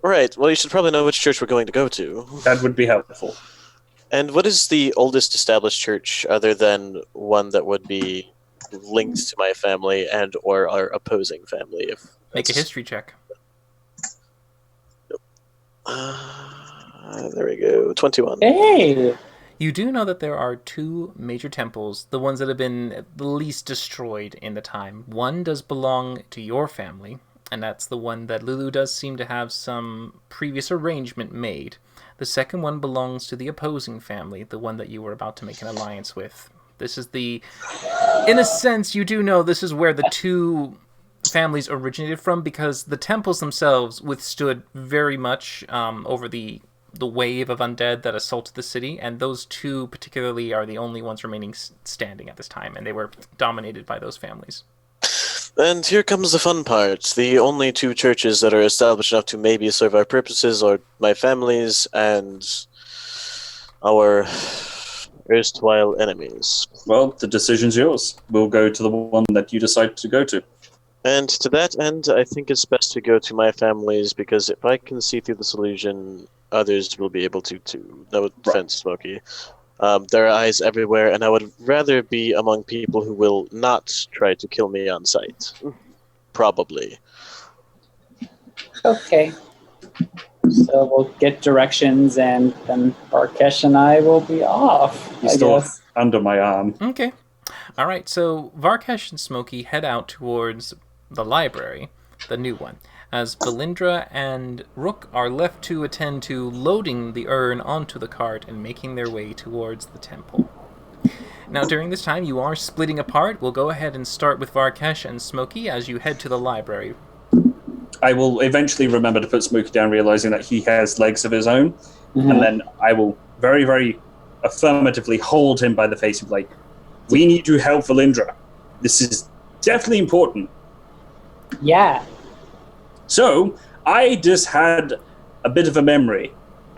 Right. Well, you should probably know which church we're going to go to. That would be helpful. And what is the oldest established church, other than one that would be linked to my family and or our opposing family? Make a history check. There we go. 21. Hey! You do know that there are two major temples, the ones that have been the least destroyed in the time. One does belong to your family, and that's the one that Lulu does seem to have some previous arrangement made. The second one belongs to the opposing family, the one that you were about to make an alliance with. This is in a sense, you do know this is where the two families originated from, because the temples themselves withstood very much over the wave of undead that assaulted the city, and those two particularly are the only ones remaining standing at this time, and they were dominated by those families. And here comes the fun part. The only two churches that are established enough to maybe serve our purposes are my family's and our erstwhile enemies. Well, the decision's yours. We'll go to the one that you decide to go to. And to that end, I think it's best to go to my family's, because if I can see through this illusion, others will be able to too. No offense, Smokey. There are eyes everywhere, and I would rather be among people who will not try to kill me on sight. Probably. Okay. So we'll get directions, and then Varkesh and I will be off, He's I still guess. under my arm. Okay. All right, so Varkesh and Smokey head out towards the library, the new one, as Valindra and Rook are left to attend to loading the urn onto the cart and making their way towards the temple. Now, during this time, you are splitting apart. We'll go ahead and start with Varkesh and Smokey as you head to the library. I will eventually remember to put Smokey down, realizing that he has legs of his own, and then I will very, very affirmatively hold him by the face and be like, we need to help Valindra. This is definitely important. Yeah. So, I just had a bit of a memory,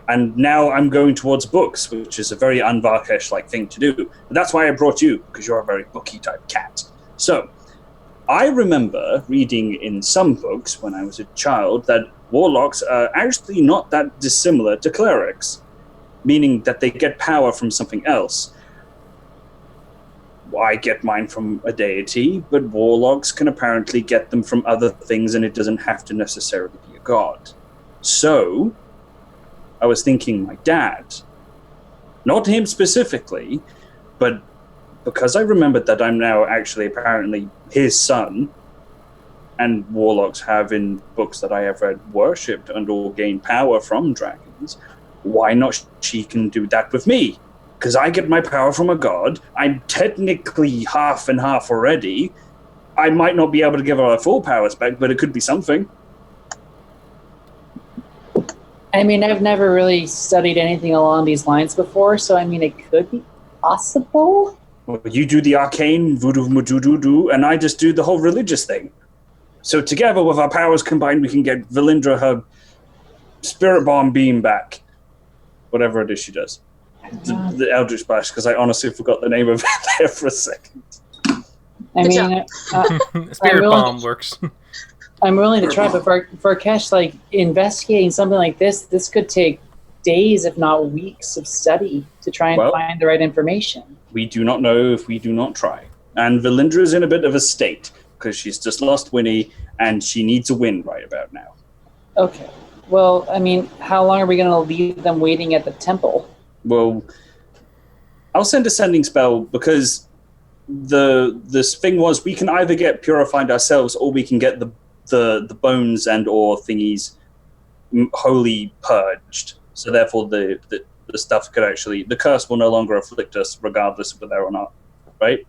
and now I'm going towards books, which is a very un-Varkesh-like thing to do. But that's why I brought you, because you're a very booky-type cat. So, I remember reading in some books when I was a child that warlocks are actually not that dissimilar to clerics, meaning that they get power from something else. I get mine from a deity, but warlocks can apparently get them from other things, and it doesn't have to necessarily be a god. So, I was thinking my dad. Not him specifically, but because I remembered that I'm now actually apparently his son, and warlocks have in books that I have read worshipped and or gained power from dragons, why not she can do that with me? Because I get my power from a god. I'm technically half and half already. I might not be able to give her her full powers back, but it could be something. I mean, I've never really studied anything along these lines before, so I mean, it could be possible. Well, you do the arcane voodoo doo, and I just do the whole religious thing. So together, with our powers combined, we can get Valindra her spirit bomb beam back. Whatever it is she does. The Eldritch Splash, because I honestly forgot the name of it there for a second. I Good mean, Spirit really- bomb works. I'm willing to try, but for Kesh, like, investigating something like this could take days, if not weeks, of study to try and find the right information. We do not know if we do not try. And Valindra is in a bit of a state, because she's just lost Winnie, and she needs a win right about now. Okay. Well, I mean, how long are we going to leave them waiting at the temple? Well, I'll send a sending spell, because this thing was we can either get purified ourselves, or we can get the bones and or thingies wholly purged. So therefore the stuff could actually, the curse will no longer afflict us regardless of whether or not, right?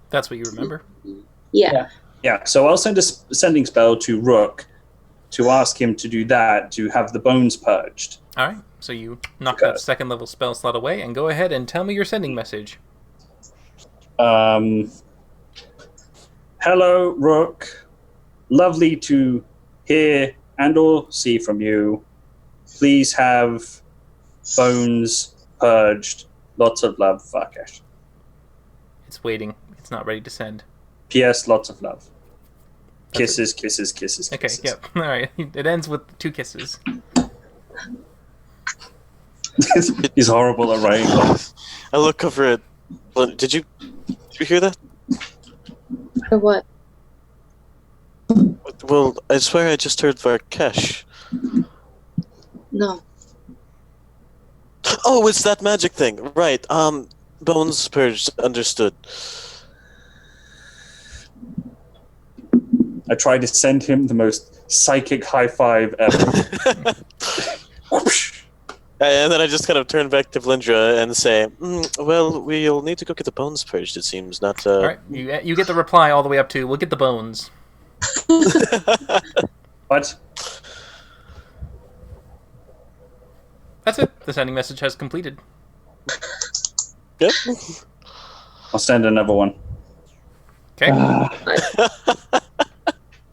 That's what you remember? Yeah. Yeah, so I'll send a sending spell to Rook to ask him to do that, to have the bones purged. All right, so you knock that second level spell slot away and go ahead and tell me your sending message. Hello, Rook. Lovely to hear and or see from you. Please have bones purged. Lots of love, Varkesh. It's waiting. It's not ready to send. P.S. Lots of love. Kisses, kisses, kisses, Okay, kisses. yep. All right. It ends with 2 kisses. He's horrible at writing. I look over at. Did you hear that? For what? Well, I swear I just heard Varkesh. No. Oh, it's that magic thing. Right. Bones purged. Understood. I tried to send him the most psychic high five ever. And then I just kind of turn back to Valindra and say, well, we'll need to go get the bones purged, it seems, not... All right, you get the reply all the way up to, we'll get the bones. What? That's it. The sending message has completed. Yep. I'll send another one. Okay.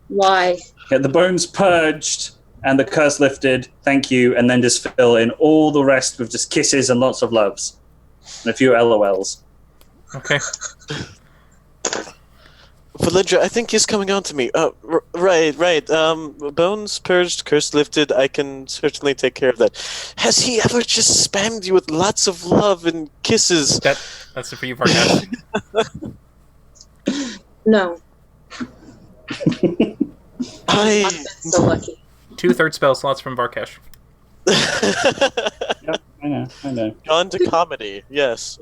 Why? Get the bones purged and the curse lifted. Thank you. And then just fill in all the rest with just kisses and lots of loves. And a few LOLs. Okay. Valindra, I think he's coming on to me. Right. Bones purged, curse lifted. I can certainly take care of that. Has he ever just spammed you with lots of love and kisses? That's it for you, Varkesh. No. I... I've been so lucky. 2 third spell slots from Varkesh. Yep, I know. Gone to comedy, yes.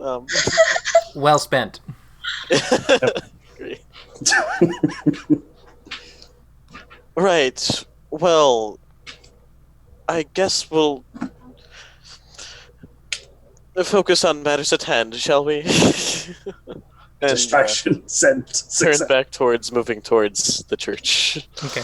Well spent. Agree. Right. Well, I guess we'll focus on matters at hand, shall we? And, Distraction sent. turn Success. back towards moving towards the church. Okay.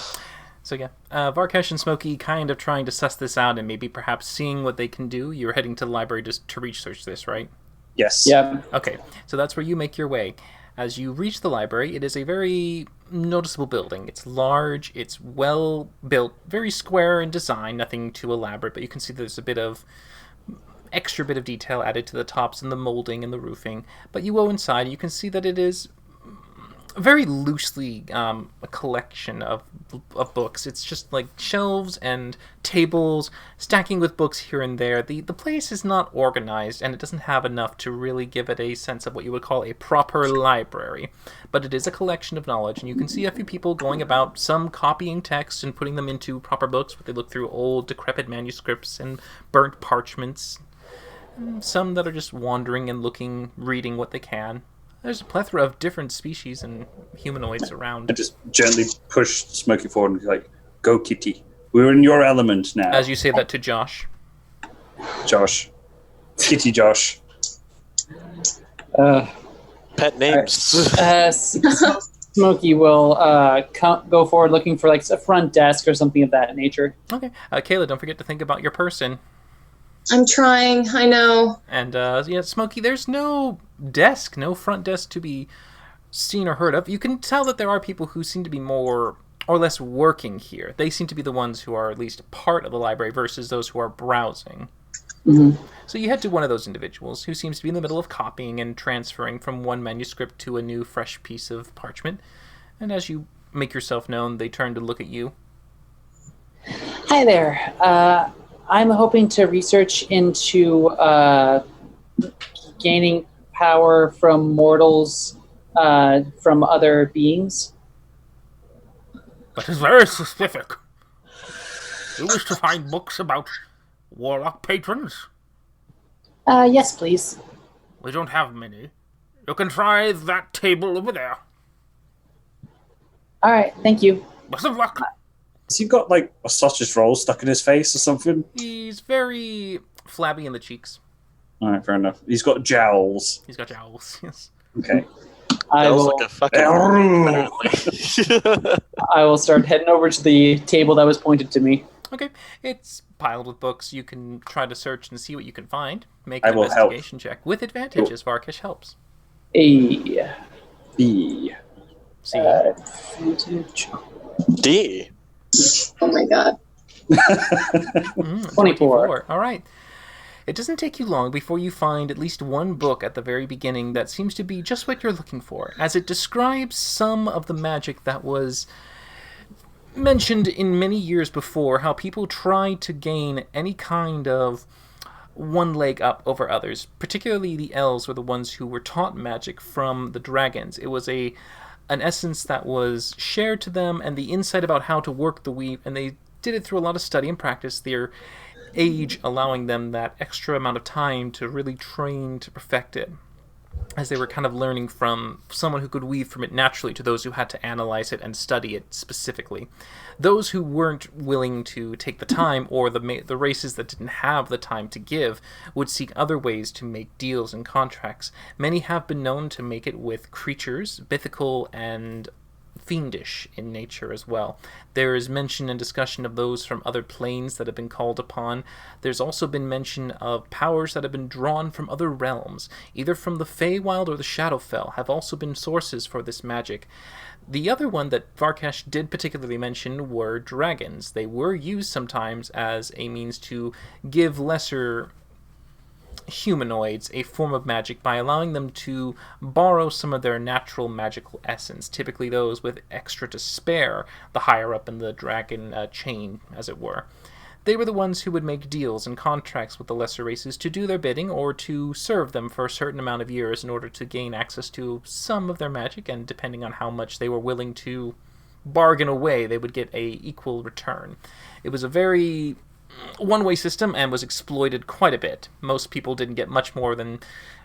So yeah, Varkesh and Smokey kind of trying to suss this out and maybe perhaps seeing what they can do. You're heading to the library just to research this, right? Yes. Yeah. Okay, so that's where you make your way. As you reach the library, it is a very noticeable building. It's large, it's well built, very square in design, nothing too elaborate, but you can see there's a extra bit of detail added to the tops and the molding and the roofing. But you go inside and you can see that it is very loosely a collection of books. It's just like shelves and tables stacking with books here and there. The place is not organized and it doesn't have enough to really give it a sense of what you would call a proper library. But it is a collection of knowledge, and you can see a few people going about, some copying text and putting them into proper books where they look through old decrepit manuscripts and burnt parchments. Some that are just wandering and looking, reading what they can. There's a plethora of different species and humanoids around. I just gently push Smokey forward and be like, go, Kitty. We're in your element now. As you say that to Josh. Josh. Kitty Josh. Pet names. Smokey will go forward looking for like a front desk or something of that nature. Okay. Kayla, don't forget to think about your person. I'm trying. I know. And Smokey, there's no desk, no front desk to be seen or heard of. You can tell that there are people who seem to be more or less working here. They seem to be the ones who are at least part of the library versus those who are browsing. Mm-hmm. So you head to one of those individuals who seems to be in the middle of copying and transferring from one manuscript to a new, fresh piece of parchment. And as you make yourself known, they turn to look at you. Hi there. I'm hoping to research into gaining power from mortals from other beings. That is very specific. You wish to find books about warlock patrons? Yes, please. We don't have many. You can try that table over there. All right, thank you. Best of luck. Has he got like a sausage roll stuck in his face or something? He's very flabby in the cheeks. All right, fair enough. He's got jowls. He's got jowls, yes. Okay. I That was will, like a fucking. I will start heading over to the table that was pointed to me. Okay, it's piled with books. You can try to search and see what you can find. Make I an will help. investigation check with advantage as Varkish helps. A B. See, advantage. D. Oh my god. 24. All right. It doesn't take you long before you find at least one book at the very beginning that seems to be just what you're looking for, as it describes some of the magic that was mentioned in many years before, how people tried to gain any kind of one leg up over others. Particularly the elves were the ones who were taught magic from the dragons. It was an essence that was shared to them, and the insight about how to work the weave, and they did it through a lot of study and practice, their age allowing them that extra amount of time to really train to perfect it, as they were kind of learning from someone who could weave from it naturally to those who had to analyze it and study it specifically. Those who weren't willing to take the time, or the races that didn't have the time to give, would seek other ways to make deals and contracts. Many have been known to make it with creatures, mythical and fiendish in nature as well. There is mention and discussion of those from other planes that have been called upon. There's also been mention of powers that have been drawn from other realms, either from the Feywild or the Shadowfell, have also been sources for this magic. The other one that Varkesh did particularly mention were dragons. They were used sometimes as a means to give lesser humanoids a form of magic by allowing them to borrow some of their natural magical essence, typically those with extra to spare, the higher up in the dragon chain, as it were. They were the ones who would make deals and contracts with the lesser races to do their bidding or to serve them for a certain amount of years in order to gain access to some of their magic, and depending on how much they were willing to bargain away, they would get a equal return. It was a very one-way system and was exploited quite a bit. Most people didn't get much more than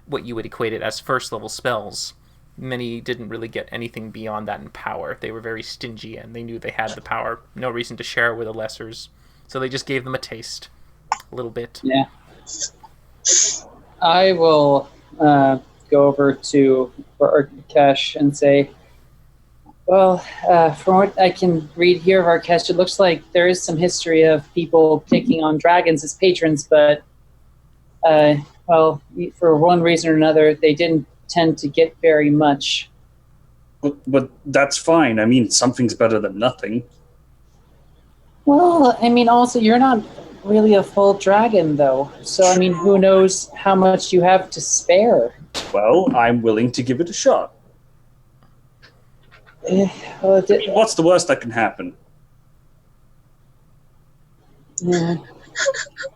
what you would equate it as first-level spells. Many didn't really get anything beyond that in power. They were very stingy, and they knew they had the power. No reason to share it with the lessers. So they just gave them a taste. A little bit. Yeah. I will go over to Varkesh and say, well, from what I can read here, Varkesh, it looks like there is some history of people taking on dragons as patrons, but, for one reason or another, they didn't tend to get very much. But that's fine. I mean, something's better than nothing. Well, I mean, also, you're not really a full dragon, though. So, I mean, who knows how much you have to spare? Well, I'm willing to give it a shot. What's the worst that can happen?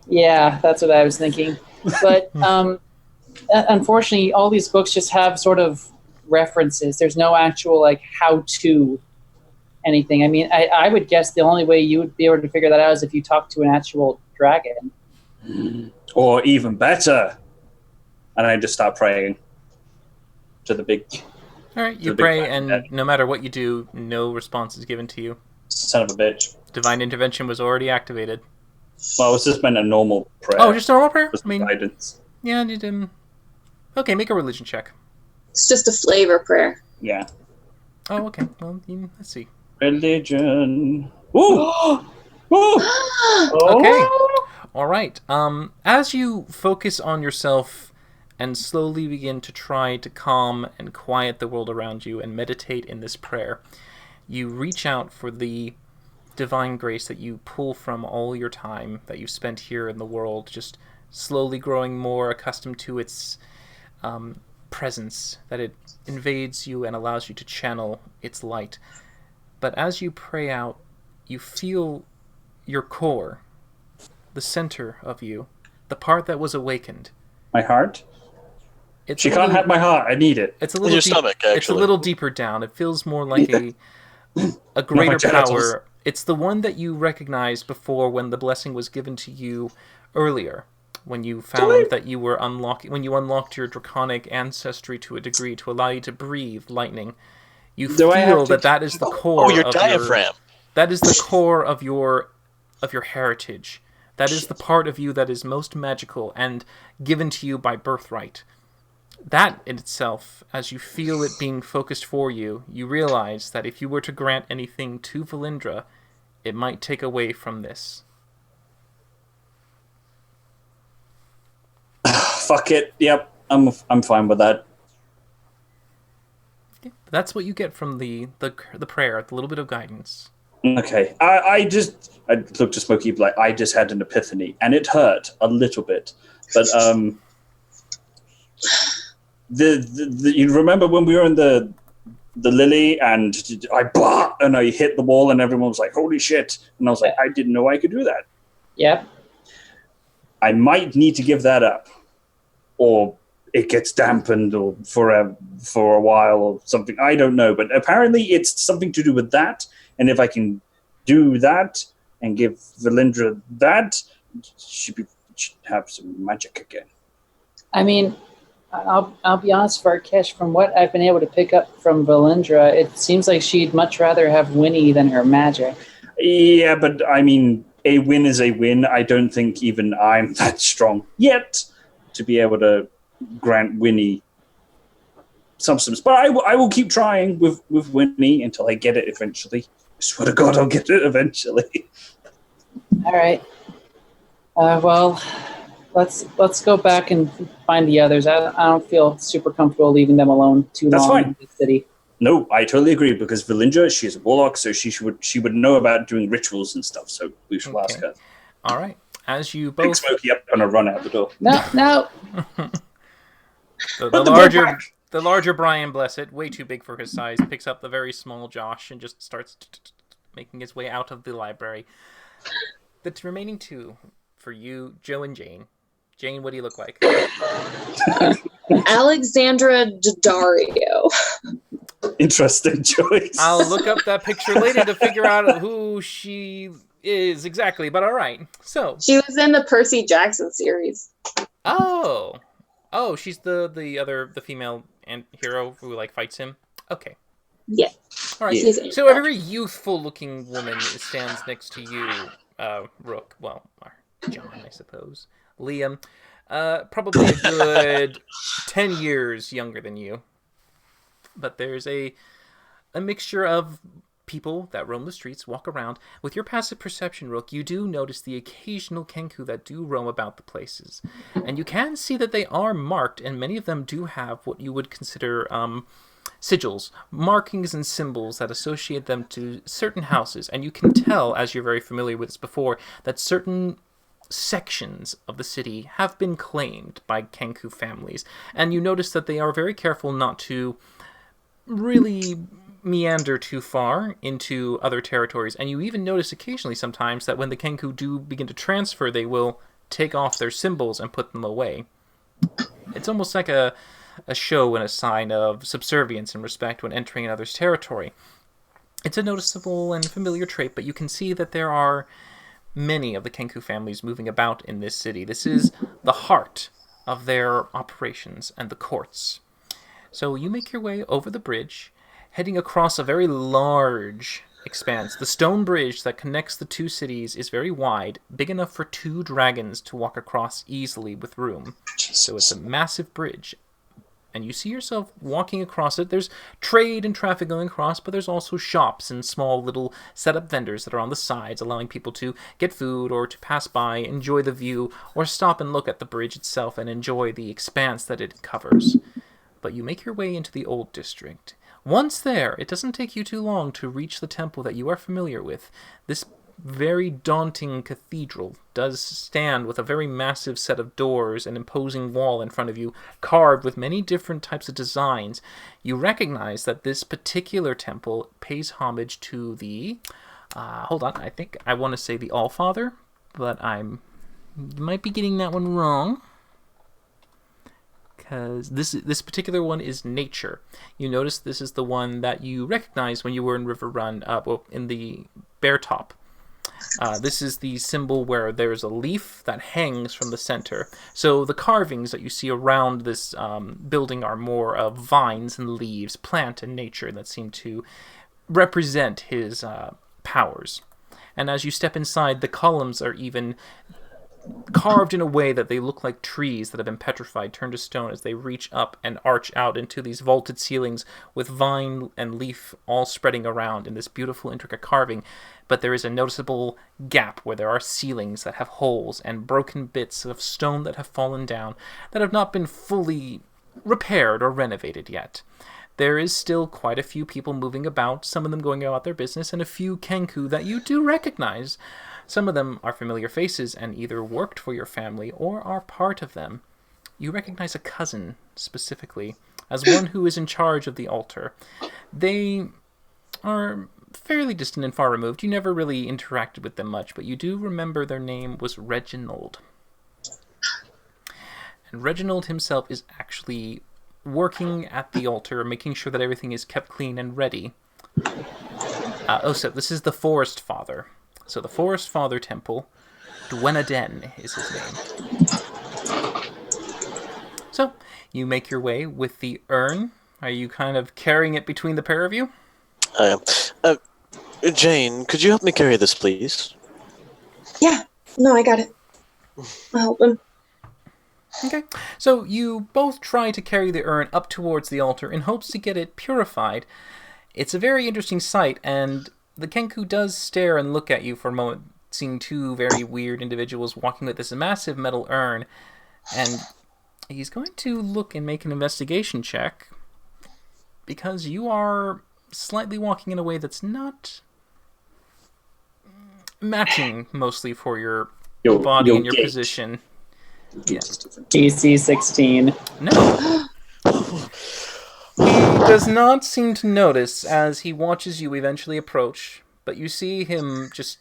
Yeah, that's what I was thinking. But unfortunately, all these books just have sort of references. There's no actual, like, how-to anything. I mean, I would guess the only way you would be able to figure that out is if you talk to an actual dragon. Or even better. And I just start praying to the big... All right, you pray, and no matter what you do, no response is given to you. Son of a bitch. Divine intervention was already activated. Well, I was just meant a normal prayer. Oh, just normal prayer? Just I mean, guidance. yeah, you didn't. Okay, make a religion check. It's just a flavor prayer. Yeah. Oh, okay. Well, let's see. Religion. Ooh! Ooh! Okay. All right. As you focus on yourself and slowly begin to try to calm and quiet the world around you and meditate in this prayer, you reach out for the divine grace that you pull from all your time that you've spent here in the world, just slowly growing more accustomed to its presence, that it invades you and allows you to channel its light. But as you pray out, you feel your core, the center of you, the part that was awakened. My heart? It's She can't have my heart. I need it. It's a In little your stomach, It's a actually. little deeper down. It feels more like a greater genitals. power. It's the one that you recognized before when the blessing was given to you earlier, when you found that you were when you unlocked your draconic ancestry to a degree to allow you to breathe lightning. You Do I have feel to- that is the core. Oh, your of diaphragm. That is the core of your heritage. That is the part of you that is most magical and given to you by birthright. That in itself, as you feel it being focused for you, you realize that if you were to grant anything to Valindra, it might take away from this. Fuck it. Yep. I'm fine with that. That's what you get from the prayer, the little bit of guidance. Okay. I looked to Smokey like I just had an epiphany, and it hurt a little bit. But you remember when we were in the lily and I hit the wall and everyone was like, "Holy shit!" And I was like, "I didn't know I could do that." Yep. I might need to give that up, or it gets dampened, or for a while, or something. I don't know, but apparently it's something to do with that. And if I can do that and give Valindra that, she should have some magic again. I mean, I'll be honest, Varkesh, from what I've been able to pick up from Valindra, it seems like she'd much rather have Winnie than her magic. Yeah, but I mean, a win is a win. I don't think even I'm that strong yet to be able to grant Winnie substance. But I will keep trying with Winnie until I get it eventually. I swear to God, I'll get it eventually. All right. Well, let's go back and find the others. I don't feel super comfortable leaving them alone too That's long fine. in the city. No, I totally agree, because Valindra, she's a warlock, so she would know about doing rituals and stuff, so we should ask her. All right. As you Big both... Smokey up and a run out the door. No. The larger Brian Blessed, way too big for his size, picks up the very small Josh and just starts making his way out of the library. The remaining two, for you, Joe and Jane. Jane, what do you look like? Alexandra Daddario. Interesting choice. I'll look up that picture later to figure out who she is exactly, but all right. So, She was in the Percy Jackson series. oh, she's the female hero who like fights him. Okay. Yeah. All right. She's in So a that. very youthful-looking woman stands next to you, Rook. Well, or John, I suppose. Liam, probably a good 10 years younger than you. But there's a mixture of people that roam the streets, walk around. With your passive perception, Rook, you do notice the occasional Kenku that do roam about the places. And you can see that they are marked, and many of them do have what you would consider sigils, markings and symbols that associate them to certain houses. And you can tell, as you're very familiar with this before, that certain sections of the city have been claimed by Kenku families. And you notice that they are very careful not to really meander too far into other territories. And you even notice occasionally sometimes that when the Kenku do begin to transfer, they will take off their symbols and put them away. It's almost like a show and a sign of subservience and respect when entering another's territory. It's a noticeable and familiar trait, but you can see that there are many of the Kenku families moving about in this city. This is the heart of their operations and the courts. So you make your way over the bridge, heading across a very large expanse. The stone bridge that connects the two cities is very wide, big enough for 2 dragons to walk across easily with room. So it's a massive bridge. And you see yourself walking across it. There's trade and traffic going across, but there's also shops and small little set-up vendors that are on the sides, allowing people to get food or to pass by, enjoy the view, or stop and look at the bridge itself and enjoy the expanse that it covers. But you make your way into the old district. Once there, it doesn't take you too long to reach the temple that you are familiar with. This very daunting cathedral does stand with a very massive set of doors and imposing wall in front of you, carved with many different types of designs. You recognize that this particular temple pays homage to the... hold on, I think I want to say the Allfather, but you might be getting that one wrong. Because this particular one is nature. You notice this is the one that you recognized when you were in River Run, in the Bear Top. This is the symbol where there's a leaf that hangs from the center. So the carvings that you see around this building are more of vines and leaves, plant and nature, that seem to represent his powers. And as you step inside, the columns are even carved in a way that they look like trees that have been petrified, turned to stone as they reach up and arch out into these vaulted ceilings with vine and leaf all spreading around in this beautiful, intricate carving. But there is a noticeable gap where there are ceilings that have holes and broken bits of stone that have fallen down that have not been fully repaired or renovated yet. There is still quite a few people moving about, some of them going about their business, and a few Kenku that you do recognize. Some of them are familiar faces and either worked for your family or are part of them. You recognize a cousin, specifically, as one who is in charge of the altar. They are fairly distant and far removed. You never really interacted with them much, but you do remember their name was Reginald. And Reginald himself is actually working at the altar, making sure that everything is kept clean and ready. So this is the Forest Father. So the Forest Father Temple, Dwenaden is his name. So you make your way with the urn. Are you kind of carrying it between the pair of you? I am. Jane, could you help me carry this, please? Yeah. No, I got it. I'll help him. Okay. So you both try to carry the urn up towards the altar in hopes to get it purified. It's a very interesting sight, and the Kenku does stare and look at you for a moment, seeing 2 very weird individuals walking with this massive metal urn, and he's going to look and make an investigation check, because you are slightly walking in a way that's not matching mostly for your body and your gait. position. Yeah. DC 16. No. He does not seem to notice as he watches you eventually approach, but you see him just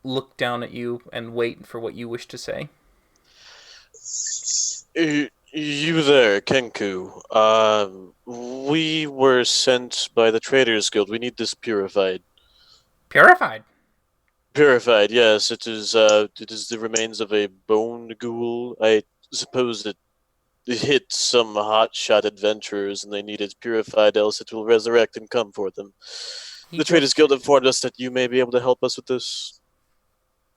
look down at you and wait for what you wish to say. You there, Kenku. We were sent by the Traders Guild. We need this purified. Purified? Purified, yes. It is the remains of a bone ghoul. I suppose it hit some hotshot adventurers and they need it purified, else it will resurrect and come for them. The Traders Guild informed us that you may be able to help us with this.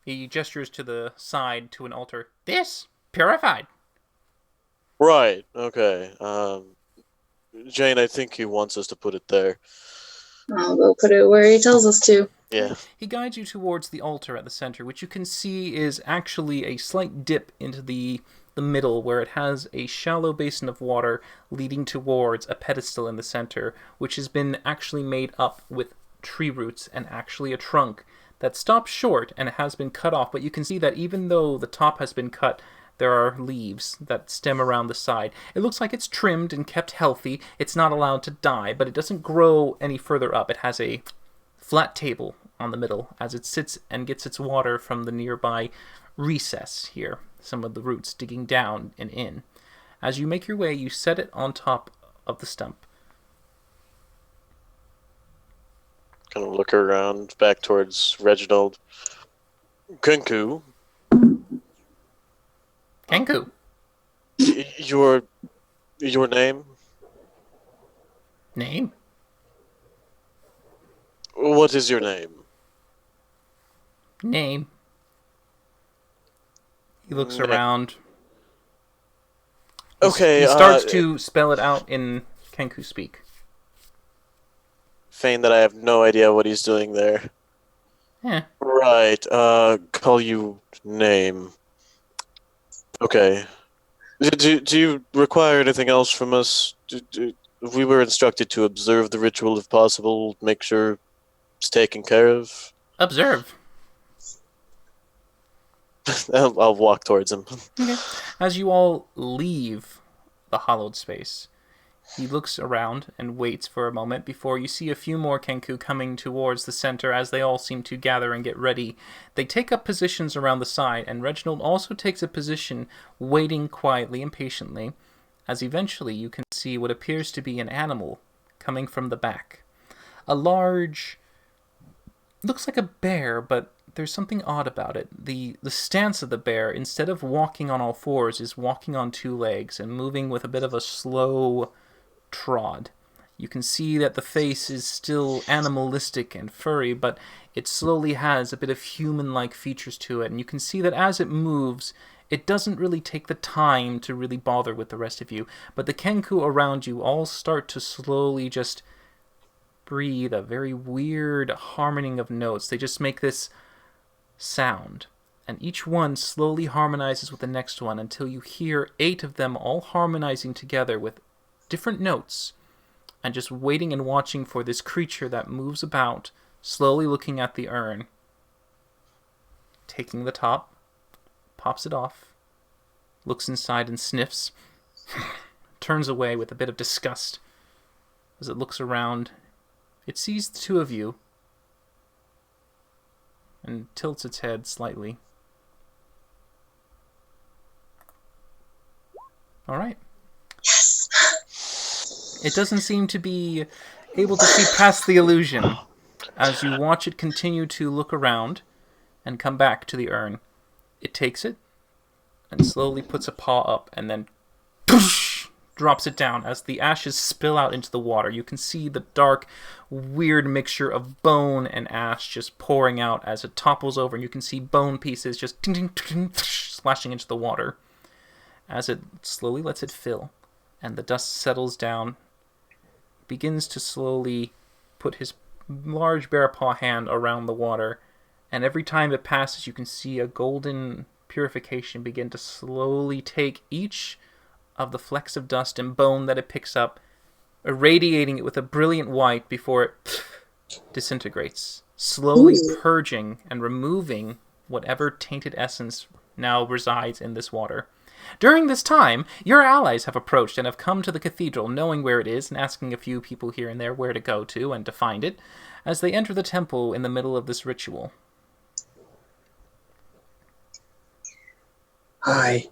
He gestures to the side to an altar. This? Purified? Right, okay. Jane, I think he wants us to put it there. I'll go put it where he tells us to. Yeah. He guides you towards the altar at the center, which you can see is actually a slight dip into the middle, where it has a shallow basin of water leading towards a pedestal in the center, which has been actually made up with tree roots and actually a trunk that stops short and it has been cut off. But you can see that even though the top has been cut, there are leaves that stem around the side. It looks like it's trimmed and kept healthy. It's not allowed to die, but it doesn't grow any further up. It has a flat table on the middle as it sits and gets its water from the nearby recess here. Some of the roots digging down and in. As you make your way, you set it on top of the stump. Kind of look around back towards Reginald. Kenku. Kenku. Your name? Name? What is your name? Name. He looks around. Okay, He starts to spell it out in Kenku speak. feign that I have no idea what he's doing there. Yeah. Right, call you name. Okay. Do you require anything else from us? We were instructed to observe the ritual if possible, make sure it's taken care of. Observe. I'll walk towards him. Okay. As you all leave the hollowed space, he looks around and waits for a moment before you see a few more Kenku coming towards the center as they all seem to gather and get ready. They take up positions around the side, and Reginald also takes a position waiting quietly and patiently, as eventually you can see what appears to be an animal coming from the back. A large... looks like a bear, but there's something odd about it. The stance of the bear, instead of walking on all fours, is walking on two legs and moving with a bit of a slow trot. You can see that the face is still animalistic and furry, but it slowly has a bit of human-like features to it, and you can see that as it moves, it doesn't really take the time to really bother with the rest of you, but the Kenku around you all start to slowly just breathe a very weird harmonying of notes. They just make this sound, and each one slowly harmonizes with the next one until you hear 8 of them all harmonizing together with different notes, and just waiting and watching for this creature that moves about, slowly looking at the urn, taking the top, pops it off, looks inside and sniffs, turns away with a bit of disgust. As it looks around, it sees the 2 of you and tilts its head slightly. All right. Yes. It doesn't seem to be able to see past the illusion as you watch it continue to look around and come back to the urn. It takes it and slowly puts a paw up and then drops it down as the ashes spill out into the water. You can see the dark, weird mixture of bone and ash just pouring out as it topples over, and you can see bone pieces just splashing into the water. As it slowly lets it fill, and the dust settles down, begins to slowly put his large bear paw hand around the water, and every time it passes, you can see a golden purification begin to slowly take each of the flecks of dust and bone that it picks up, irradiating it with a brilliant white before it disintegrates, slowly purging and removing whatever tainted essence now resides in this water. During this time, your allies have approached and have come to the cathedral, knowing where it is and asking a few people here and there where to go to and to find it, as they enter the temple in the middle of this ritual. Hi.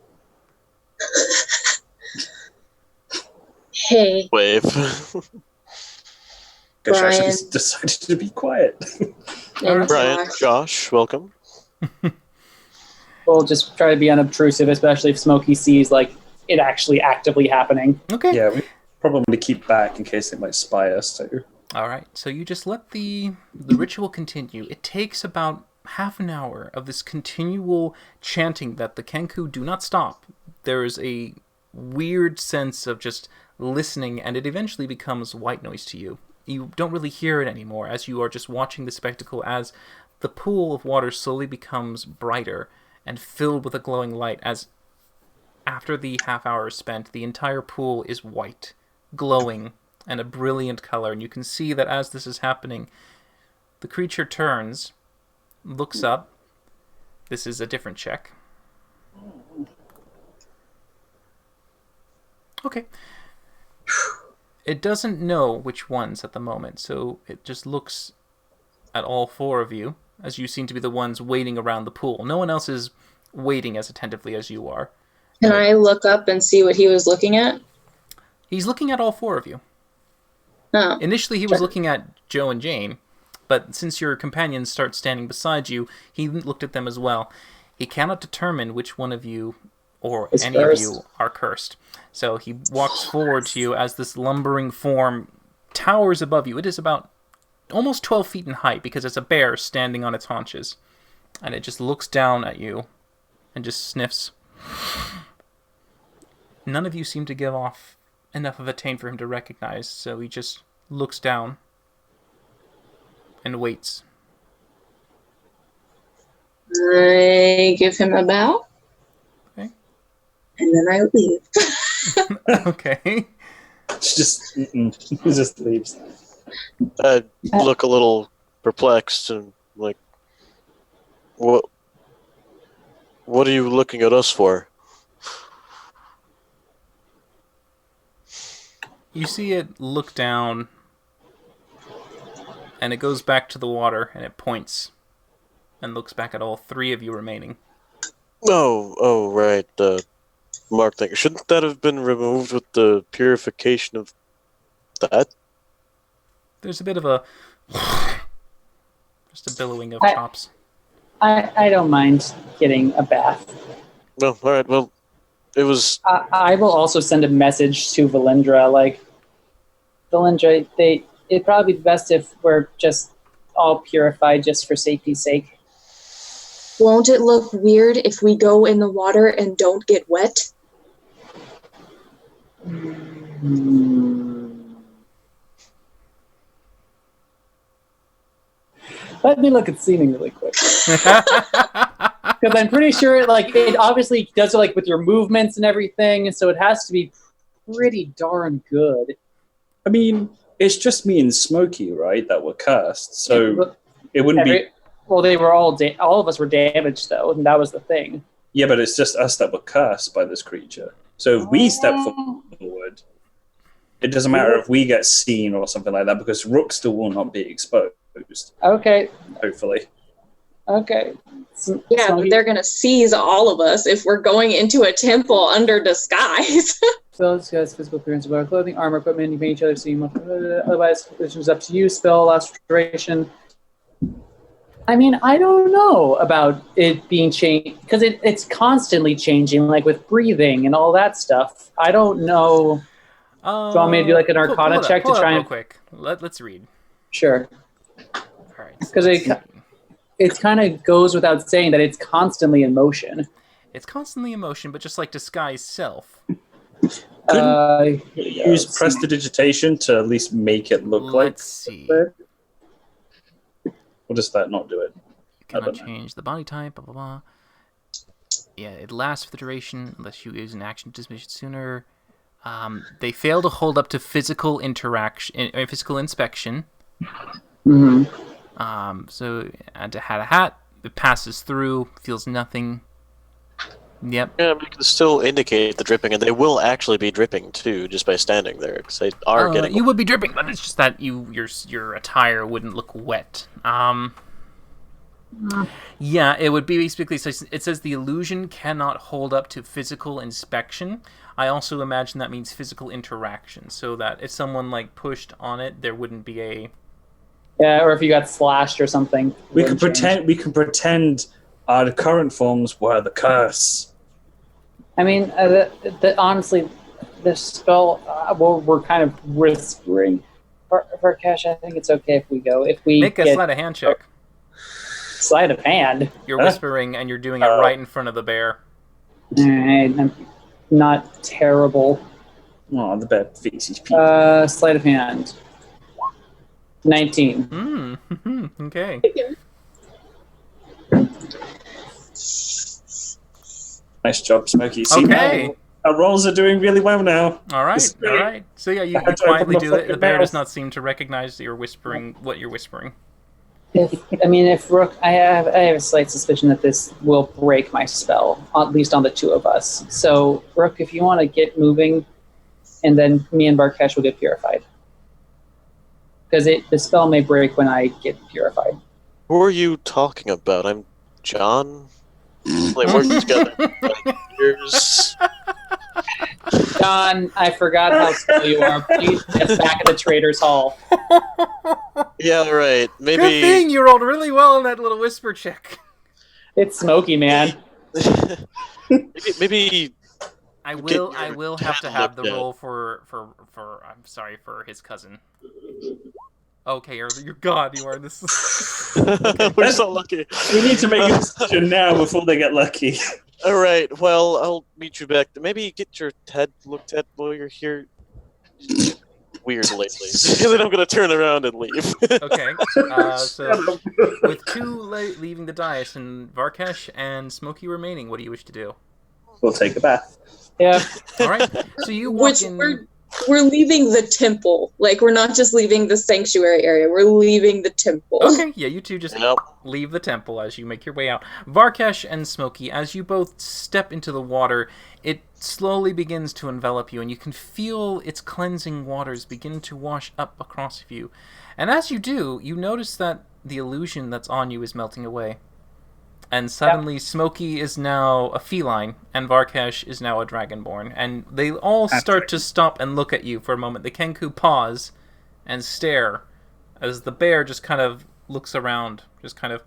Hey, Wave. Guess I Brian. should decided to be quiet. and Brian, Josh. Josh, welcome. We'll just try to be unobtrusive, especially if Smokey sees like it actually actively happening. Okay. Yeah, we probably keep back in case they might spy us too. All right, so you just let the ritual continue. It takes about half an hour of this continual chanting that the Kenku do not stop. There is a weird sense of just listening, and it eventually becomes white noise to you. You don't really hear it anymore as you are just watching the spectacle as the pool of water slowly becomes brighter and filled with a glowing light as after the half hour is spent, the entire pool is white, glowing, and a brilliant color. And you can see that as this is happening, the creature turns, looks up. This is a different check. Okay. It doesn't know which ones at the moment, so it just looks at all 4 of you, as you seem to be the ones waiting around the pool. No one else is waiting as attentively as you are. Can I look up and see what he was looking at? He's looking at all 4 of you. Oh, Initially, he was looking at Joe and Jane, but since your companions start standing beside you, he looked at them as well. He cannot determine which one of you or Is any cursed. of you are cursed. So he walks forward to you as this lumbering form towers above you. It is about almost 12 feet in height because it's a bear standing on its haunches. And it just looks down at you and just sniffs. None of you seem to give off enough of a taint for him to recognize, so he just looks down and waits. I give him a bow. Okay. And then I leave. Okay. He just leaves. I look a little perplexed and like, what are you looking at us for? You see it look down, and it goes back to the water, and it points, and looks back at all three of you remaining. Oh, right, the mark thing. Shouldn't that have been removed with the purification of that? There's a bit of a... just a billowing of chops. I don't mind getting a bath. Well, all right, well, it was... I will also send a message to Valindra, like, Valindra, it'd probably be best if we're just all purified just for safety's sake. Won't it look weird if we go in the water and don't get wet? Let me look at Seeming really quick. Because I'm pretty sure, like, it obviously does it, like, with your movements and everything, so it has to be pretty darn good. I mean, it's just me and Smokey, right, that were cursed, so it wouldn't be... Well, they were all of us were damaged, though, and that was the thing. Yeah, but it's just us that were cursed by this creature. So if we step forward, it doesn't matter if we get seen or something like that, because Rook still will not be exposed. Okay. Hopefully. Okay. Yeah, but they're going to seize all of us if we're going into a temple under disguise. Spell disguise physical appearance of our clothing, armor, equipment, you can each other see. Otherwise, this is up to you. Spell, last restoration. I mean, I don't know about it being changed, because it's constantly changing, like with breathing and all that stuff. I don't know. Do you want me to do like an Arcana check to try and... real quick. Let's read. Sure. All right. Because it kind of goes without saying that it's constantly in motion. It's constantly in motion, but just like disguise self. Use prestidigitation to at least make it look like... Let's see. Or does that not do it? You cannot change the body type, blah, blah, blah. Yeah, it lasts for the duration unless you use an action to dismiss it sooner. They fail to hold up to physical interaction, physical inspection. Mm-hmm. So, add to hat, it passes through, feels nothing. Yep. Yeah, but you can still indicate the dripping, and they will actually be dripping too, just by standing there, because they are getting. You would be dripping, but it's just that your attire wouldn't look wet. Yeah, it would be basically. It says the illusion cannot hold up to physical inspection. I also imagine that means physical interaction, so that if someone like pushed on it, there wouldn't be a. Yeah, or if you got slashed or something. We can pretend our current forms were the curse. I mean, honestly, the spell, we're kind of whispering. For Cash, I think it's okay if we go. If we make a sleight of hand check. Sleight of hand? You're whispering, and you're doing it right in front of the bear. Alright, I'm not terrible. Oh, the bear thinks he's people. Sleight of hand. 19. Okay. Nice job, Smokey. See, Okay. Our rolls are doing really well now. All right. So yeah, you quietly do it. The bear does not seem to recognize that you're whispering what you're whispering. If Rook, I have a slight suspicion that this will break my spell, at least on the two of us. So, Rook, if you want to get moving, and then me and Barkesh will get purified. Because the spell may break when I get purified. Who are you talking about? I'm John? They worked together for like years. John, I forgot how slow you are. Please get back at the Trader's Hall. Yeah, right. Maybe. Good thing you rolled really well in that little whisper check. It's Smokey, man. maybe. I will have to have the roll for his cousin. Okay, you're God. You are this. We're so lucky. We need to make a decision now before they get lucky. All right. Well, I'll meet you back. Maybe get your head looked at while you're here. Weird lately. Then I'm gonna turn around and leave. Okay. So with two leaving the dais and Varkesh and Smokey remaining, what do you wish to do? We'll take a bath. Yeah. All right. So you walk Which in. we're leaving the temple. Like, we're not just leaving the sanctuary area. We're leaving the temple. Okay, yeah, you two just Yep. leave the temple as you make your way out. Varkesh and Smokey, as you both step into the water, it slowly begins to envelop you, and you can feel its cleansing waters begin to wash up across of you. And as you do, you notice that the illusion that's on you is melting away. And suddenly, Smokey is now a feline, and Varkesh is now a dragonborn. And they all start to stop and look at you for a moment. The Kenku pause and stare as the bear just kind of looks around, just kind of...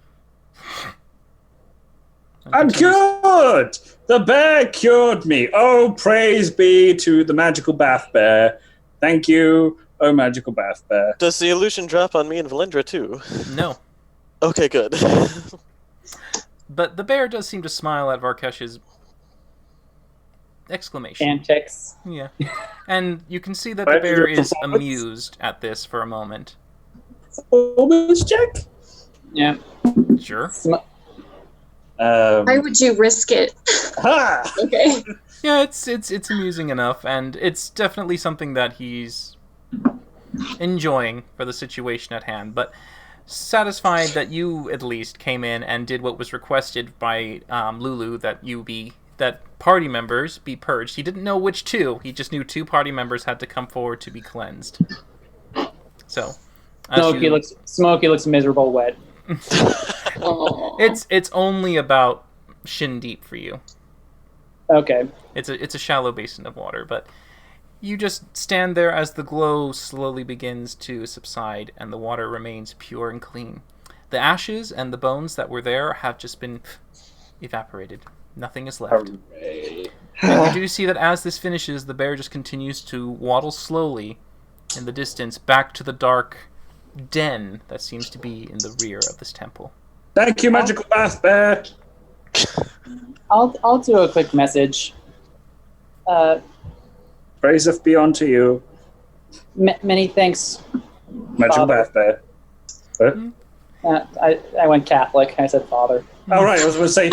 I'm cured! The bear cured me! Oh, praise be to the magical bath bear. Thank you, oh magical bath bear. Does the illusion drop on me and Valindra too? No. Okay, good. But the bear does seem to smile at Varkesh's exclamation. Antics. Yeah. And you can see that the Right, bear your is performance. amused at this for a moment. Performance check? Yeah. Sure. Why would you risk it? Ha! Okay. Yeah, it's amusing enough, and it's definitely something that he's enjoying for the situation at hand. But satisfied that you at least came in and did what was requested by Lulu, that party members be purged. He didn't know which two. He just knew 2 party members had to come forward to be cleansed. So, Smokey looks miserable wet. Aw. it's only about shin deep for you. Okay. It's a shallow basin of water, but you just stand there as the glow slowly begins to subside and the water remains pure and clean. The ashes and the bones that were there have just been evaporated. Nothing is left. Hooray. And you do see that as this finishes, the bear just continues to waddle slowly in the distance back to the dark den that seems to be in the rear of this temple. Thank you, magical bath bear. I'll do a quick message. Praiseth be unto you, Many thanks. magical Father. bath bear. What? I went Catholic. I said father. All right, I was going to say,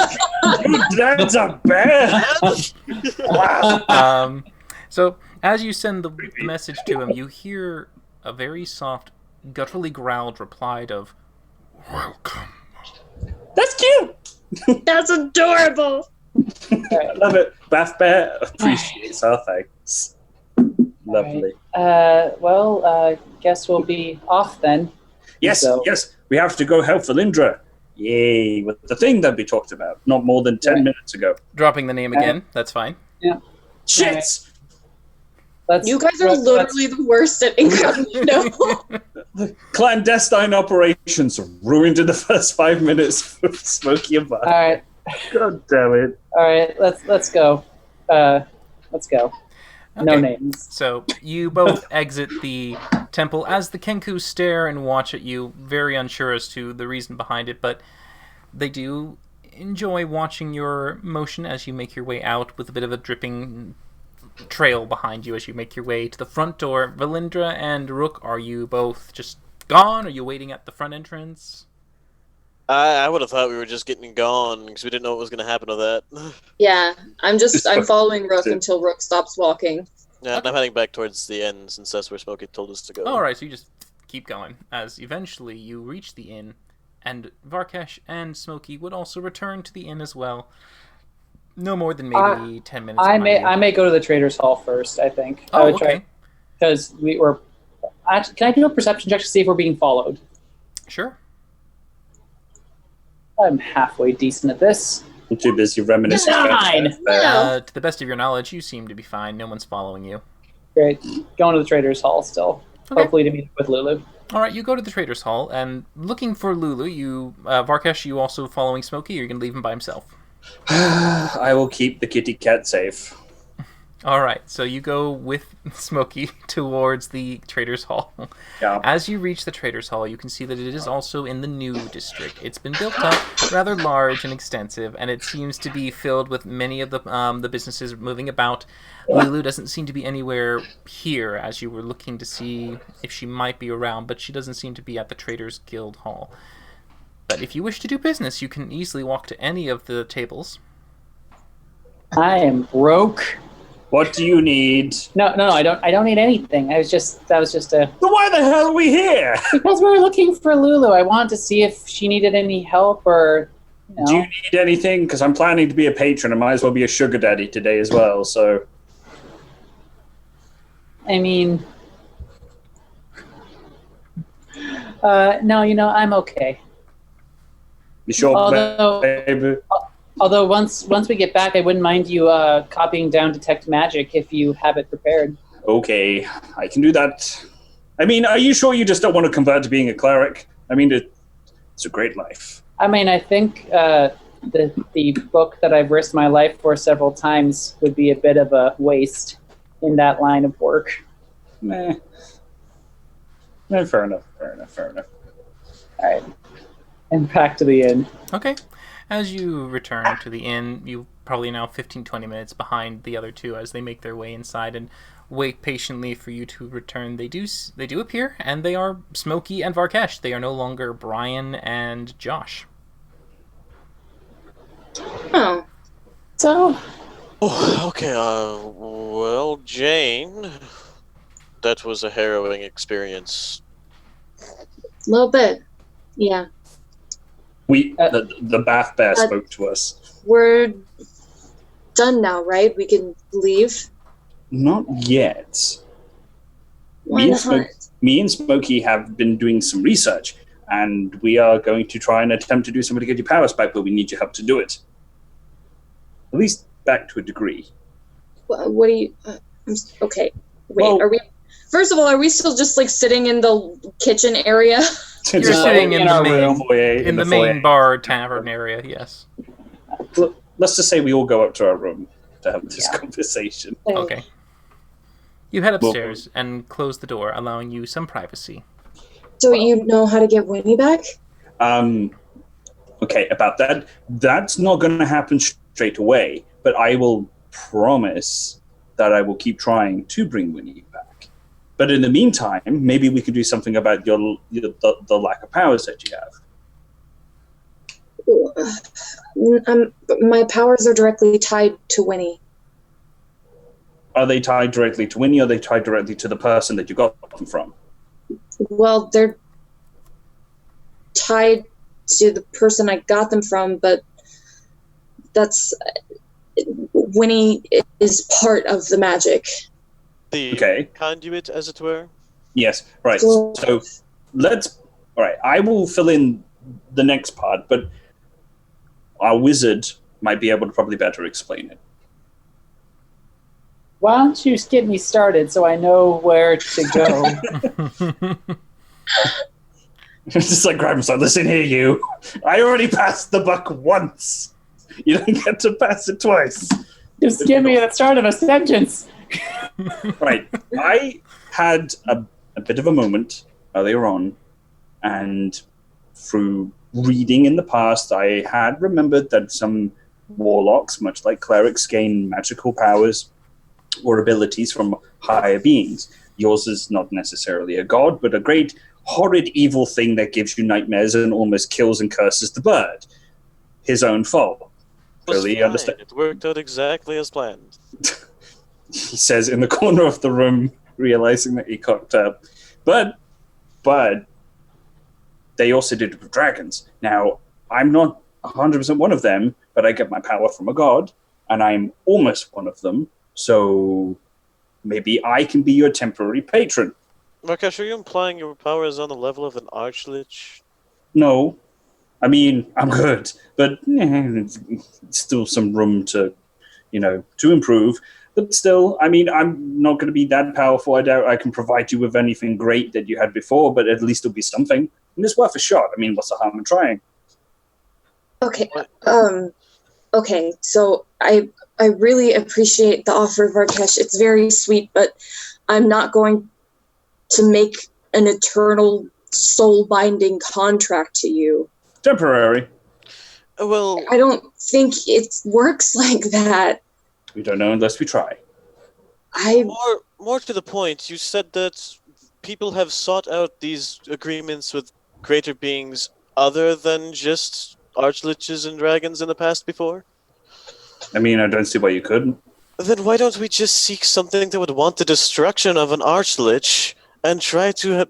your dad's a bear. Wow. So as you send the message to him, you hear a very soft, gutturally growled reply of, Welcome. That's cute. That's adorable. I love it. Bath bear appreciates our thanks. Lovely. Guess we'll be off then. Yes, So- yes, we have to go help Valindra. Yay, with the thing that we talked about not more than 10 minutes ago. dropping the name again, that's fine. Shit! You guys are literally the worst at incognito. Clandestine operations ruined in the first 5 minutes for Smokey and All Bar. right. God damn it. All right. Let's go. Let's go. No Okay. names. So you both exit the temple as the Kenku stare and watch at you, very unsure as to the reason behind it, but they do enjoy watching your motion as you make your way out with a bit of a dripping trail behind you as you make your way to the front door. Valindra and Rook, are you both just gone? Are you waiting at the front entrance? I would have thought we were just getting gone because we didn't know what was going to happen to that. Yeah, I'm following Rook until Rook stops walking. Yeah, and I'm heading back towards the end since that's where Smokey told us to go. Alright, so you just keep going as eventually you reach the inn, and Varkesh and Smokey would also return to the inn as well. No more than maybe 10 minutes. I behind you. may go to the Traders Hall first. I think. I Oh, would okay. Because we were. Can I do a perception check to see if we're being followed? Sure. I'm halfway decent at this. I'm too busy reminiscing. about 9! Bath Bear. Yeah. To the best of your knowledge, you seem to be fine. No one's following you. Great. Going to the Traders Hall still. Okay. Hopefully to meet with Lulu. All right, you go to the Traders Hall, and looking for Lulu, you, Varkesh, you also following Smokey, or you're going to leave him by himself? I will keep the kitty cat safe. All right, so you go with Smokey towards the Traders Hall. Yeah. As you reach the Traders Hall, you can see that it is also in the new district. It's been built up rather large and extensive, and it seems to be filled with many of the businesses moving about. Lulu doesn't seem to be anywhere here, as you were looking to see if she might be around, but she doesn't seem to be at the Traders Guild Hall. But if you wish to do business, you can easily walk to any of the tables. I am broke. What do you need? No, I don't need anything. That was just a Then why the hell are we here? because we were looking for Lulu. I wanted to see if she needed any help or Do you need anything? Because I'm planning to be a patron. I might as well be a sugar daddy today as well. So I mean, no, I'm okay. you sure, baby? Although once we get back, I wouldn't mind you copying down Detect Magic if you have it prepared. Okay, I can do that. I mean, are you sure you just don't want to convert to being a cleric? I mean, it's a great life. I mean, I think the book that I've risked my life for several times would be a bit of a waste in that line of work. Nah. No, fair enough. All right. And back to the inn. Okay. As you return to the inn, you probably now 15-20 minutes behind the other two as they make their way inside and wait patiently for you to return. They do appear, and they are Smokey and Varkesh. They are no longer Brian and Josh. Oh. So, Oh, okay, well, Jane, that was a harrowing experience. A little bit. Yeah. The Bath Bear spoke to us. We're done now, right? We can leave? Not yet. Why not? Me and Smokey have been doing some research, and we are going to try and attempt to do something to get your powers back, but we need your help to do it. At least back to a degree. What do you... okay. Wait, Well- are we... First of all, are we still just, sitting in the kitchen area? You're sitting in our the main, foyer, in the foyer. main bar tavern area, yes. Let's just say we all go up to our room to have this conversation. Okay. You head upstairs and close the door, allowing you some privacy. So you know how to get Winnie back? Okay, about that. That's not going to happen straight away, but I will promise that I will keep trying to bring Winnie back. But in the meantime, maybe we could do something about the lack of powers that you have. My powers are directly tied to Winnie. Are they tied directly to Winnie, or are they tied directly to the person that you got them from? Well, they're tied to the person I got them from, but that's... Winnie is part of the magic. The conduit, as it were? Yes, right. So let's... All right, I will fill in the next part, but our wizard might be able to probably better explain it. why don't you get me started so I know where to go? Just grab him, listen here, you. I already passed the buck once. You don't get to pass it twice. Just give me the start of a sentence. Right. I had a bit of a moment earlier on, and through reading in the past, I had remembered that some warlocks, much like clerics, gain magical powers or abilities from higher beings. Yours is not necessarily a god, but a great, horrid, evil thing that gives you nightmares and almost kills and curses the bird. His own fault. Really understand. It worked out exactly as planned. He says in the corner of the room, realizing that he cocked up. But they also did it with dragons. Now, I'm not 100% one of them, but I get my power from a god, and I'm almost one of them, so maybe I can be your temporary patron. Varkesh, are you implying your power is on the level of an archlich? No. I mean, I'm good, but still some room to improve. But still, I mean, I'm not going to be that powerful. I doubt I can provide you with anything great that you had before, but at least it'll be something. And it's worth a shot. I mean, what's the harm in trying? Okay. Okay, so I really appreciate the offer, Varkesh. It's very sweet, but I'm not going to make an eternal soul-binding contract to you. Temporary. Well, I don't think it works like that. We don't know unless we try. more to the point, you said that people have sought out these agreements with greater beings other than just archliches and dragons in the past before? I mean, I don't see why you couldn't. Then why don't we just seek something that would want the destruction of an archlich and try to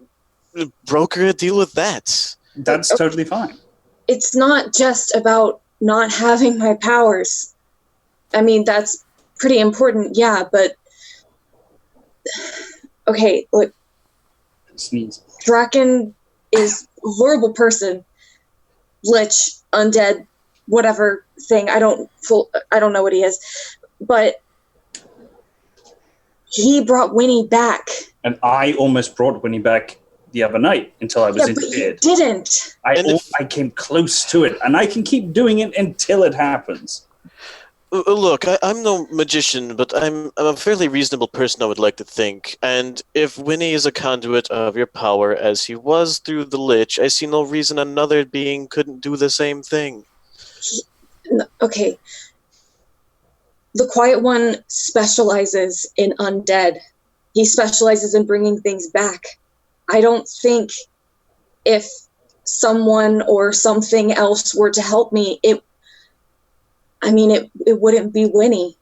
broker a deal with that? That's totally fine. It's not just about not having my powers. I mean, that's pretty important, yeah, but... Okay, look, Sneeze. Draken is a horrible person. Lich, undead, whatever thing. I don't know what he is. But he brought Winnie back. And I almost brought Winnie back the other night until I was Yeah, but he interfered. didn't. I came close to it, and I can keep doing it until it happens. Look, I'm no magician, but I'm a fairly reasonable person, I would like to think. And if Winnie is a conduit of your power, as he was through the Lich, I see no reason another being couldn't do the same thing. Okay. The Quiet One specializes in undead. He specializes in bringing things back. I don't think if someone or something else were to help me, it wouldn't be Winnie.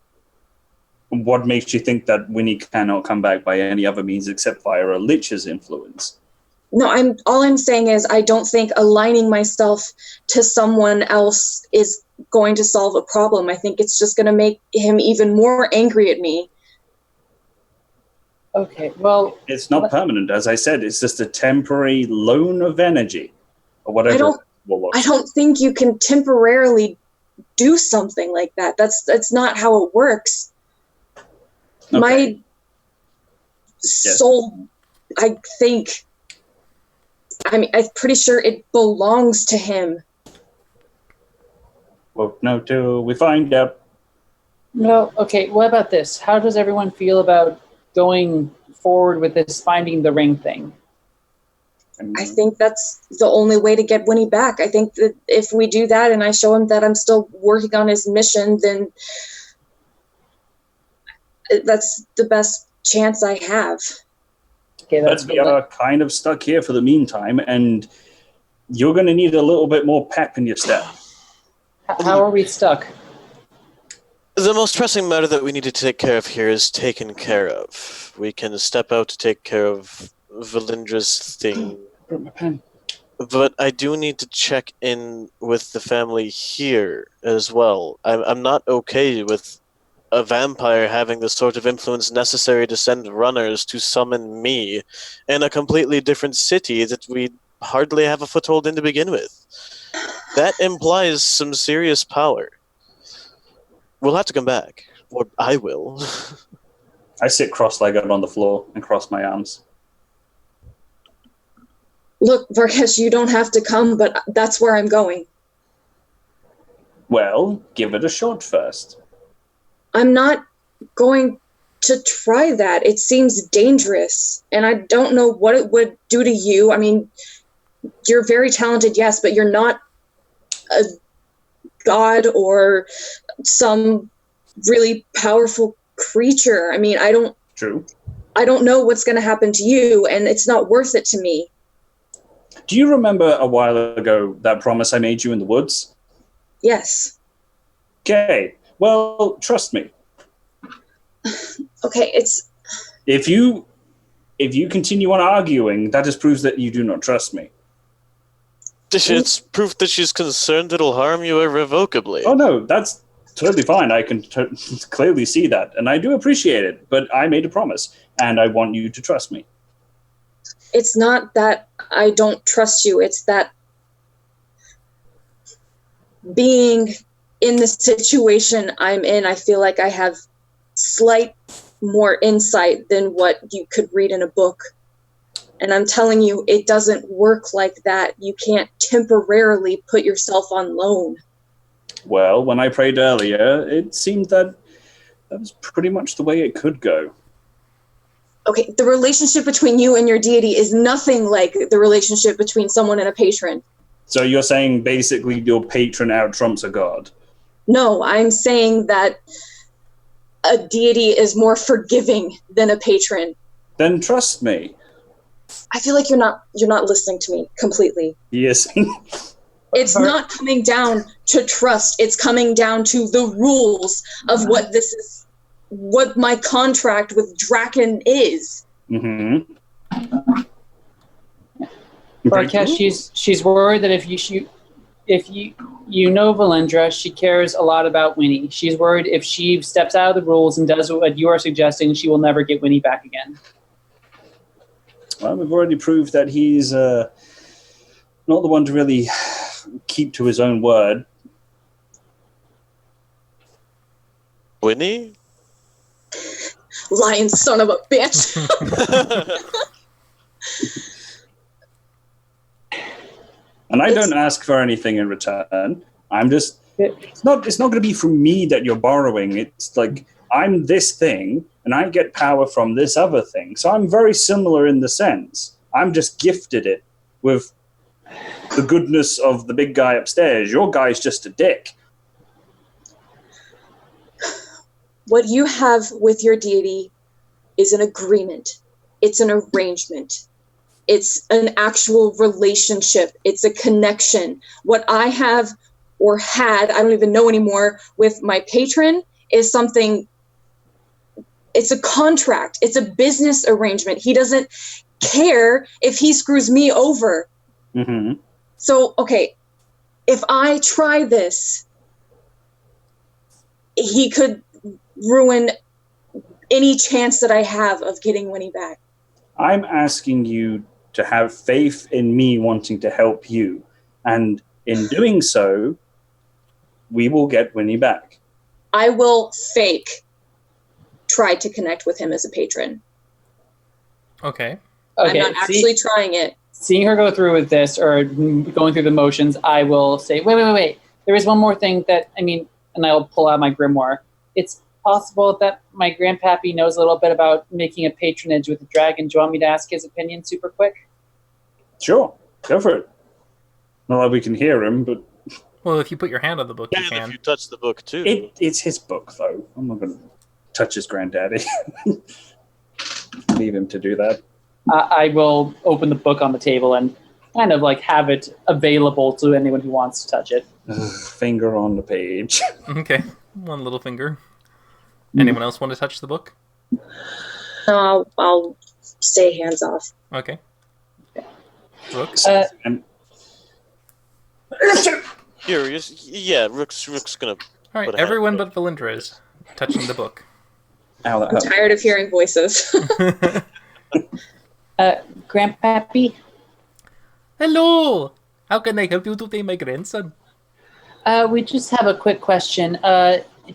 What makes you think that Winnie cannot come back by any other means except via a Lich's influence? No, all I'm saying is I don't think aligning myself to someone else is going to solve a problem. I think it's just going to make him even more angry at me. Okay, well... It's not permanent, as I said. It's just a temporary loan of energy, or whatever. I don't think you can temporarily do something like that. That's not how it works. Okay. My soul, I think... I'm pretty sure it belongs to him. Well, no, till we find out. No, okay, what about this? How does everyone feel about going forward with this finding the ring thing? I think that's the only way to get Winnie back. I think that if we do that and I show him that I'm still working on his mission, then that's the best chance I have. Okay, But we are kind of stuck here for the meantime, and you're going to need a little bit more pep in your step. How are we stuck? The most pressing matter that we need to take care of here is taken care of. We can step out to take care of Valindra's thing. My pen. But I do need to check in with the family here as well. I'm not okay with a vampire having the sort of influence necessary to send runners to summon me in a completely different city that we hardly have a foothold in to begin with. That implies some serious power. We'll have to come back. Or I will. I sit cross-legged on the floor and cross my arms. Look, Varkesh, you don't have to come, but that's where I'm going. Well, give it a shot first. I'm not going to try that. It seems dangerous, and I don't know what it would do to you. I mean, you're very talented, yes, but you're not a god or some really powerful creature. I mean, True. I don't know what's going to happen to you, and it's not worth it to me. Do you remember a while ago that promise I made you in the woods? Yes. Okay. Well, trust me. Okay, If you continue on arguing, that just proves that you do not trust me. It's proof that she's concerned it'll harm you irrevocably. Oh no, that's totally fine. I can clearly see that, and I do appreciate it. But I made a promise, and I want you to trust me. it's not that I don't trust you. It's that being in the situation I'm in, I feel like I have slight more insight than what you could read in a book. And I'm telling you, it doesn't work like that. You can't temporarily put yourself on loan. Well, when I prayed earlier, it seemed that was pretty much the way it could go. Okay, the relationship between you and your deity is nothing like the relationship between someone and a patron. So you're saying basically your patron out trumps a god? No, I'm saying that a deity is more forgiving than a patron. Then trust me. I feel like you're not listening to me completely. Yes. It's not coming down to trust. It's coming down to the rules of what this is, what my contract with Draken is. Mm-hmm. Barkesh, she's worried that if you know Valindra, she cares a lot about Winnie. She's worried if she steps out of the rules and does what you are suggesting, she will never get Winnie back again. Well, we've already proved that he's not the one to really keep to his own word. Winnie? Lying son of a bitch. And I don't ask for anything in return. I'm just it's not going to be from me that you're borrowing. It's like I'm this thing and I get power from this other thing. So I'm very similar in the sense. I'm just gifted it with the goodness of the big guy upstairs. Your guy's just a dick. What you have with your deity is an agreement. It's an arrangement. It's an actual relationship. It's a connection. What I have or had, I don't even know anymore, with my patron is something, it's a contract. It's a business arrangement. He doesn't care if he screws me over. Mm-hmm. So, okay, if I try this, he could ruin any chance that I have of getting Winnie back. I'm asking you to have faith in me wanting to help you. And in doing so, we will get Winnie back. I will fake try to connect with him as a patron. Okay. I'm not actually trying it. Seeing her go through with this or going through the motions, I will say, wait. There is one more thing and I'll pull out my grimoire. It's possible that my grandpappy knows a little bit about making a patronage with the dragon. Do you want me to ask his opinion super quick? Sure, go for it. Not that we can hear him, but... Well, if you put your hand on the book, you And can. if you touch the book, too. It's his book, though. I'm not going to touch his granddaddy. Leave him to do that. I will open the book on the table and kind of like have it available to anyone who wants to touch it. Finger on the page. Okay, one little finger. Anyone else want to touch the book? I'll stay hands off. Okay. Rook? Here, Rook's gonna... All right, put a everyone hand but Valindra is touching the book. Ow, that I'm hurt. tired of hearing voices. Grandpappy? Hello! How can I help you today, my grandson? We just have a quick question.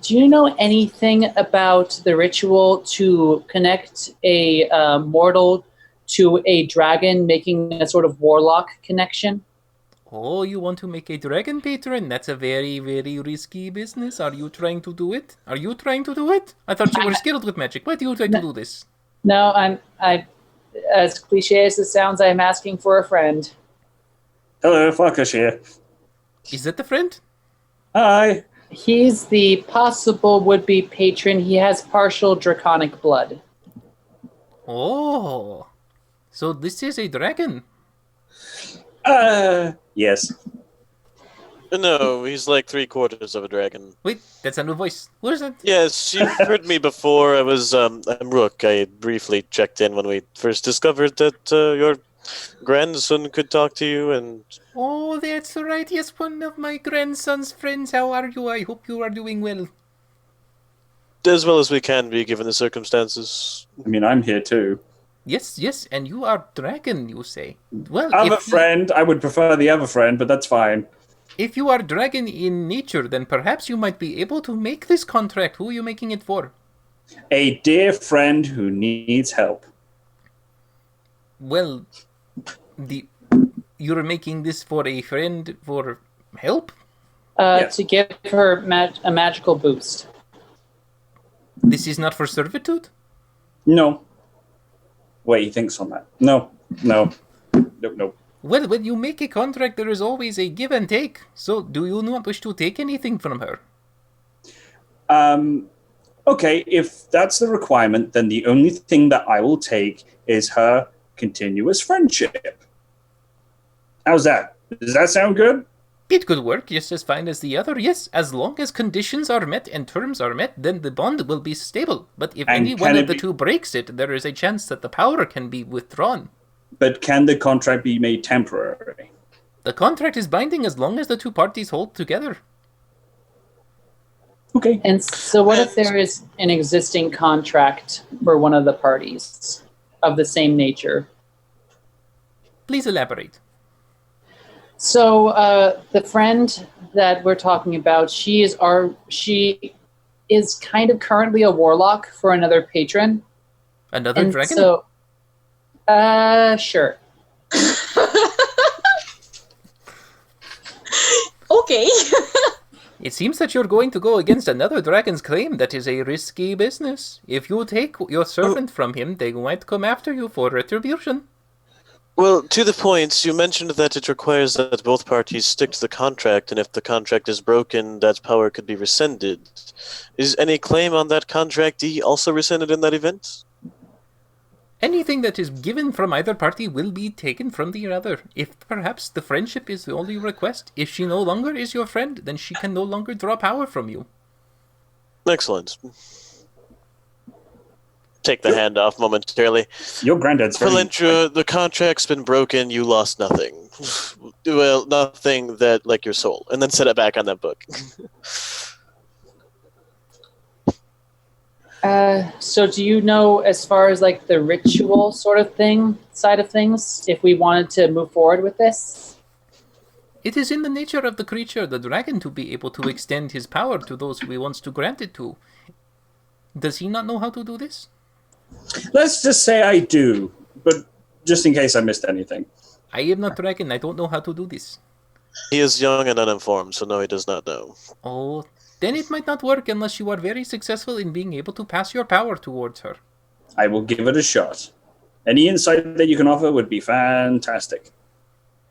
Do you know anything about the ritual to connect a mortal to a dragon, making a sort of warlock connection? Oh, you want to make a dragon patron? That's a very, very risky business. Are you trying to do it? I thought you were skilled with magic. Why do you try to do this? No, I'm as cliche as it sounds, I'm asking for a friend. Hello, Farkas here. Is that the friend? Hi. He's the possible would-be patron. He has partial draconic blood. Oh, so this is a dragon. Yes. No, he's like 3/4 of a dragon. Wait, that's a new voice. What is that? Yes, you've heard me before. I'm Rook. I briefly checked in when we first discovered that your grandson could talk to you, and... Oh, that's right. Yes, one of my grandson's friends. How are you? I hope you are doing well. As well as we can be, given the circumstances. I mean, I'm here too. Yes, and you are dragon, you say. Well, Other friend. I would prefer the other friend, but that's fine. If you are dragon in nature, then perhaps you might be able to make this contract. Who are you making it for? A dear friend who needs help. Well, you're making this for a friend for help? Yes. To give her a magical boost. This is not for servitude? No. Wait, he thinks on that. No. Nope. Well, when you make a contract, there is always a give and take. So, do you not wish to take anything from her? Okay, if that's the requirement, then the only thing that I will take is her continuous friendship. How's that? Does that sound good? It could work just as fine as the other, yes. As long as conditions are met and terms are met, then the bond will be stable. But if And any can one it of the be- two breaks it, there is a chance that the power can be withdrawn. But can the contract be made temporary? The contract is binding as long as the two parties hold together. Okay. And so, what if there is an existing contract for one of the parties of the same nature? Please elaborate. So, the friend that we're talking about, she is kind of currently a warlock for another patron. Another And dragon? so, sure. Okay. It seems that you're going to go against another dragon's claim. That is a risky business. If you take your servant from him, they might come after you for retribution. Well, to the point, you mentioned that it requires that both parties stick to the contract, and if the contract is broken, that power could be rescinded. Is any claim on that contractee also rescinded in that event? Anything that is given from either party will be taken from the other. If perhaps the friendship is the only request, if she no longer is your friend, then she can no longer draw power from you. Excellent. Take the hand off momentarily. Your granddad's very... Valendra, the contract's been broken, you lost nothing. Well, nothing that, like your soul. And then set it back on that book. So do you know, as far as like the ritual sort of side of things, if we wanted to move forward with this? It is in the nature of the creature, the dragon, to be able to extend his power to those who he wants to grant it to. Does he not know how to do this? Let's just say I do, but just in case I missed anything. I am not dragon, I don't know how to do this. He is young and uninformed, so no, he does not know. Oh, then it might not work unless you are very successful in being able to pass your power towards her. I will give it a shot. Any insight that you can offer would be fantastic.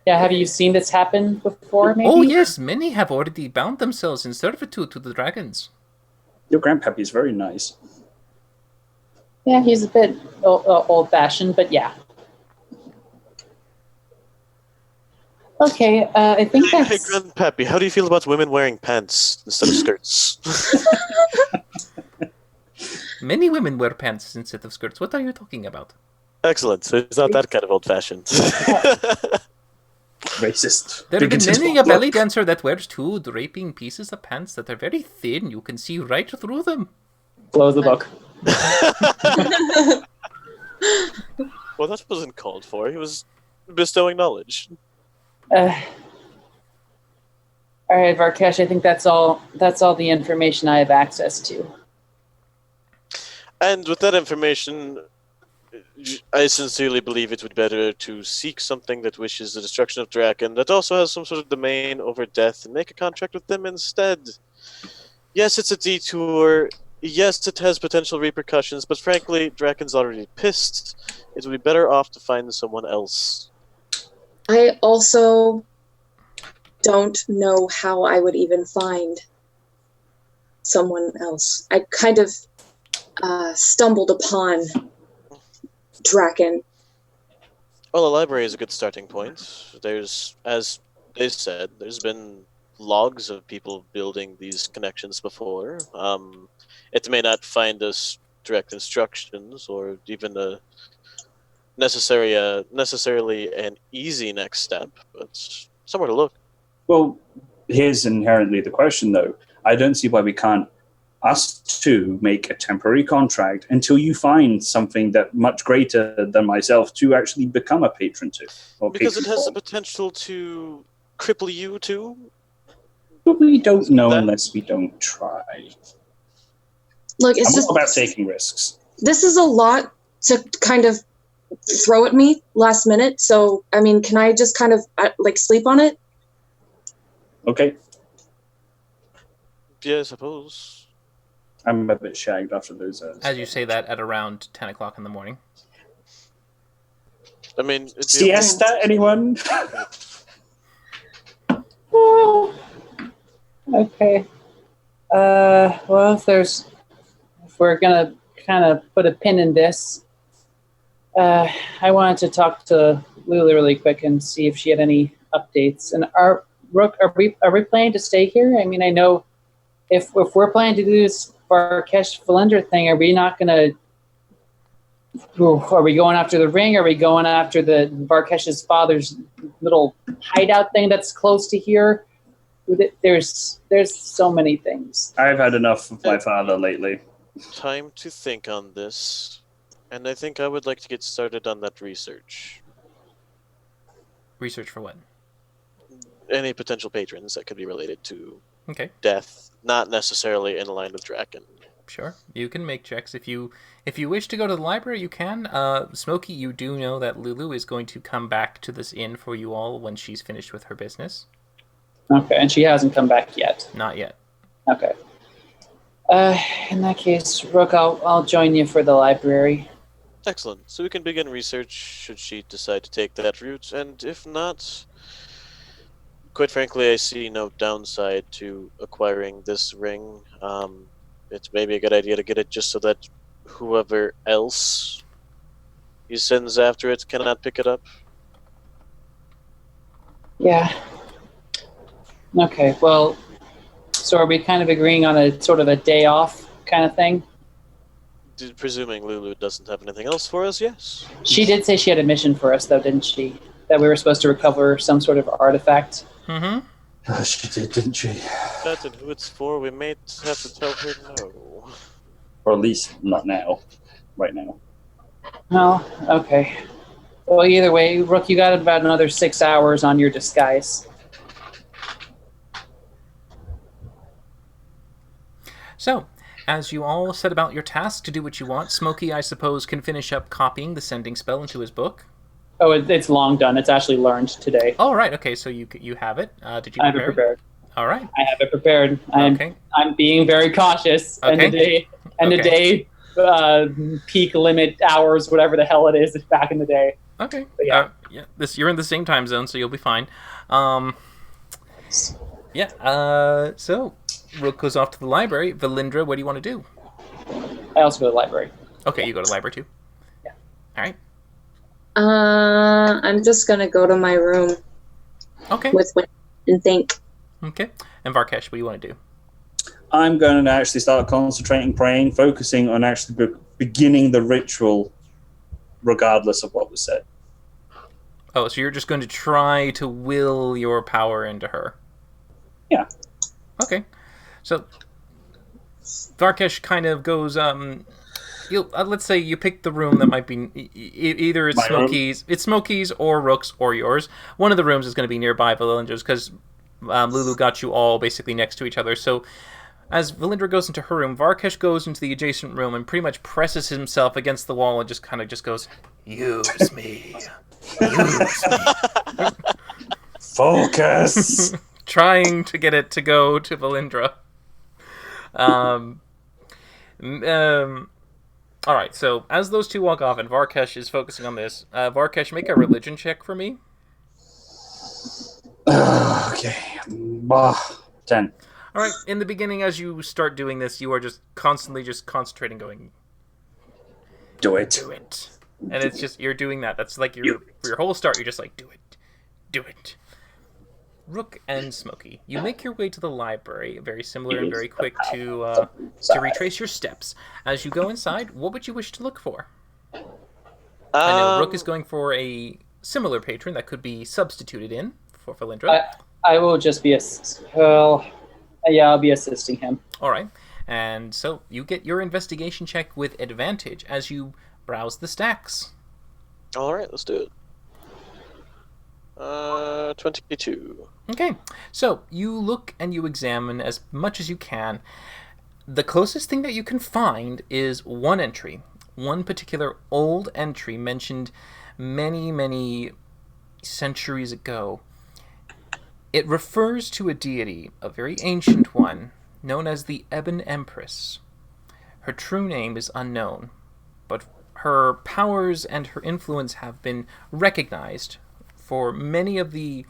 Yeah, have you seen this happen before, maybe? Oh yes, many have already bound themselves in servitude to the dragons. Your grandpappy is very nice. Yeah, he's a bit old-fashioned, but yeah. Okay, I think Hey, that's... Grandpappy, how do you feel about women wearing pants instead of skirts? Many women wear pants instead of skirts. What are you talking about? Excellent. So it's not that kind of old-fashioned. Racist. There have been Bigoted many a fuck. belly dancer that wears two draping pieces of pants that are very thin. You can see right through them. Close the book. Well, that wasn't called for. He was bestowing knowledge. All right, Varkesh, I think that's all the information I have access to. And with that information, I sincerely believe it would be better to seek something that wishes the destruction of Draken, that also has some sort of domain over death, and make a contract with them instead. Yes, it's a detour. Yes, it has potential repercussions, but frankly, Draken's already pissed. It would be better off to find someone else. I also don't know how I would even find someone else. I kind of stumbled upon Draken. Well, the library is a good starting point. There's, as they said, there's been logs of people building these connections before. It may not find us direct instructions or even a necessarily an easy next step, but somewhere to look. Well, here's inherently the question, though. I don't see why we can't, us two, make a temporary contract until you find something that much greater than myself to actually become a patron to. Or Because it patron has the for. potential to cripple you too. But we don't know That- unless we don't try. Look, it's I'm just all about taking risks. this is a lot to kind of throw at me last minute. So, I mean, can I just kind of like sleep on it? Okay? Yeah, I suppose. I'm a bit shagged after those. As you say that at around 10 o'clock in the morning. I mean, it'd be Siesta, anyone? Well, okay. Well, if we're gonna kind of put a pin in this, I wanted to talk to Lulu really quick and see if she had any updates. And Rook, are we planning to stay here? I mean, I know if we're planning to do this Varkesh Valendra thing, are we not gonna? Are we going after the ring? Are we going after the Varkesh's father's little hideout thing that's close to here? There's so many things. I've had enough of my father lately. time to think on this, and I think I would like to get started on that research. Research for what? Any potential patrons that could be related to Okay, death, not necessarily in line with Draken. sure. You can make checks if you wish to go to the library. You can. Smokey, you do know that Lulu is going to come back to this inn for you all when she's finished with her business. Okay, and she hasn't come back yet. Not yet. Okay. In that case, Rook, I'll join you for the library. Excellent. So we can begin research should she decide to take that route, and if not, quite frankly, I see no downside to acquiring this ring. It's maybe a good idea to get it just so that whoever else he sends after it cannot pick it up. Yeah. Okay, well, so are we kind of agreeing on a sort of a day off kind of thing? Presuming Lulu doesn't have anything else for us, yes. She did say she had a mission for us, though, didn't she? That we were supposed to recover some sort of artifact. Mm-hmm. She did, didn't she? That and who it's for, we may have to tell her no. Or at least not now. Right now. Oh, okay. Well, either way, Rook, you got about another 6 hours on your disguise. So, as you all set about your task to do what you want, Smokey, I suppose, can finish up copying the sending spell into his book. Oh, it's long done. It's actually learned today. Oh, right. Okay, so you have it. Did you I have it prepare it? prepared. All right. I have it prepared. Okay. I'm being very cautious. Okay. The day peak limit hours, whatever the hell it is, back in the day. Okay. But yeah. You're in the same time zone, so you'll be fine. So Rook goes off to the library. Valindra, what do you want to do? I also go to the library. Okay, you go to the library too. Yeah. All right. I'm just gonna go to my room Okay. with Win and think. Okay. And Varkesh, what do you want to do? I'm going to actually start concentrating, praying, focusing on actually beginning the ritual regardless of what was said. Oh, so you're just going to try to will your power into her. Yeah. Okay. So Varkesh kind of goes, let's say you pick the room that might be either it's My room? Smokey's or Rook's or yours. One of the rooms is going to be nearby Valindra's because Lulu got you all basically next to each other. So as Valindra goes into her room, Varkesh goes into the adjacent room and pretty much presses himself against the wall and just kind of just goes, "Use me, use me," Focus! trying to get it to go to Valindra. All right, so as those two walk off and Varkesh is focusing on this, Varkesh, make a religion check for me. Okay. 10. All right, in the beginning, as you start doing this, you are just constantly just concentrating, going, Do it. do it. And it's just, you're doing that. That's like your whole start, you're just like, do it, do it. Rook and Smokey, you make your way to the library, very similar and very quick to retrace your steps. As you go inside, what would you wish to look for? I know Rook is going for a similar patron that could be substituted in for Valindra. I will just be I'll be assisting him. All right, and so you get your investigation check with advantage as you browse the stacks. All right, let's do it. 22. Okay, so you look and you examine as much as you can. The closest thing that you can find is one entry, one particular old entry mentioned many, many centuries ago. It refers to a deity, a very ancient one, known as the Ebon Empress. Her true name is unknown, but her powers and her influence have been recognized for many of the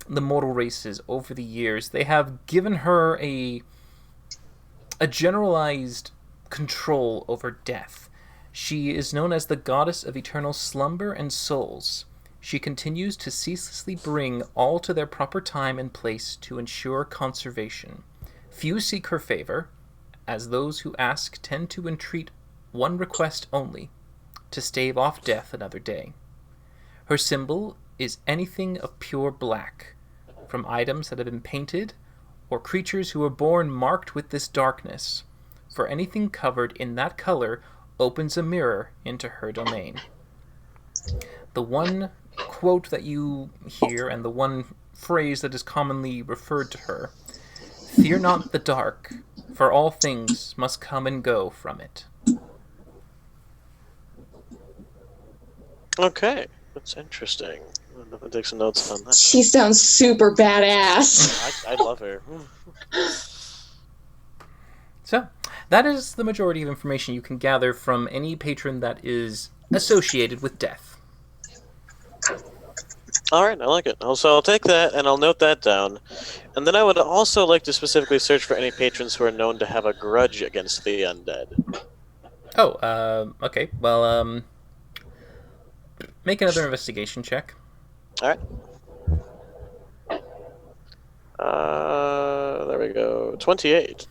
mortal races over the years. They have given her a generalized control over death. She is known as the goddess of eternal slumber and souls. She continues to ceaselessly bring all to their proper time and place to ensure conservation. Few seek her favor, as those who ask tend to entreat one request only, to stave off death another day. Her symbol is anything of pure black, from items that have been painted, or creatures who are born marked with this darkness, for anything covered in that color opens a mirror into her domain. The one quote that you hear, and the one phrase that is commonly referred to her, "Fear not the dark, for all things must come and go from it." Okay, that's interesting. I'm gonna take some notes on that. She sounds super badass. I love her. So, that is the majority of information you can gather from any patron that is associated with death. Alright, I like it. Also, I'll take that and I'll note that down. And then I would also like to specifically search for any patrons who are known to have a grudge against the undead. Oh, okay. Well, make another investigation check. Alright. There we go. 28.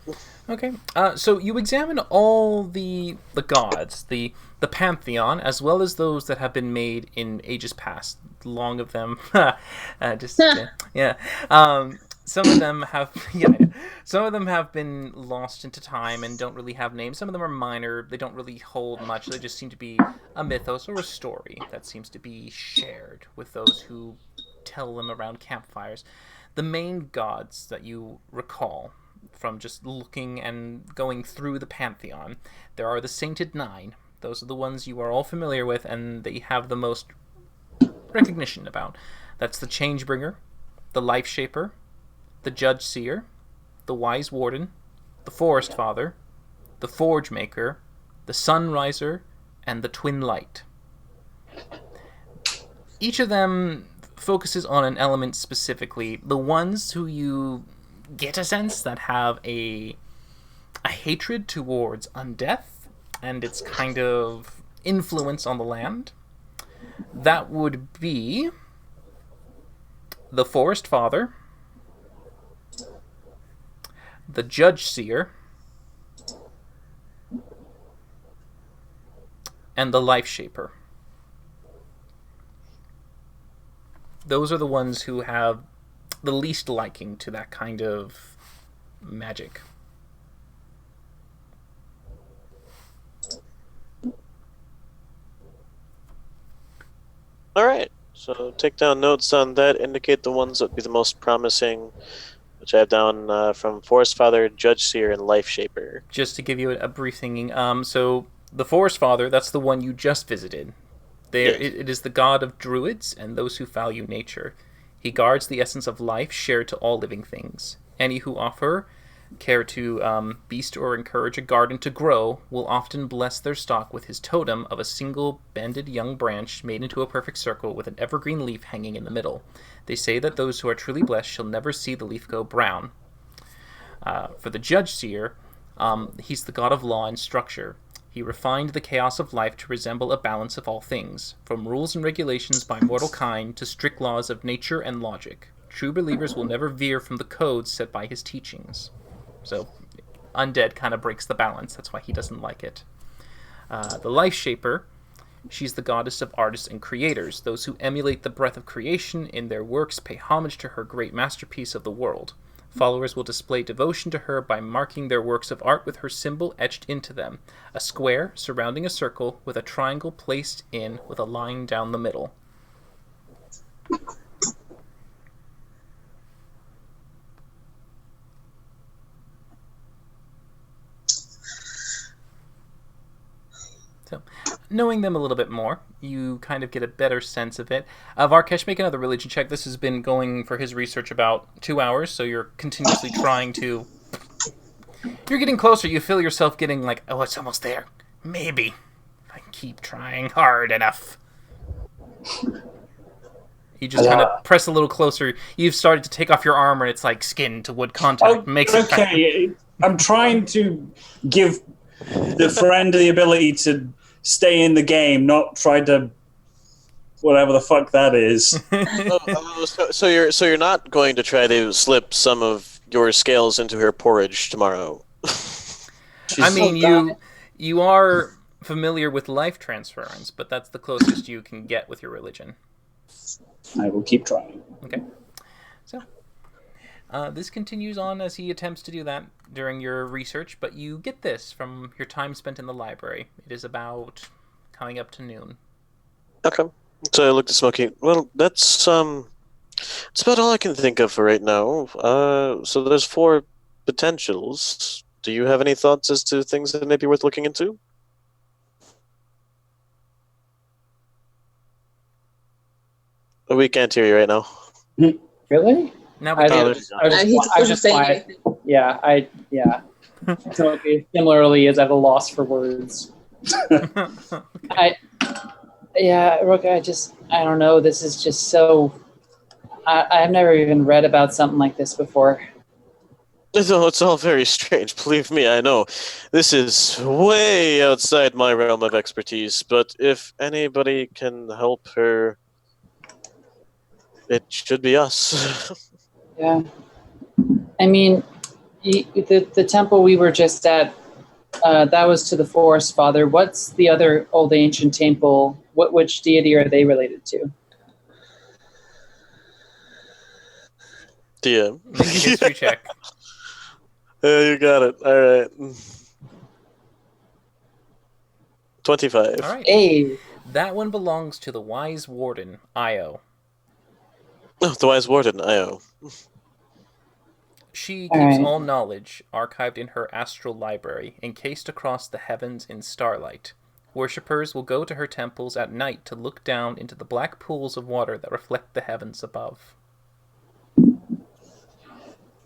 Okay. So you examine all the gods, the pantheon, as well as those that have been made in ages past. Long of them, yeah. Some of them have, some of them have been lost into time and don't really have names. Some of them are minor; they don't really hold much. They just seem to be a mythos or a story that seems to be shared with those who tell them around campfires. The main gods that you recall from just looking and going through the pantheon, there are the Sainted Nine. Those are the ones you are all familiar with, and they have the most recognition about. That's the Changebringer, the Life Shaper, the Judge Seer, the Wise Warden, the Forest Father, the Forge Maker, the Sunriser, and the Twin Light. Each of them focuses on an element specifically. The ones who you get a sense that have a hatred towards undeath and its kind of influence on the land, that would be the Forest Father, the Judge Seer, and the Life Shaper. Those are the ones who have the least liking to that kind of magic. Alright, so take down notes on that, indicate the ones that would be the most promising, which I have down from Forest Father, Judge Seer, and Life Shaper. Just to give you a brief thinking, so the Forest Father, that's the one you just visited. Yes. It is the god of druids and those who value nature. He guards the essence of life shared to all living things. Any who offer care to beast or encourage a garden to grow will often bless their stock with his totem of a single bended young branch made into a perfect circle with an evergreen leaf hanging in the middle. They say that those who are truly blessed shall never see the leaf go brown. For the Judge Seer, he's the god of law and structure. He refined the chaos of life to resemble a balance of all things, from rules and regulations by mortal kind to strict laws of nature and logic. True believers will never veer from the codes set by his teachings. So, undead kind of breaks the balance. That's why he doesn't like it. The Life Shaper, she's the goddess of artists and creators. Those who emulate the breath of creation in their works pay homage to her great masterpiece of the world. Followers will display devotion to her by marking their works of art with her symbol etched into them, a square surrounding a circle with a triangle placed in with a line down the middle. So, knowing them a little bit more, you kind of get a better sense of it. Varkesh, make another religion check. This has been going for his research about 2 hours, so you're continuously trying to You're getting closer. You feel yourself getting like, oh, it's almost there. Maybe. If I keep trying hard enough. You just kind of press a little closer. You've started to take off your armor, and it's like skin to wood contact. Makes it okay. I'm trying to give the friend the ability to stay in the game, not try to whatever the fuck that is. So you're not going to try to slip some of your scales into her porridge tomorrow. I mean, you are familiar with life transference, but that's the closest you can get with your religion. I will keep trying. Okay. So, this continues on as he attempts to do that during your research, but you get this from your time spent in the library. It is about coming up to noon. Okay. So I looked at Smokey. Well, that's about all I can think of for right now. So there's 4 potentials. Do you have any thoughts as to things that may be worth looking into? We can't hear you right now. Really? Now we can. He wasn't saying anything. Yeah. Okay. Similarly, is at a loss for words. Rook, I don't know. This is just so. I've never even read about something like this before. It's all very strange. Believe me, I know. This is way outside my realm of expertise, but if anybody can help her, it should be us. Yeah. I mean, the temple we were just at, that was to the Forest Father. What's the other old ancient temple? Which deity are they related to? DM. Make a history check. Yeah, you got it. All right. 25. All right. Hey. That one belongs to the Wise Warden, Io. Oh, the Wise Warden, Io. She keeps all knowledge archived in her astral library, encased across the heavens in starlight. Worshippers will go to her temples at night to look down into the black pools of water that reflect the heavens above.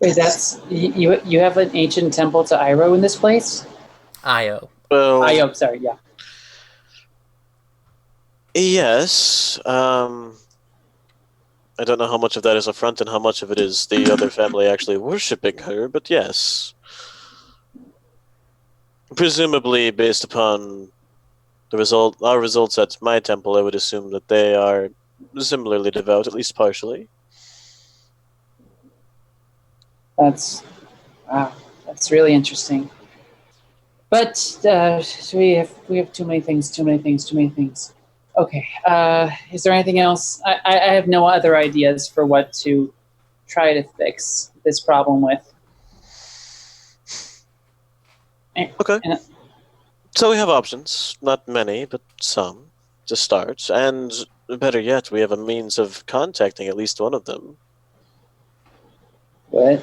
Wait, that's you have an ancient temple to Iro in this place? Io. Well, Io, sorry, yeah. Yes. I don't know how much of that is a front and how much of it is the other family actually worshipping her, but yes. Presumably, based upon our results at my temple, I would assume that they are similarly devout, at least partially. That's really interesting. But we have too many things. Okay. Is there anything else? I have no other ideas for what to try to fix this problem with. Okay. So we have options. Not many, but some to start. And better yet, we have a means of contacting at least one of them. What?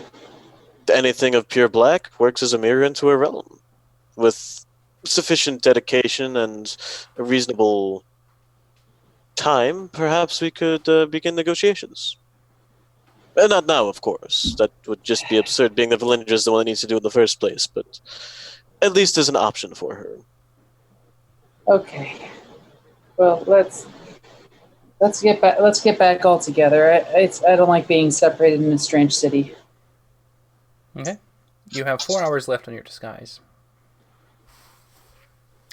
Anything of pure black works as a mirror into a realm. With sufficient dedication and a reasonable time, perhaps we could begin negotiations. Not now, of course. That would just be absurd, being that Valindra is the one that needs to do it in the first place, but at least as an option for her. Okay. Well, let's get back all together. I don't like being separated in a strange city. Okay. You have 4 hours left on your disguise.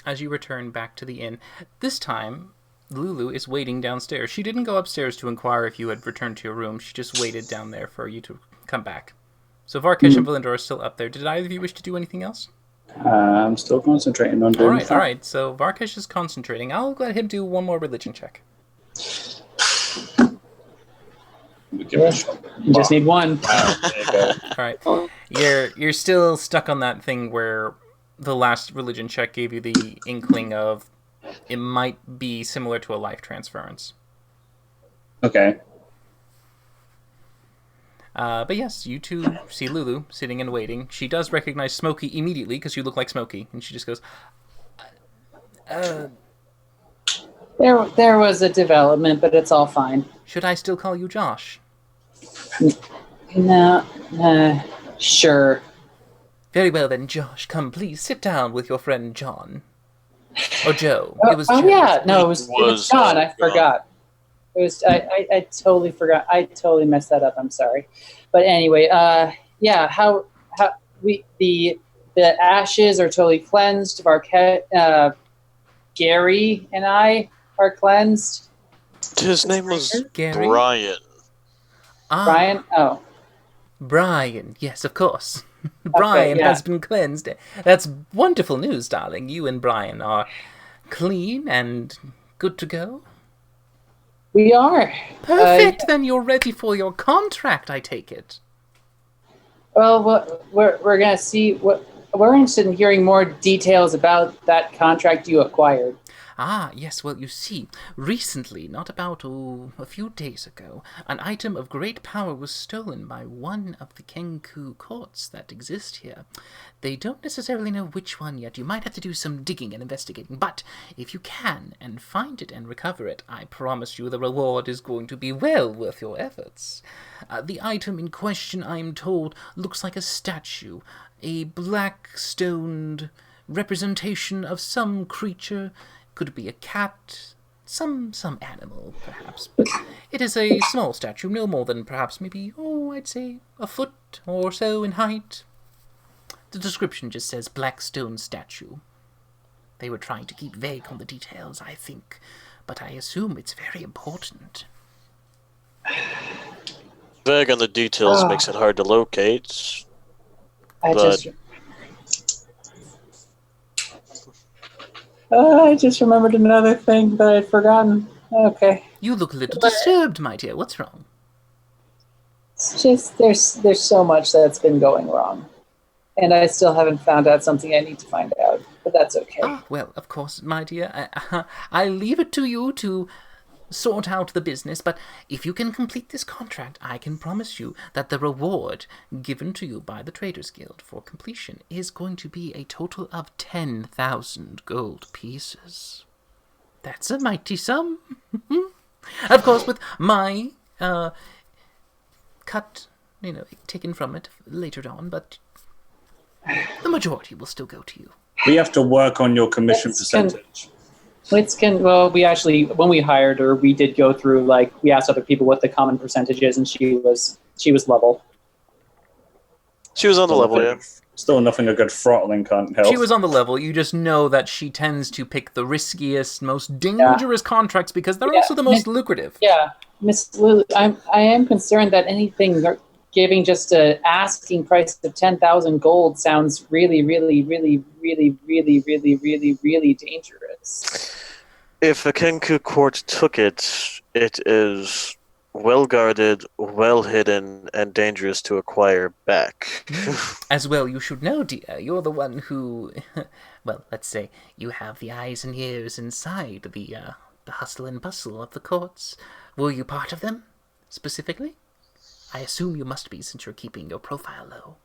As you return back to the inn, this time Lulu is waiting downstairs. She didn't go upstairs to inquire if you had returned to your room. She just waited down there for you to come back. So Varkesh and Valindra are still up there. Did either of you wish to do anything else? I'm still concentrating on doing All right. So Varkesh is concentrating. I'll let him do one more religion check. Give it a shot. You just need one. Wow, there you go. All right. You're still stuck on that thing where the last religion check gave you the inkling of it might be similar to a life transference. Okay. But yes, you two see Lulu sitting and waiting. She does recognize Smokey immediately because you look like Smokey, and she just goes, There was a development, but it's all fine. should I still call you Josh? No, sure. Very well then, Josh. Come, please sit down with your friend John. Or Joe. It was Oh Joe. yeah, no, it was John. I forgot. It was I totally forgot. I totally messed that up. I'm sorry. But anyway, yeah, how we the ashes are totally cleansed. Gary and I are cleansed. His name was Gary? Brian. Brian? Oh. Brian, yes, of course. Brian yeah. has been cleansed. That's wonderful news, darling. You and Brian are clean and good to go. We are. Perfect, then you're ready for your contract, I take it. Well, we're going to see. We're interested in hearing more details about that contract you acquired. Ah, yes, well, you see, recently, not about a few days ago, an item of great power was stolen by one of the Kenku courts that exist here. They don't necessarily know which one yet. You might have to do some digging and investigating, but if you can and find it and recover it, I promise you the reward is going to be well worth your efforts. The item in question, I'm told, looks like a statue, a black-stoned representation of some creature. Could be a cat, some animal, perhaps. But it is a small statue, no more than perhaps maybe, I'd say a foot or so in height. The description just says black stone statue. They were trying to keep vague on the details, I think, but I assume it's very important. Vague on the details makes it hard to locate. I just remembered another thing that I'd forgotten. Okay. You look a little disturbed, my dear. What's wrong? It's just there's so much that's been going wrong. And I still haven't found out something I need to find out. But that's okay. Ah, well, of course, my dear. I leave it to you to sort out the business, but if you can complete this contract, I can promise you that the reward given to you by the Traders Guild for completion is going to be a total of 10,000 gold pieces. That's a mighty sum. Of course, with my cut, taken from it later on, but the majority will still go to you. We have to work on your commission percentage. We actually, when we hired her, we did go through, we asked other people what the common percentage is, and she was level. She was on the level, yeah. Still nothing a good throttling can't help. She was on the level. You just know that she tends to pick the riskiest, most dangerous contracts because they're also the most lucrative. Yeah, Miss Lulu, I am concerned that anything giving just an asking price of 10,000 gold sounds really, really, really, really, really, really, really, really dangerous. If a Kenku court took it, it is well guarded, well hidden, and dangerous to acquire back. As well, you should know, dear. You're the one who, well, let's say you have the eyes and ears inside the hustle and bustle of the courts. Were you part of them, specifically? I assume you must be, since you're keeping your profile low.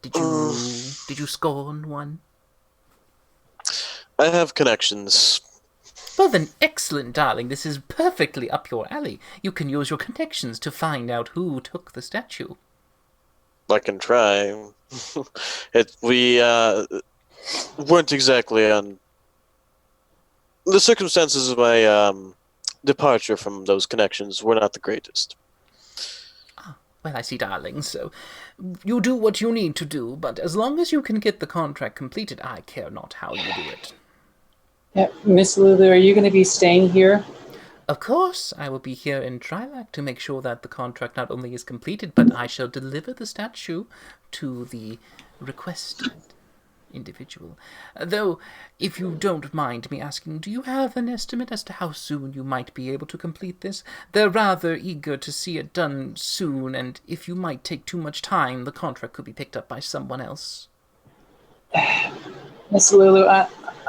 Did you scorn one? I have connections. Well then, excellent, darling. This is perfectly up your alley. You can use your connections to find out who took the statue. I can try. We weren't exactly on... The circumstances of my departure from those connections were not the greatest. Well, I see, darling, so you do what you need to do, but as long as you can get the contract completed, I care not how you do it. Yeah, Miss Lulu, are you going to be staying here? Of course, I will be here in Trilak to make sure that the contract not only is completed, but I shall deliver the statue to the requested individual. Though, if you don't mind me asking, do you have an estimate as to how soon you might be able to complete this? They're rather eager to see it done soon, and if you might take too much time, the contract could be picked up by someone else. Miss Lulu,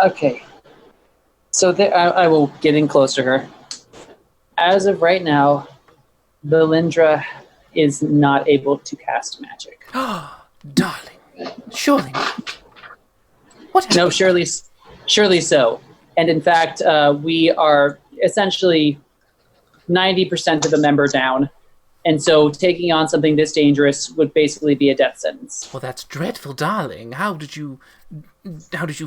okay. So I will get in close to her. As of right now, Valindra is not able to cast magic. Darling, surely not. What happened? No, surely so. And in fact, we are essentially 90% of the member down. And so taking on something this dangerous would basically be a death sentence. Well, that's dreadful, darling. How did you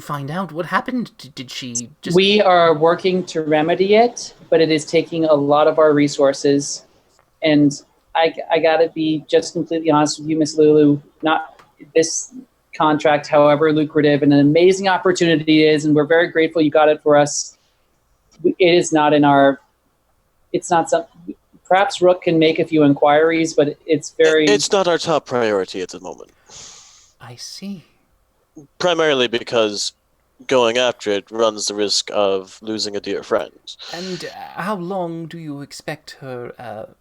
find out? What happened? Did she just... We are working to remedy it, but it is taking a lot of our resources. And I gotta be just completely honest with you, Miss Lulu. Not this contract, however lucrative and an amazing opportunity it is, and we're very grateful you got it for us. It is not in our... It's not something... Perhaps Rook can make a few inquiries, but it's very... It's not our top priority at the moment. I see. Primarily because going after it runs the risk of losing a dear friend. And how long do you expect her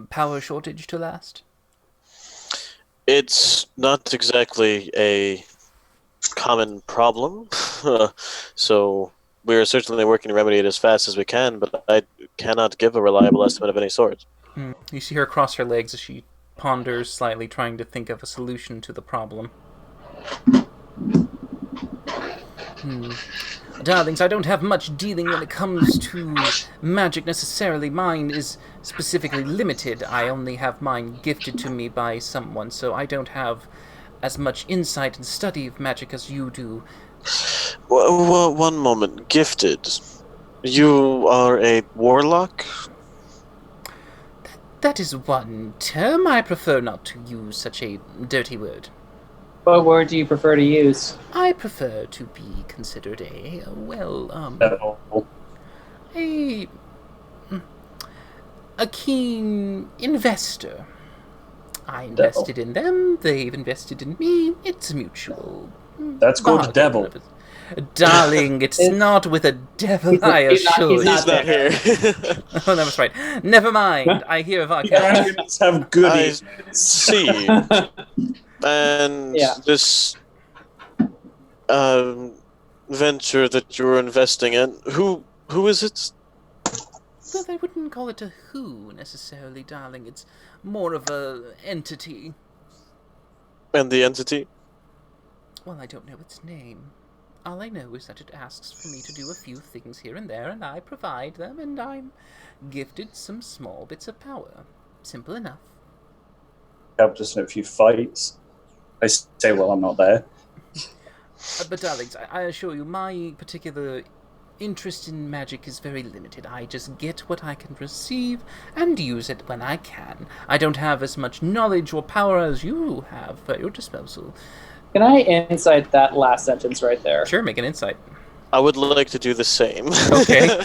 power shortage to last? It's not exactly a common problem, so we're certainly working to remedy it as fast as we can, but I cannot give a reliable estimate of any sort. You see her cross her legs as she ponders slightly, trying to think of a solution to the problem. Darlings, I don't have much dealing when it comes to magic necessarily. Mine is specifically limited. I only have mine gifted to me by someone, so I don't have as much insight and study of magic as you do. Well, one moment. Gifted. You are a warlock? That is one term. I prefer not to use such a dirty word. What word do you prefer to use? I prefer to be considered a keen investor. I invested in them, they've invested in me, it's mutual. That's called a devil. Darling, it's not with a devil, I assure you. He's not here. Oh, that was right. Never mind, I hear Varkas. Dragons have goodies. I see. And this venture that you're investing in, who is it? Well, I wouldn't call it a who, necessarily, darling. It's more of a entity. And the entity? Well, I don't know its name. All I know is that it asks for me to do a few things here and there, and I provide them, and I'm gifted some small bits of power. Simple enough. Helped us in a few fights. I say, well, I'm not there. But darlings, I assure you, my particular interest in magic is very limited. I just get what I can receive and use it when I can. I don't have as much knowledge or power as you have at your disposal. Can I insight that last sentence right there? Sure, make an insight. I would like to do the same. Okay.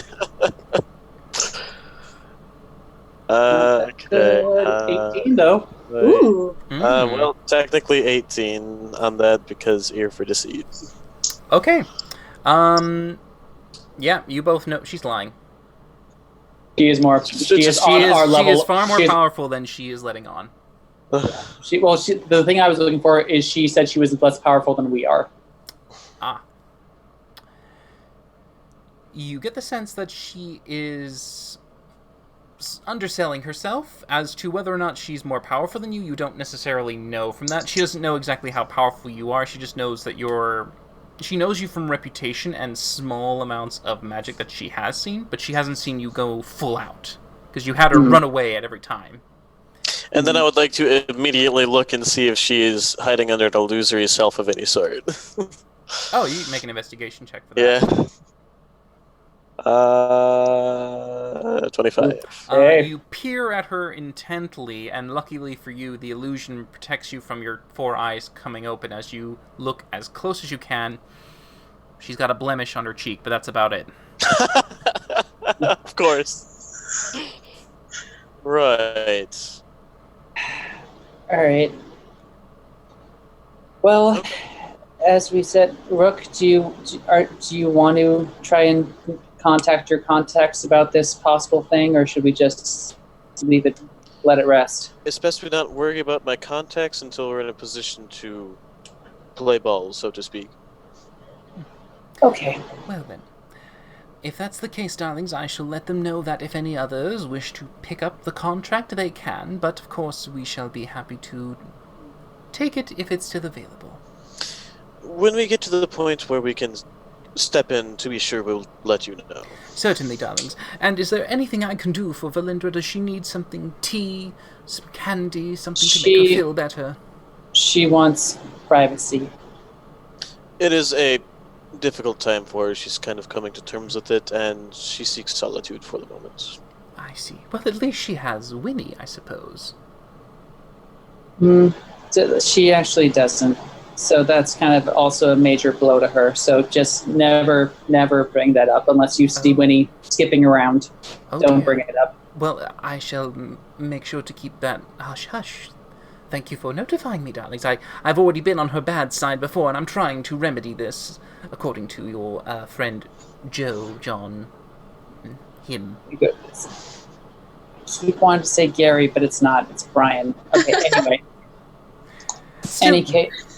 Okay. 18 though. Ooh. Well, technically 18 on that because ear for deceit. Okay. Yeah, you both know she's lying. She is more. She is on our level. She is far more powerful than she is letting on. The thing I was looking for is she said she was less powerful than we are. Ah. You get the sense that she is underselling herself. As to whether or not she's more powerful than you, you don't necessarily know from that. She doesn't know exactly how powerful you are. She just knows that she knows you from reputation and small amounts of magic that she has seen, but she hasn't seen you go full out. Because you had her run away at every time. And then I would like to immediately look and see if she is hiding under an illusory self of any sort. Oh, you can make an investigation check for that. Yeah. 25. You peer at her intently, and luckily for you, the illusion protects you from your 4 eyes coming open as you look as close as you can. She's got a blemish on her cheek, but that's about it. Of course. Right. Alright. Well, as we said, Rook, do you want to try and contact your contacts about this possible thing, or should we just let it rest? It's best we not worry about my contacts until we're in a position to play ball, so to speak. Okay. Well then, if that's the case, darlings, I shall let them know that if any others wish to pick up the contract, they can, but of course we shall be happy to take it if it's still available. When we get to the point where we can step in to be sure, we'll let you know. Certainly, darlings. And is there anything I can do for Valindra? Does she need something, tea, some candy, something to make her feel better? She wants privacy. It is a difficult time for her. She's kind of coming to terms with it, and she seeks solitude for the moment. I see. Well, at least she has Winnie, I suppose. She actually doesn't. So that's kind of also a major blow to her. So just never bring that up unless you see Winnie skipping around. Oh, Don't dear. bring it up. Well, I shall make sure to keep that hush-hush. Thank you for notifying me, darlings. I've already been on her bad side before, and I'm trying to remedy this, according to your friend John, him. Goodness. I keep wanting to say Gary, but it's not. It's Brian. Okay, anyway. Any case...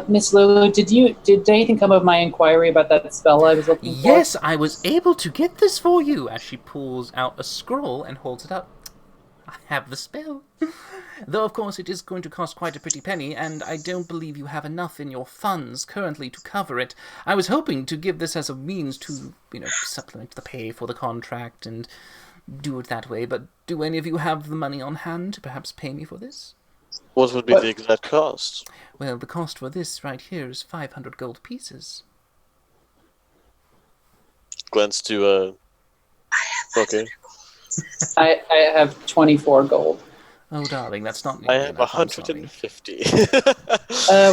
Miss Lulu, did anything come of my inquiry about that spell I was looking for? Yes, I was able to get this for you, as she pulls out a scroll and holds it up. I have the spell. Though, of course, it is going to cost quite a pretty penny, and I don't believe you have enough in your funds currently to cover it. I was hoping to give this as a means to, supplement the pay for the contract and do it that way, but do any of you have the money on hand to perhaps pay me for this? What would be the exact cost? Well, the cost for this right here is 500 gold pieces. Glance to, okay. I have 24 gold. Oh, darling, that's not... I have 150.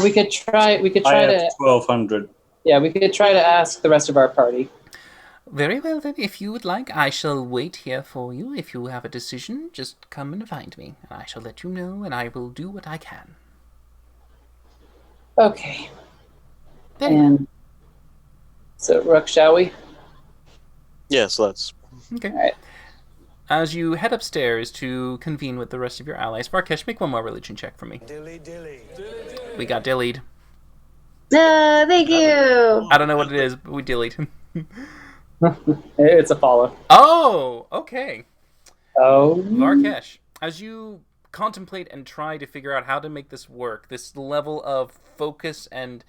We could try I to... have 1,200. Yeah, we could try to ask the rest of our party. Very well, then. If you would like, I shall wait here for you. If you have a decision, just come and find me, and I shall let you know, and I will do what I can. Okay. Very And so, Rook, shall we? Yes, let's. Okay. All right. As you head upstairs to convene with the rest of your allies, Varkesh, make one more religion check for me. We got dillied. Thank you. I don't know what it is, but we dillied. It's a follow. Oh, okay. Oh. Varkesh, as you contemplate and try to figure out how to make this work, this level of focus and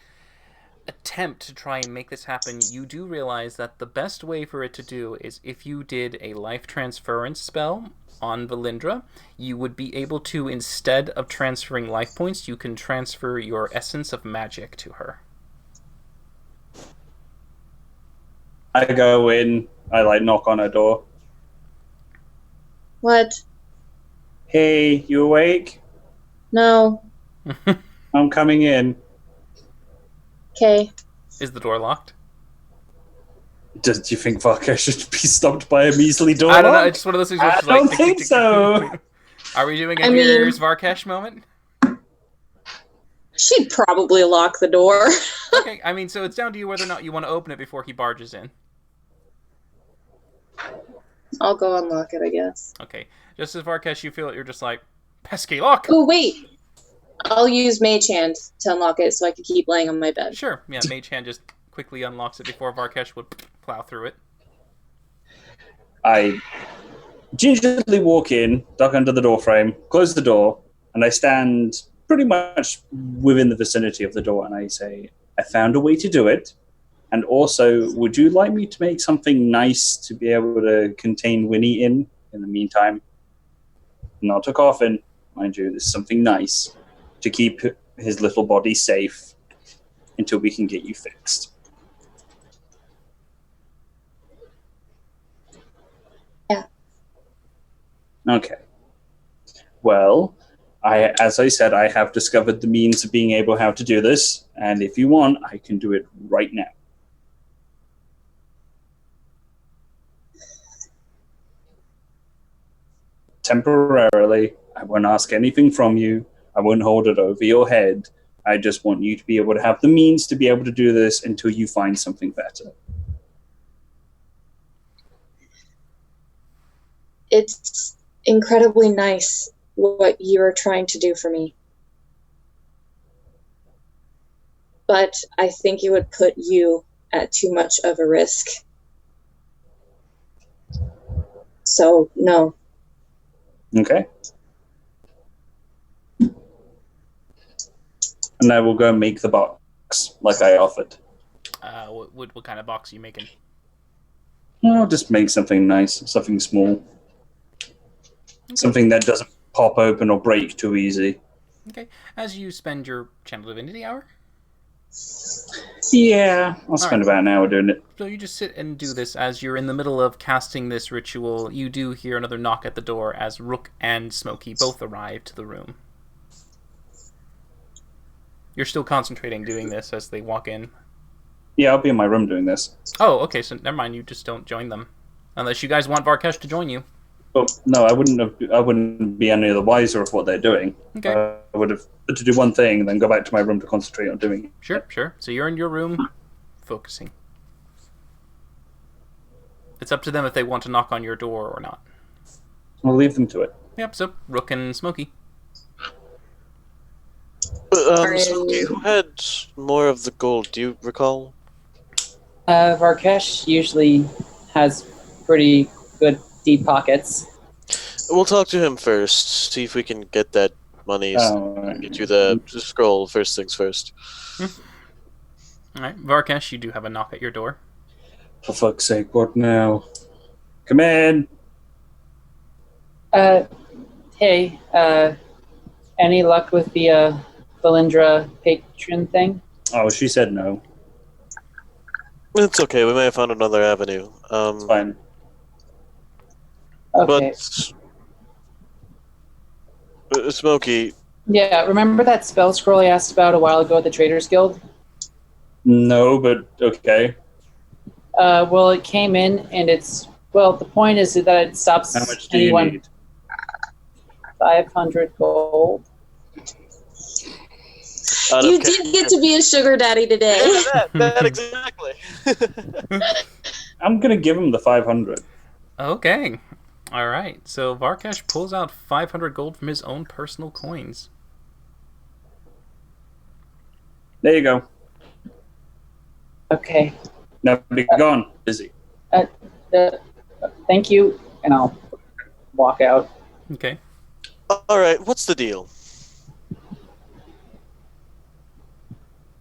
attempt to try and make this happen, you do realize that the best way for it to do is if you did a life transference spell on Valindra, you would be able to, instead of transferring life points, you can transfer your essence of magic to her. I go in, I knock on her door. What? Hey, you awake? No. I'm coming in. Okay. Is the door locked? Do you think Varkesh should be stopped by a measly door? I don't know, it's one of those things where I it's like... don't think so. Are we doing a Year's Varkesh moment? She'd probably lock the door. Okay, I mean, so it's down to you whether or not you want to open it before he barges in. I'll go unlock it, I guess. Okay, just as Varkesh, you feel it, you're just like, pesky lock! Oh, wait. I'll use Mage Hand to unlock it so I can keep laying on my bed. Sure, yeah, Mage Hand just quickly unlocks it before Varkesh would plow through it. I gingerly walk in, duck under the doorframe, close the door, and I stand pretty much within the vicinity of the door, and I say, I found a way to do it. And also, would you like me to make something nice to be able to contain Winnie in the meantime? Not a coffin, mind you, this is something nice to keep his little body safe until we can get you fixed. Yeah. Okay. Well, as I said, I have discovered the means of being able how to do this, and if you want, I can do it right now. Temporarily, I won't ask anything from you. I won't hold it over your head. I just want you to be able to have the means to be able to do this until you find something better. It's incredibly nice what you are trying to do for me. But I think it would put you at too much of a risk. So, no. Okay. And I will go make the box like I offered. What kind of box are you making? I'll just make something nice, something small. Something that doesn't pop open or break too easy. Okay. As you spend your Channel Divinity hour, Yeah, I'll spend about an hour doing it. so you just sit and do this. As you're in the middle of casting this ritual, you do hear another knock at the door as Rook and Smokey both arrive to the room. You're still concentrating doing this as they walk in. Yeah, I'll be in my room doing this. Oh, okay, so never mind, you just don't join them. Unless you guys want Varkesh to join you. But no, I wouldn't be any the wiser of what they're doing. Okay. I would have to do one thing and then go back to my room to concentrate on doing it. Sure. So you're in your room, focusing. It's up to them if they want to knock on your door or not. I'll leave them to it. Yep, so Rook and Smokey. Smokey, who had more of the gold? Do you recall? Varkesh usually has pretty good deep pockets. We'll talk to him first. See if we can get that money. Alright. Get you the scroll first things first. Alright, Varkesh, you do have a knock at your door. For fuck's sake, what now? Come in! Hey, any luck with the Valindra patron thing? Oh, she said no. It's okay. We may have found another avenue. It's fine. Okay. But Smokey, Yeah, remember that spell scroll I asked about a while ago at the Traders Guild? No, but okay. Well, it came in, and the point is that it stops How much do you anyone. need? 500 gold. You did get to be a sugar daddy today. that exactly. I'm gonna give him the 500. Okay. Alright, so Varkesh pulls out 500 gold from his own personal coins. There you go. Okay. Now be gone. Busy. Thank you, and I'll walk out. Okay. All right, what's the deal?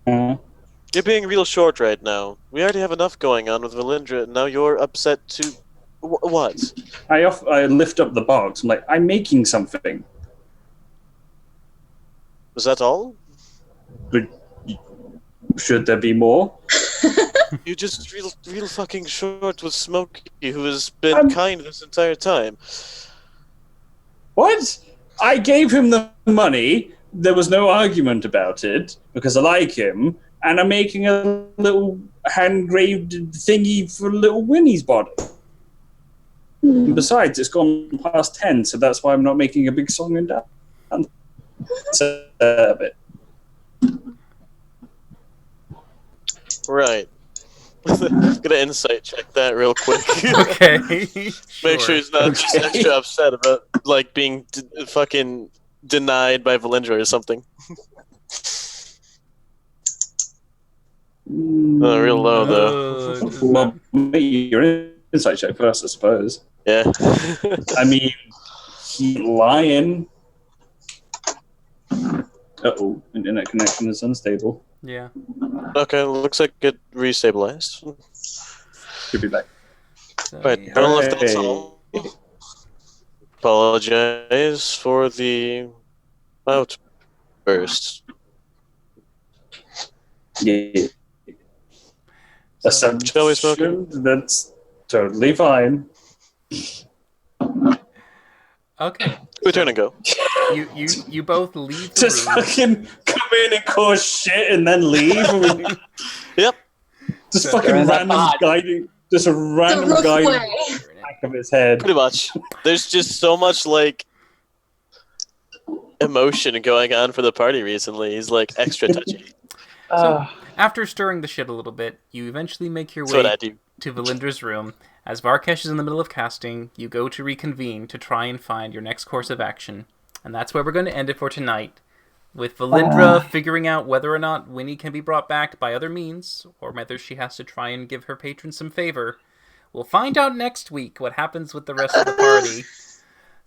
You're being real short right now. We already have enough going on with Valindra, and now you're upset to... what? I lift up the box. I'm like, I'm making something. Was that all? But should there be more? You're just real fucking short with Smokey, who has been kind this entire time. What? I gave him the money. There was no argument about it because I like him, and I'm making a little hand-engraved thingy for little Winnie's body. And besides, it's gone past 10, so that's why I'm not making a big song and dance of it. Right. Gonna insight check that real quick. Okay. Make sure he's not just extra upset about like being fucking denied by Valindra or something. Real low though. Well, make your insight check first, I suppose. Yeah. I mean, he's lying. Uh-oh, internet connection is unstable. Yeah. Okay, looks like it restabilized. Should be back. So, Right, yeah. well, if that's all, apologize for the outburst. Yeah. So- Shall we smoke it? That's totally fine. Okay. We turn and go. You both leave the Just room. fucking come in and cause shit and then leave. Yep. Just So- fucking They're in that random pod. guiding. Just a The random roof guy in way. the back of his head. Pretty much. There's just so much like emotion going on for the party recently. He's like extra touchy. After stirring the shit a little bit, you eventually make your That's what I way do. to Valindra's room. As Varkesh is in the middle of casting, you go to reconvene to try and find your next course of action. And that's where we're going to end it for tonight. With Valindra figuring out whether or not Winnie can be brought back by other means, or whether she has to try and give her patron some favor. We'll find out next week what happens with the rest of the party.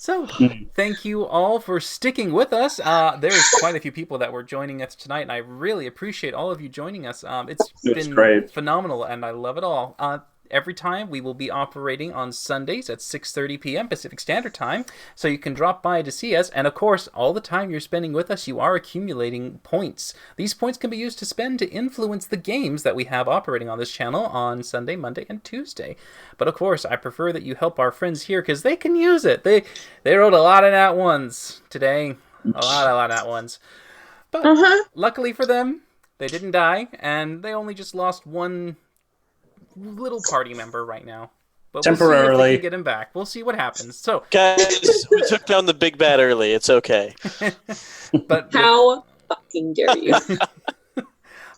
So, thank you all for sticking with us. There's quite a few people that were joining us tonight, and I really appreciate all of you joining us. It's been great. phenomenal, and I love it all. Every time we will be operating on Sundays at 6:30 p.m. Pacific Standard Time, so you can drop by to see us. And of course, all the time you're spending with us, you are accumulating points. These points can be used to spend to influence the games that we have operating on this channel on Sunday, Monday, and Tuesday. But of course, I prefer that you help our friends here because they can use it. They wrote a lot of nat ones today, a lot of nat ones. But luckily for them, they didn't die, and they only just lost one little party member right now, but temporarily. We'll see if we can get him back. We'll see what happens. So, guys, we took down the big bad early. It's okay. But How fucking dare you?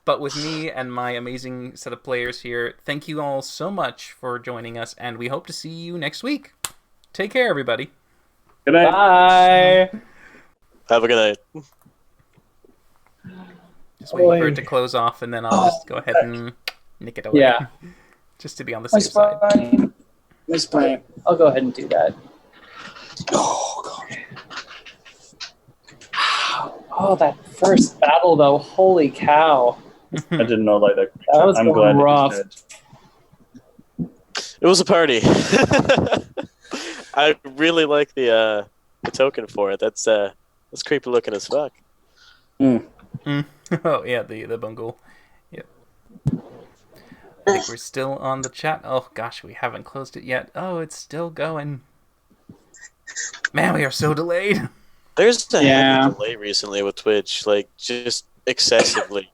but with me and my amazing set of players here, thank you all so much for joining us, and we hope to see you next week. Take care, everybody. Good night. Bye. Have a good night. Just waiting for it to close off, and then I'll just go ahead and nick it away. Yeah. Just to be on the safe side. Nice play. I'll go ahead and do that. Oh, God. Oh, that first battle, though. Holy cow. I did not like that. That was I'm glad rough. it was It was a party. I really like the token for it. That's creepy looking as fuck. good. Oh yeah, the bungle. Yep. I think we're still on the chat. Oh gosh, we haven't closed it yet. Oh, it's still going. Man, we are so delayed. There's a Yeah. heavy delay recently with Twitch, like just excessively.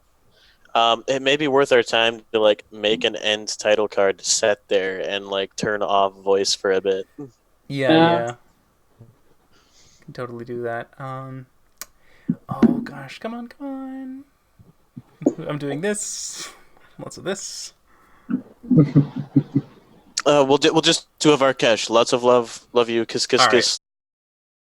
It may be worth our time to like make an end title card set there and like turn off voice for a bit. Yeah. Can totally do that. Oh gosh, come on. I'm doing this. Lots of this. We'll just do a Varkesh. Lots of love you. Kiss, kiss, All right. kiss.